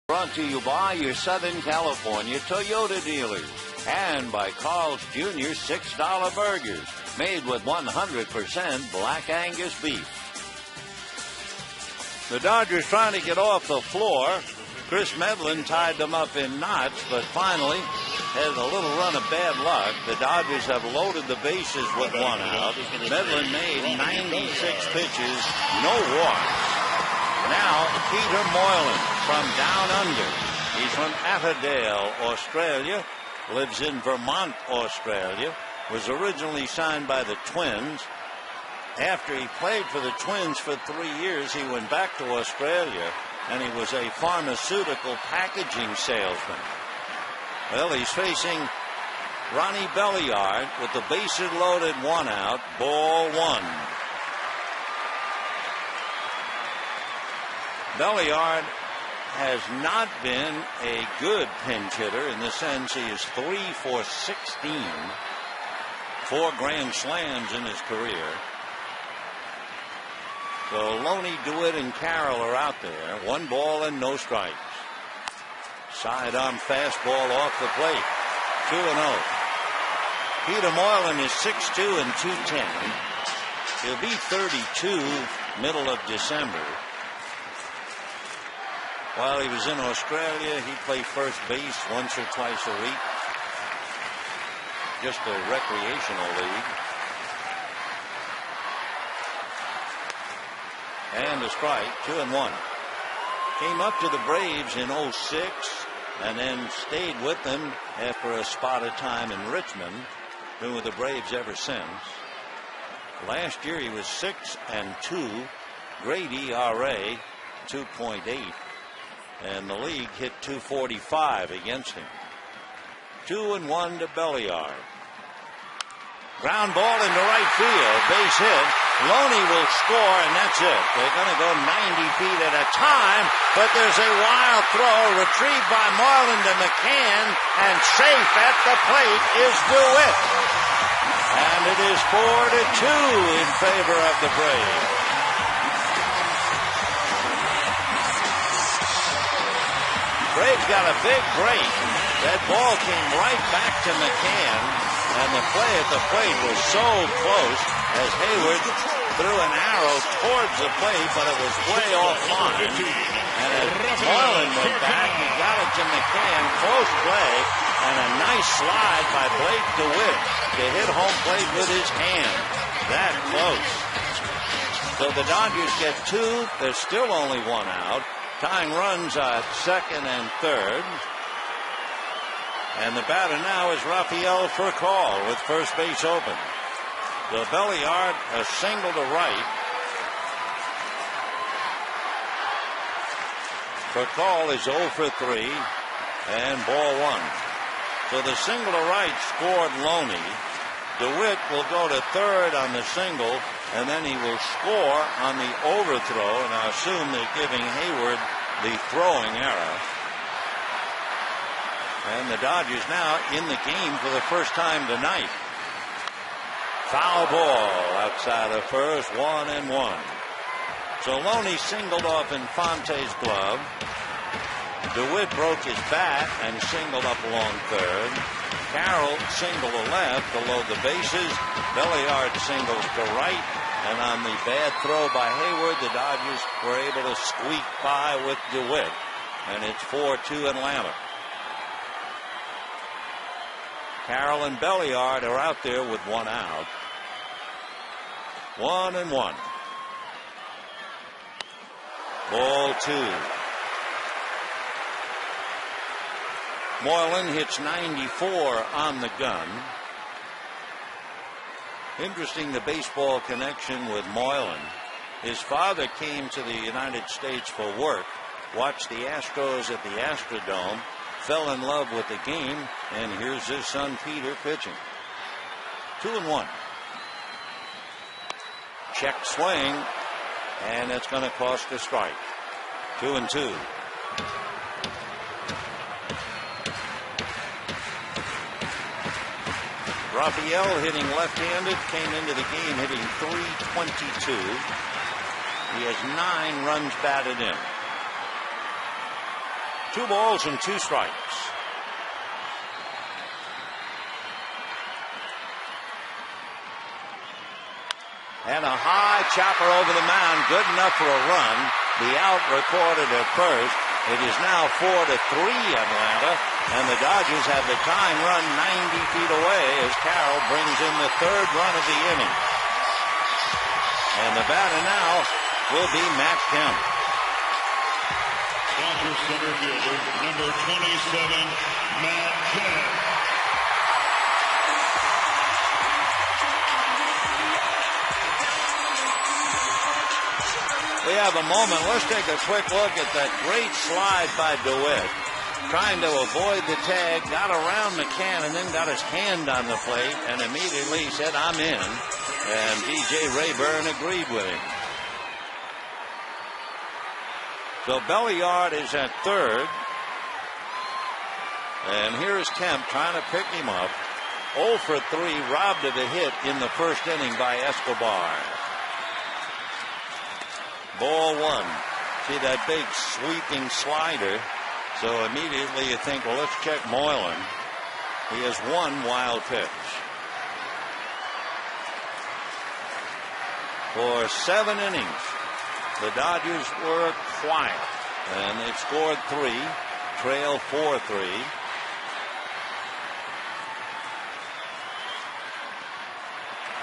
Brought to you by your Southern California Toyota dealers and by Carl's Jr. $6 burgers made with 100% Black Angus beef. The Dodgers trying to get off the floor. Chris Medlin tied them up in knots, but finally has a little run of bad luck. The Dodgers have loaded the bases with one out. Medlin made 96 pitches, no walks. Now, Peter Moylan from down under. He's from Attadale, Australia, lives in Vermont, Australia, was originally signed by the Twins. After he played for the Twins for 3 years, he went back to Australia, and he was a pharmaceutical packaging salesman. Well, he's facing Ronnie Belliard with the bases loaded, one out, ball one. Belliard has not been a good pinch hitter in the sense he is 3 for 16, 4 grand slams in his career. So Loney, DeWitt, and Carroll are out there. 1 ball and no strikes. Sidearm fastball off the plate. 2-0. Peter Moylan is 6'2" and 210. He'll be 32 middle of December. While he was in Australia, he played first base once or twice a week. Just a recreational league. And a strike, 2-1. Came up to the Braves in 06 and then stayed with them after a spot of time in Richmond. Been with the Braves ever since. Last year he was 6-2, great ERA, 2.8, and the league hit .245 against him. 2-1 to Belliard. Ground ball into right field, base hit. Loney will score, and that's it. They're going to go 90 feet at a time, but there's a wild throw retrieved by Moylan to McCann, and safe at the plate is DeWitt. And it is 4-2 in favor of the Braves. Braves got a big break. That ball came right back to McCann, and the play at the plate was so close as Hayward threw an arrow towards the plate, but it was way offline. And as Moylan went back, he got it to McCann, close play, and a nice slide by Blake DeWitt to hit home plate with his hand. That close. So the Dodgers get 2. There's still only 1 out. Tying runs at second and third. And the batter now is Rafael Furcal with first base open. The Belliard a single to right. Furcal is 0 for 3 and ball 1. So the single to right scored Loney. DeWitt will go to third on the single, and then he will score on the overthrow, and I assume they're giving Hayward the throwing error. And the Dodgers now in the game for the first time tonight. Foul ball outside of first, 1-1. So Loney singled off Infante's glove. DeWitt broke his bat and singled up along third. Carroll singled to left to load the bases. Belliard singles to right. And on the bad throw by Hayward, the Dodgers were able to squeak by with DeWitt. And it's 4-2 Atlanta. Carroll and Belliard are out there with 1 out. 1-1. Ball 2. Moylan hits 94 on the gun. Interesting, the baseball connection with Moylan. His father came to the United States for work, watched the Astros at the Astrodome, fell in love with the game, and here's his son Peter pitching. 2-1. Check swing, and it's going to cost a strike. 2-2. Rafael hitting left-handed, came into the game hitting .322. He has 9 runs batted in. 2 balls and 2 strikes. And a high chopper over the mound, good enough for a run. The out recorded at first. It is now 4-3 Atlanta. And the Dodgers have the tying run 90 feet away as Carroll brings in the third run of the inning. And the batter now will be Matt Kemp. Dodgers center fielder, number 27, Matt Kemp. We have a moment. Let's take a quick look at that great slide by DeWitt. Trying to avoid the tag, got around McCann and then got his hand on the plate and immediately said, I'm in. And DJ Rayburn agreed with him. So Belliard is at third. And here's Kemp trying to pick him up. 0 for 3, robbed of a hit in the first inning by Escobar. Ball 1. See that big sweeping slider. So immediately you think, well, let's check Moylan. He has one wild pitch. For 7 innings, the Dodgers were quiet. And they've scored 3, trail 4-3.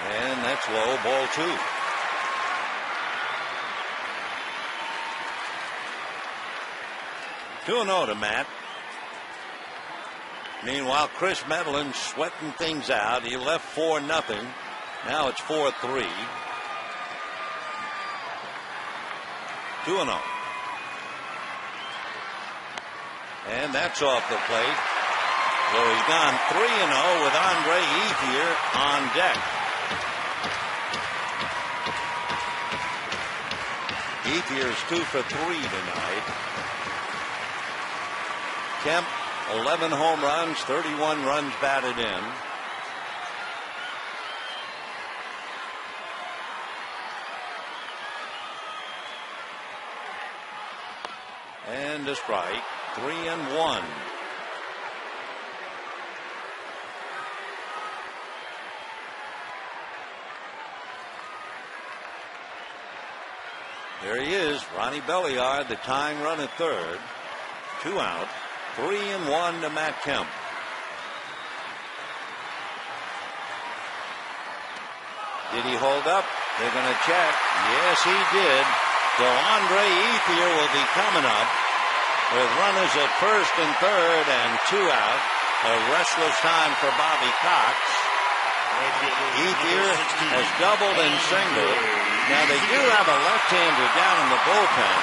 And that's low, ball 2. Two and 0 to Matt. Meanwhile, Chris Medlin sweating things out. He left 4-0. Now it's 4-3. 2-0. And that's off the plate. So he's gone 3-0 with Andre Ethier on deck. Ethier's 2 for 3 tonight. Kemp, 11 home runs, 31 runs batted in. And a strike, 3-1. There he is, Ronnie Belliard, the tying run at third. 2 out. 3-1 to Matt Kemp. Did he hold up? They're going to check. Yes, he did. So Andre Ethier will be coming up with runners at first and third and 2 out. A restless time for Bobby Cox. Ethier has doubled and singled. Now they do have a left-hander down in the bullpen,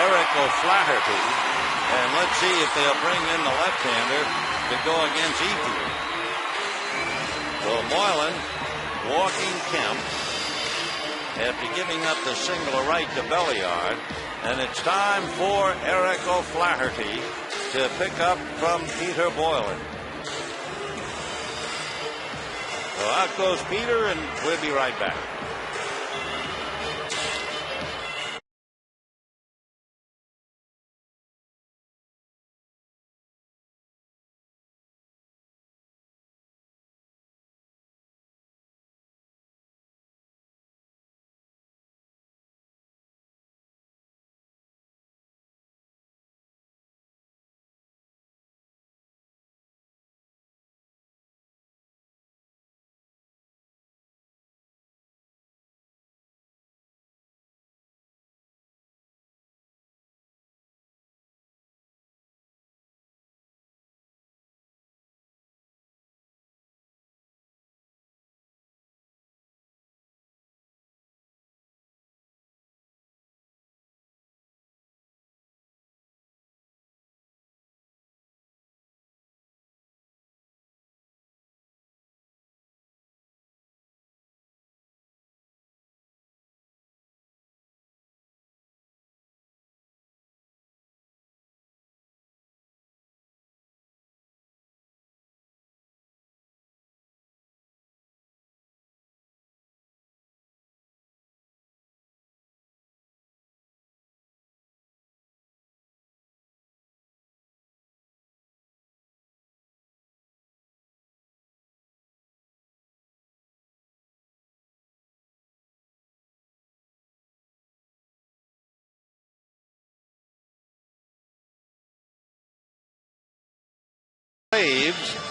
Eric O'Flaherty. And let's see if they'll bring in the left-hander to go against Ethier. So Moylan walking Kemp after giving up the single right to Belliard. And it's time for Eric O'Flaherty to pick up from Peter Boylan. So out goes Peter, and we'll be right back.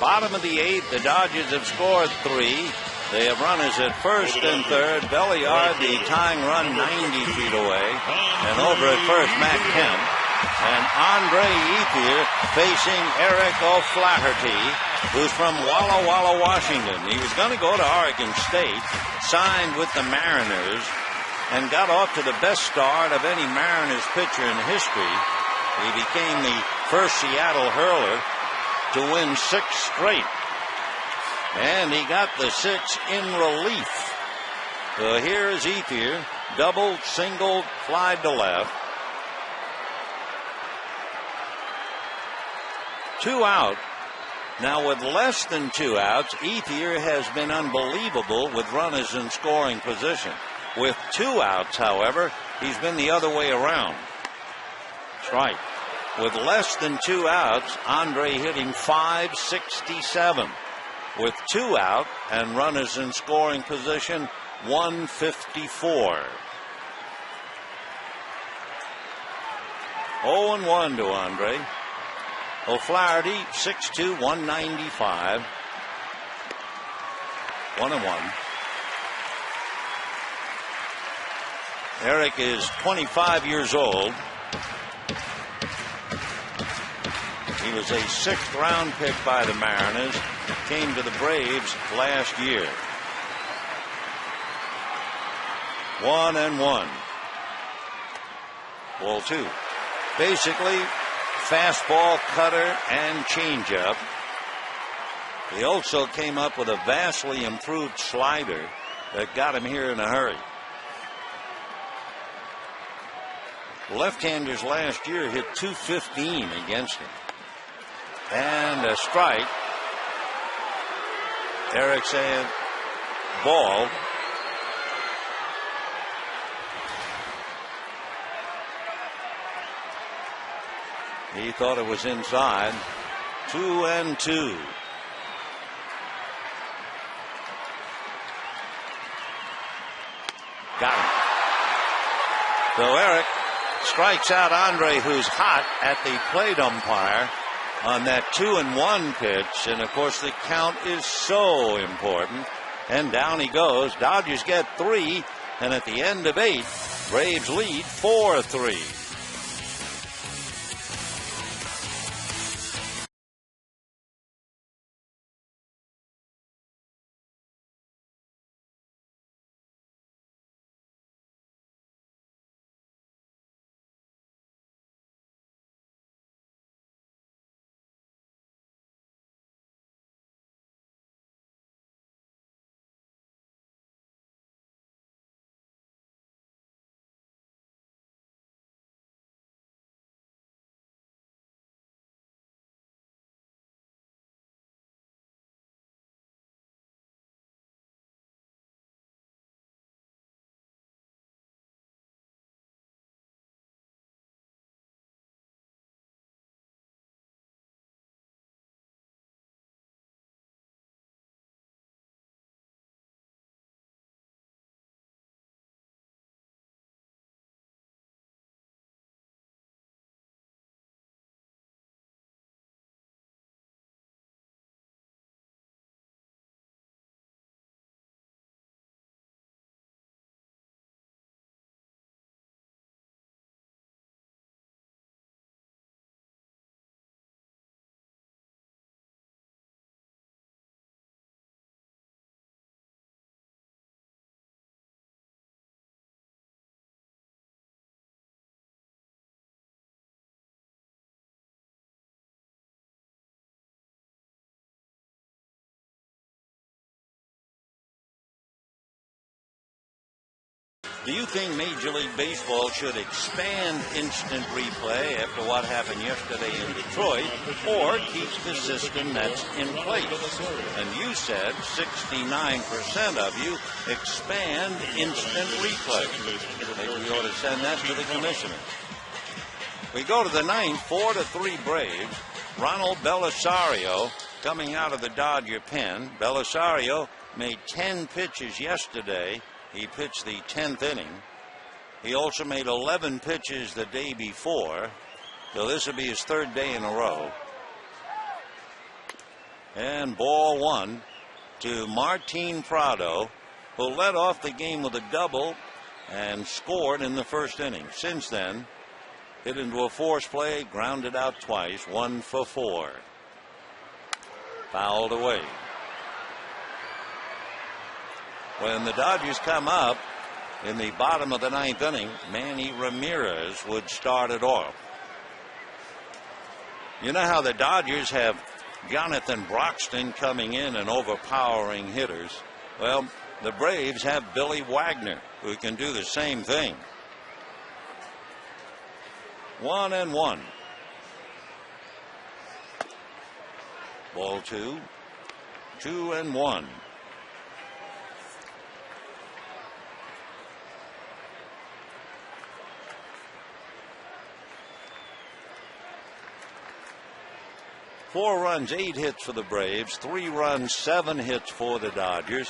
Bottom of the 8th, the Dodgers have scored 3. They have runners at first and third. Belliard, the tying run, 90 feet away. And over at first, Matt Kemp. And Andre Ethier facing Eric O'Flaherty, who's from Walla Walla, Washington. He was going to go to Oregon State, signed with the Mariners, and got off to the best start of any Mariners pitcher in history. He became the first Seattle hurler to win 6 straight. And he got the 6 in relief. So here is Ethier, doubled, singled, flied to left. 2 out. Now with less than 2 outs, Ethier has been unbelievable with runners in scoring position. With 2 outs, however, he's been the other way around. Strike. With less than 2 outs, Andre hitting .567. With 2 out and runners in scoring position, .154. 0-1 to Andre. O'Flaherty, 6'2", 195. 1-1. Eric is 25 years old. He was a 6th round pick by the Mariners. Came to the Braves last year. 1-1. Ball 2. Basically, fastball, cutter, and changeup. He also came up with a vastly improved slider that got him here in a hurry. Left-handers last year hit .215 against him. And a strike. Eric saying ball. He thought it was inside. 2-2. Got him. So Eric strikes out Andre, who's hot, at the plate umpire on that 2-1 pitch. And of course the count is so important. And down he goes. Dodgers get 3. And at the end of 8, Braves lead 4-3. Do you think Major League Baseball should expand instant replay after what happened yesterday in Detroit, or keep the system that's in place? And you said 69% of you expand instant replay. Maybe we ought to send that to the commissioner. We go to the 9th, 4-3 Braves. Ronald Belisario coming out of the Dodger pen. Belisario made 10 pitches yesterday. He pitched the 10th inning. He also made 11 pitches the day before. So this will be his 3rd day in a row. And ball one to Martin Prado, who led off the game with a double and scored in the first inning. Since then, hit into a force play, grounded out twice, 1 for 4. Fouled away. When the Dodgers come up in the bottom of the 9th inning, Manny Ramirez would start it off. You know how the Dodgers have Jonathan Broxton coming in and overpowering hitters? Well, the Braves have Billy Wagner, who can do the same thing. 1-1. Ball 2. 2-1. Four runs, 8 hits for the Braves. 3 runs, 7 hits for the Dodgers.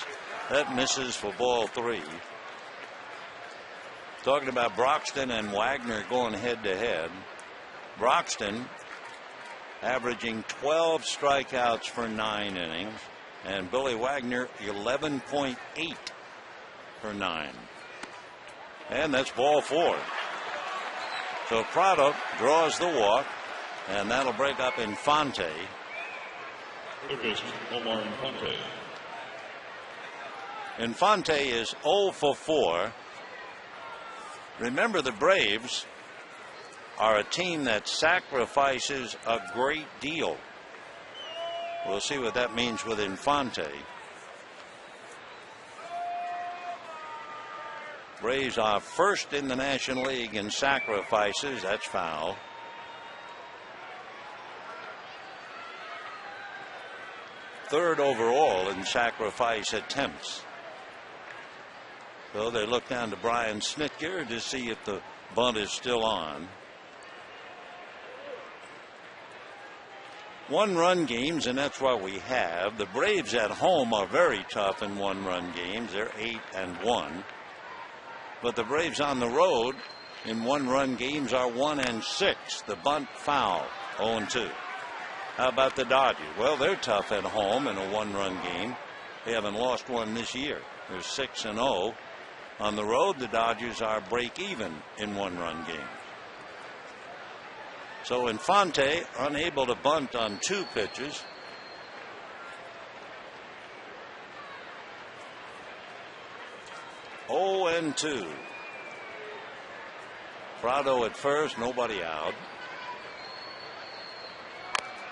That misses for ball 3. Talking about Broxton and Wagner going head to head. Broxton averaging 12 strikeouts for 9 innings, and Billy Wagner 11.8 for 9. And that's ball 4. So Prado draws the walk, and that'll break up Infante. Omar Infante. Infante is 0 for 4. Remember, the Braves are a team that sacrifices a great deal. We'll see what that means with Infante. Braves are first in the National League in sacrifices. That's foul. Third overall in sacrifice attempts. So they look down to Brian Snitker to see if the bunt is still on. 1-run games, and that's what we have. The Braves at home are very tough in 1-run games. They're 8-1. But the Braves on the road in 1-run games are 1-6. The bunt foul, 0-2. How about the Dodgers? Well, they're tough at home in a 1-run game. They haven't lost one this year. They're 6-0. On the road, the Dodgers are break even in 1-run games. So Infante unable to bunt on 2 pitches. Oh, 2. Prado at first, nobody out.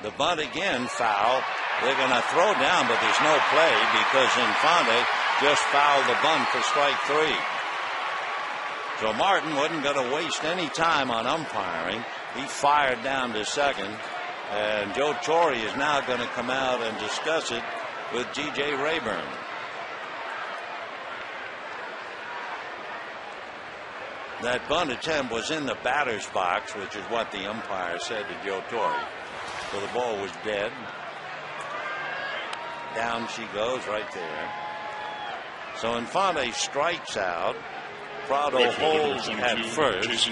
The bunt again, foul. They're going to throw down, but there's no play because Infante just fouled the bunt for strike 3. So Martin wasn't going to waste any time on umpiring. He fired down to second, and Joe Torre is now going to come out and discuss it with G.J. Rayburn. That bunt attempt was in the batter's box, which is what the umpire said to Joe Torre. So the ball was dead. Down she goes right there. So Infante strikes out. Prado holds at first.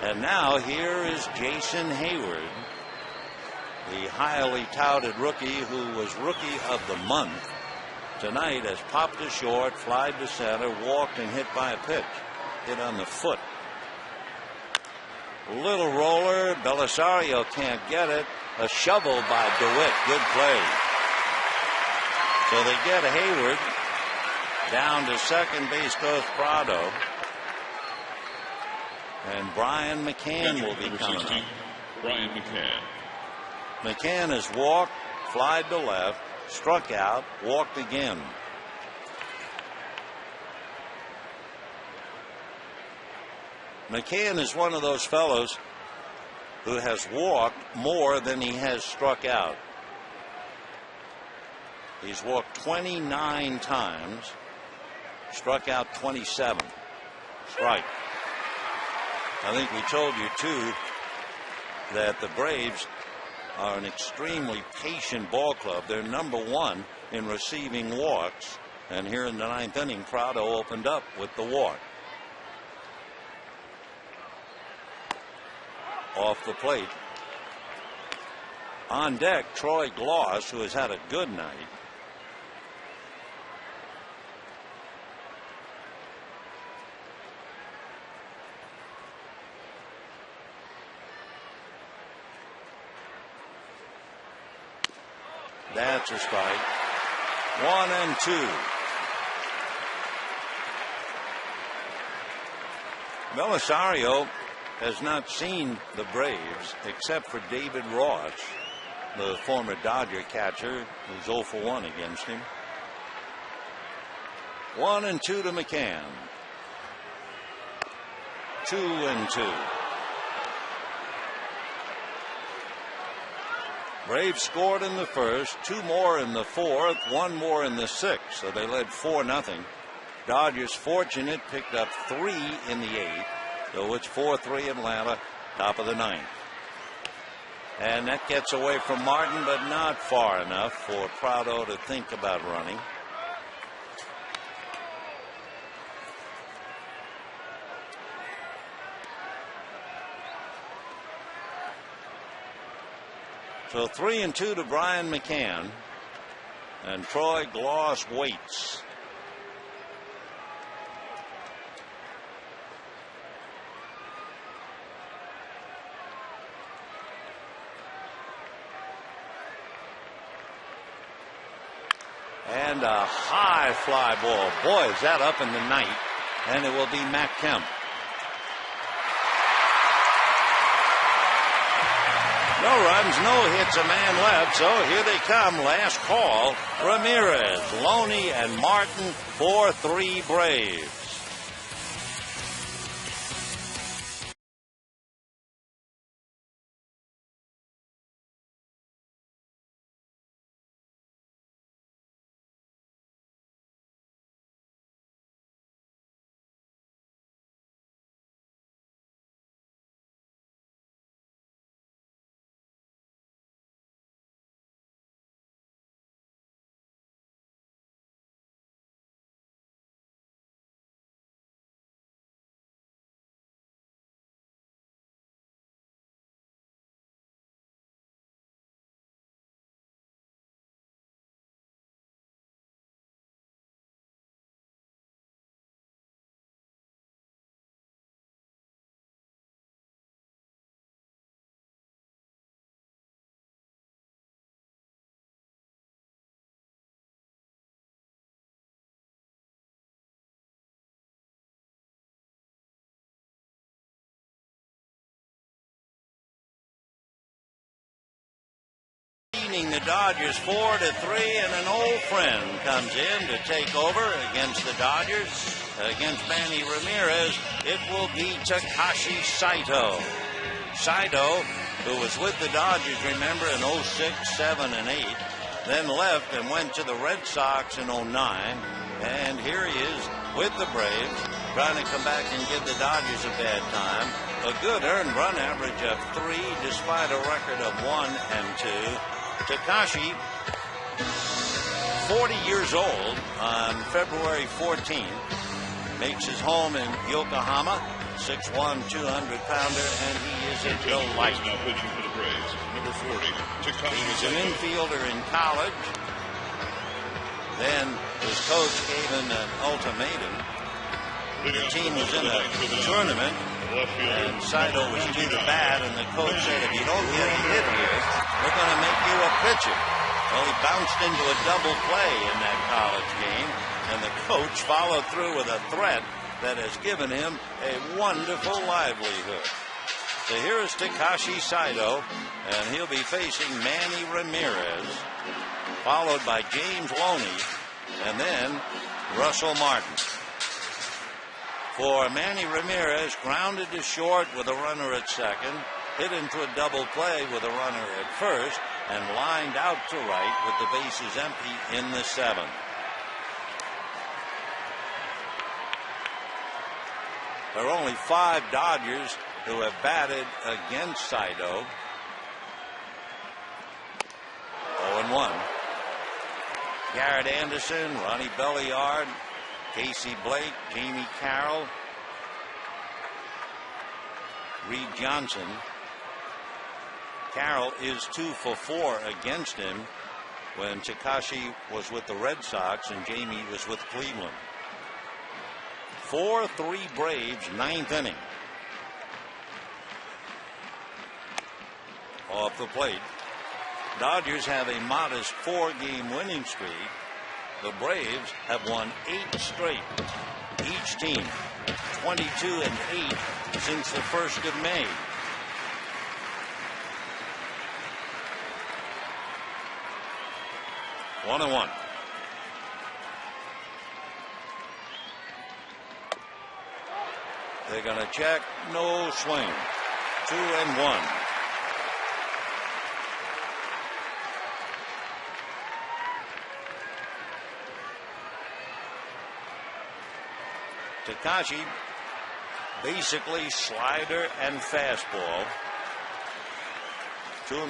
And now here is Jason Hayward, the highly touted rookie who was Rookie of the Month. Tonight has popped to short, flied to center, walked, and hit by a pitch. Hit on the foot. Little roller. Belisario can't get it. A shovel by DeWitt. Good play. So they get Hayward. Down to second base goes Prado. And Brian McCann will be coming up. Brian McCann. McCann has walked, flied to left, struck out, walked again. McCann is one of those fellows who has walked more than he has struck out. He's walked 29 times, struck out 27. Strike. I think we told you, too, that the Braves are an extremely patient ball club. They're number 1 in receiving walks. And here in the 9th inning, Prado opened up with the walk. Off the plate. On deck, Troy Gloss, who has had a good night. That's a strike. 1-2. Belisario has not seen the Braves except for David Ross, the former Dodger catcher, who's 0 for 1 against him. 1-2 to McCann. 2-2. Braves scored in the first, 2 more in the fourth, 1 more in the sixth, so they led 4-0. Dodgers fortunate, picked up 3 in the 8th, so it's 4-3 Atlanta, top of the 9th. And that gets away from Martin, but not far enough for Prado to think about running. So 3-2 to Brian McCann, and Troy Gloss waits. And a high fly ball. Boy, is that up in the night, and it will be Matt Kemp. No runs, no hits, a man left, so here they come. Last call. Ramirez, Loney, and Martin, 4-3 Braves. The Dodgers 4-3, and an old friend comes in to take over against the Dodgers. Against Manny Ramirez, it will be Takashi Saito. Saito, who was with the Dodgers, remember, in 06, 7, and 8, then left and went to the Red Sox in 09, and here he is with the Braves, trying to come back and give the Dodgers a bad time. A good earned run average of 3, despite a record of 1-2. Takashi, 40 years old on February 14th, makes his home in Yokohama, 6'1", 200-pounder, and he is a delight. Now pitching for the Braves, number 40, Takashi. He was an infielder in college. Then his coach gave him an ultimatum. The team was in a tournament, and Saito was due to bat, and the coach said, if you don't get a hit here, we're going to make you a pitcher. Well, he bounced into a double play in that college game, and the coach followed through with a threat that has given him a wonderful livelihood. So here is Takashi Saito, and he'll be facing Manny Ramirez, followed by James Loney, and then Russell Martin. For Manny Ramirez, grounded to short with a runner at second, hit into a double play with a runner at first, and lined out to right with the bases empty in the 7th. There are only 5 Dodgers who have batted against Saito. 0-1. Garrett Anderson, Ronnie Belliard, Casey Blake, Jamie Carroll, Reed Johnson, Carroll is 2 for 4 against him when Takashi was with the Red Sox and Jamie was with Cleveland. 4-3 Braves, 9th inning. Off the plate. Dodgers have a modest 4-game winning streak. The Braves have won 8 straight. Each team 22-8 since the 1st of May. One and one. They're going to check. No swing. 2-1. Takashi, basically slider and fastball. 2-1.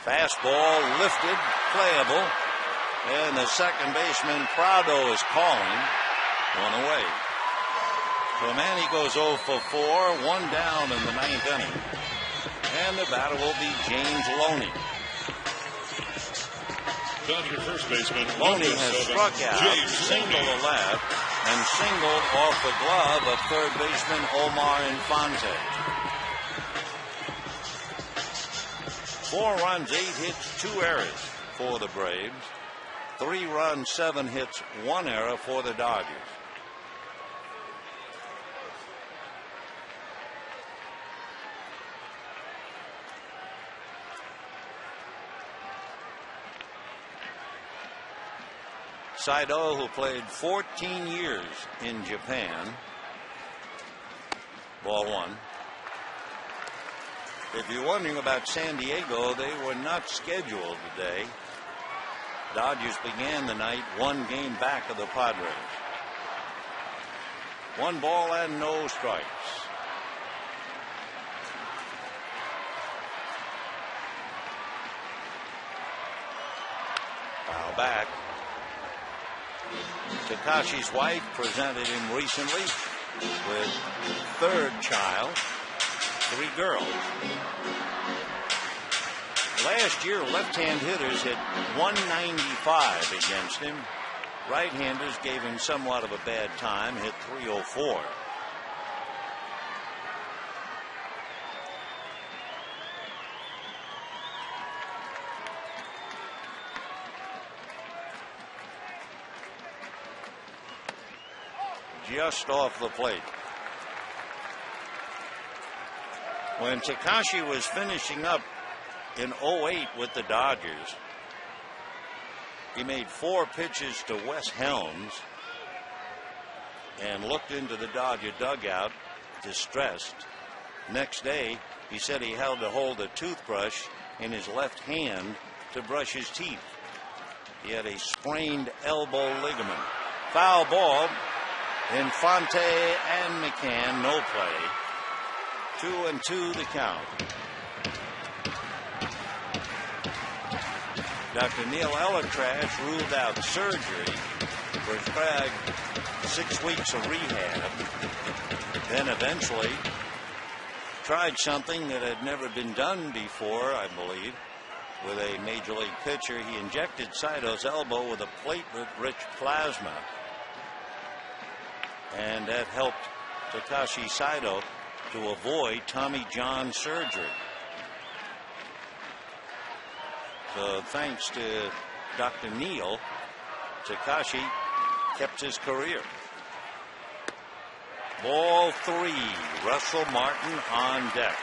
Fastball lifted, playable, and the second baseman Prado is calling. 1 away. So Manny goes 0 for 4, 1 down in the 9th inning. And the batter will be James Loney. Dodger first baseman Loney has struck out, singled to left, and singled off the glove of third baseman Omar Infante. 4 runs, 8 hits, 2 errors for the Braves. 3 runs, 7 hits, 1 error for the Dodgers. Saito, who played 14 years in Japan. Ball 1. If you're wondering about San Diego, they were not scheduled today. Dodgers began the night 1 game back of the Padres. 1 ball and no strikes. Foul back. Takashi's wife presented him recently with 3rd child, 3 girls. Last year, left-hand hitters hit 195 against him. Right-handers gave him somewhat of a bad time, hit 304. Just off the plate. When Takashi was finishing up in 08 with the Dodgers, he made 4 pitches to Wes Helms and looked into the Dodger dugout distressed. Next day, he said he held to hold a toothbrush in his left hand to brush his teeth. He had a sprained elbow ligament. Foul ball. Infante and McCann, no play. 2-2 the count. Dr. Neil Ellertrash ruled out surgery, prescribed 6 weeks of rehab, then eventually tried something that had never been done before, I believe, with a major league pitcher. He injected Saito's elbow with a platelet-rich plasma. And that helped Takashi Saito to avoid Tommy John surgery. So thanks to Dr. Neal, Takashi kept his career. Ball 3, Russell Martin on deck.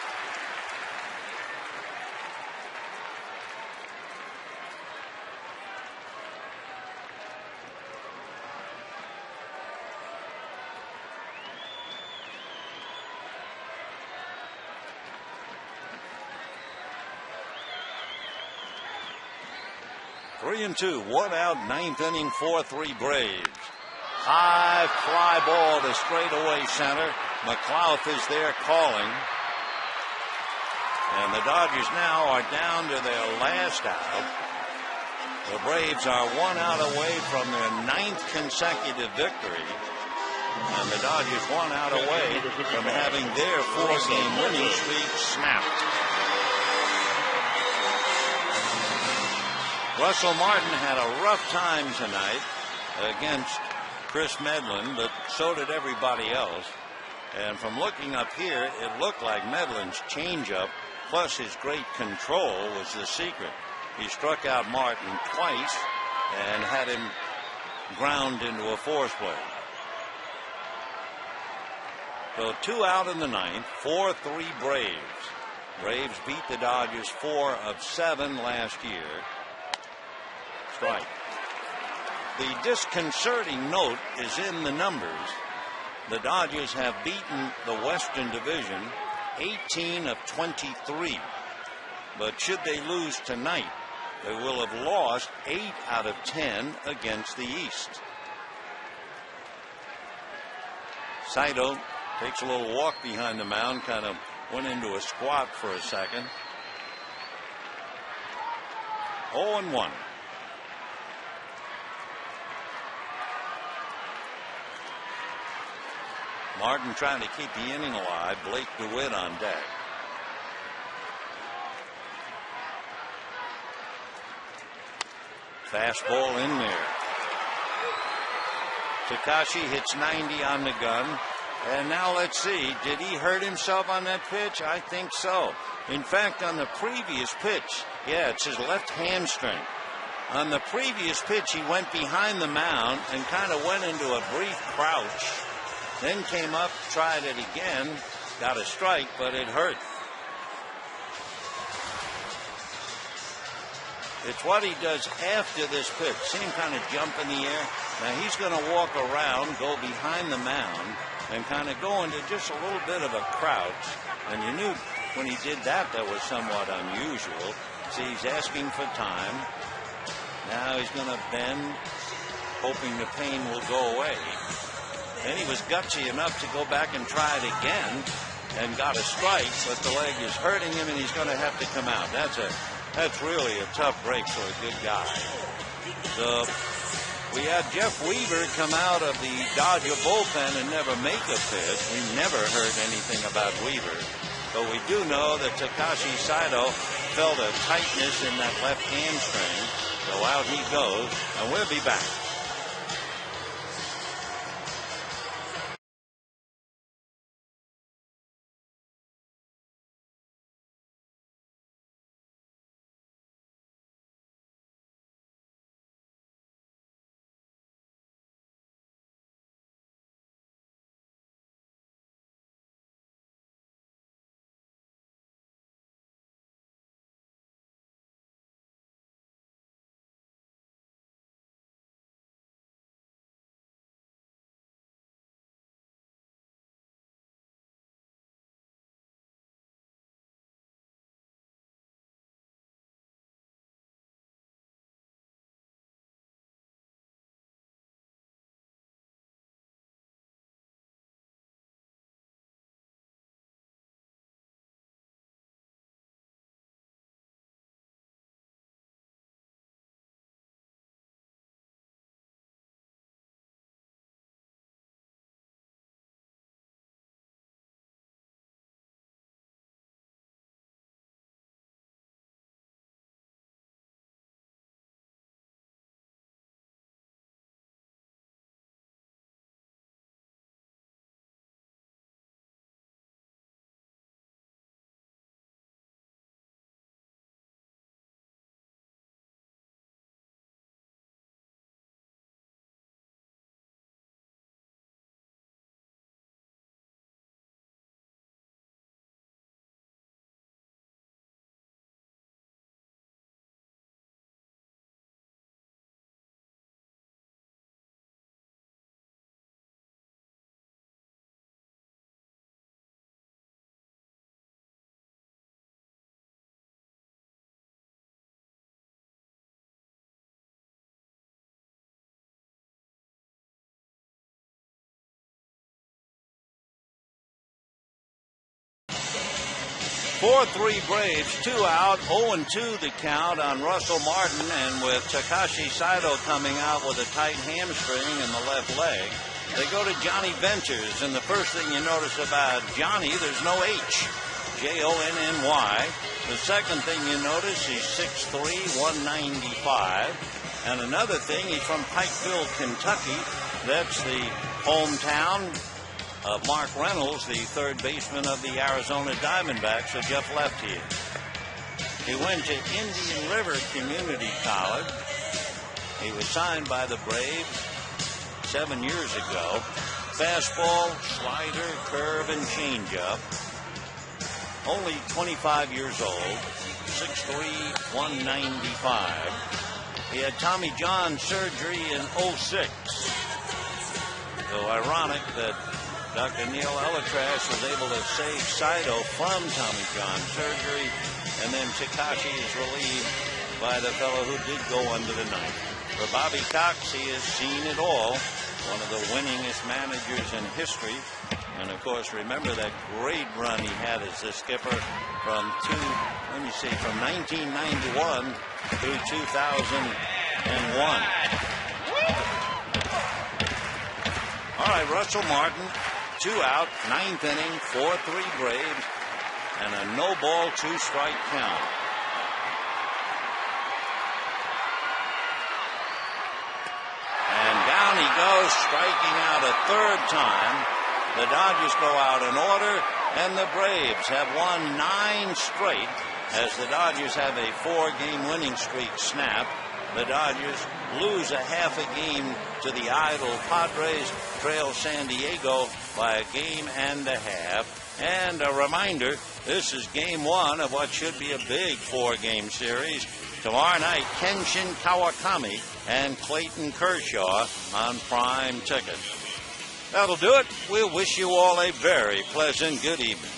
Three and 2, 1 out, 9th inning, 4-3 Braves. High fly ball to straightaway center. McLouth is there calling. And the Dodgers now are down to their last out. The Braves are 1 out away from their 9th consecutive victory. And the Dodgers 1 out away from having their 4-game winning streak snapped. Russell Martin had a rough time tonight against Chris Medlin, but so did everybody else. And from looking up here, it looked like Medlin's changeup plus his great control was the secret. He struck out Martin twice and had him ground into a force play. So 2 out in the 9th, 4-3 Braves. Braves beat the Dodgers 4 of 7 last year. Strike. The disconcerting note is in the numbers. The Dodgers have beaten the Western Division 18 of 23. But should they lose tonight, they will have lost 8 out of 10 against the East. Saito takes a little walk behind the mound, kind of went into a squat for a second. 0-1. Martin trying to keep the inning alive. Blake DeWitt on deck. Fastball in there. Takashi hits 90 on the gun. And now let's see, did he hurt himself on that pitch? I think so. In fact, on the previous pitch, yeah, it's his left hamstring. On the previous pitch, he went behind the mound and kind of went into a brief crouch. Then came up, tried it again, got a strike, but it hurt. It's what he does after this pitch. See him kind of jump in the air? Now he's going to walk around, go behind the mound, and kind of go into just a little bit of a crouch. And you knew when he did that, that was somewhat unusual. See, he's asking for time. Now he's going to bend, hoping the pain will go away. Then he was gutsy enough to go back and try it again and got a strike, but the leg is hurting him and he's going to have to come out. That's really a tough break for a good guy. So we had Jeff Weaver come out of the Dodger bullpen and never make a pitch. We never heard anything about Weaver. But we do know that Takashi Saito felt a tightness in that left hamstring. So out he goes, and we'll be back. 4-3 Braves, 2 out, 0-2 the count on Russell Martin, and with Takashi Saito coming out with a tight hamstring in the left leg, they go to Johnny Ventures, and the first thing you notice about Johnny, there's no H, Jonny. The second thing you notice, he's 6'3", 195, and another thing, he's from Pikeville, Kentucky. That's the hometown of Mark Reynolds, the third baseman of the Arizona Diamondbacks, so Jeff left here. He went to Indian River Community College. He was signed by the Braves 7 years ago. Fastball, slider, curve, and changeup. Only 25 years old, 6'3", 195. He had Tommy John surgery in 06. So ironic that Dr. Neil Elatrash was able to save Saito from Tommy John surgery, and then Takashi is relieved by the fellow who did go under the knife. For Bobby Cox, he has seen it all. One of the winningest managers in history. And of course, remember that great run he had as the skipper from 1991 through 2001. All right, Russell Martin, 2 out, 9th inning, 4-3 Braves, and a no-ball, 2-strike count. And down he goes, striking out a third time. The Dodgers go out in order, and the Braves have won 9 straight as the Dodgers have a 4-game winning streak snap. The Dodgers lose a half a game to the idle Padres, trail San Diego by a game and a half. And a reminder, this is game 1 of what should be a big 4-game series. Tomorrow night, Kenshin Kawakami and Clayton Kershaw on Prime Ticket. That'll do it. We'll wish you all a very pleasant good evening.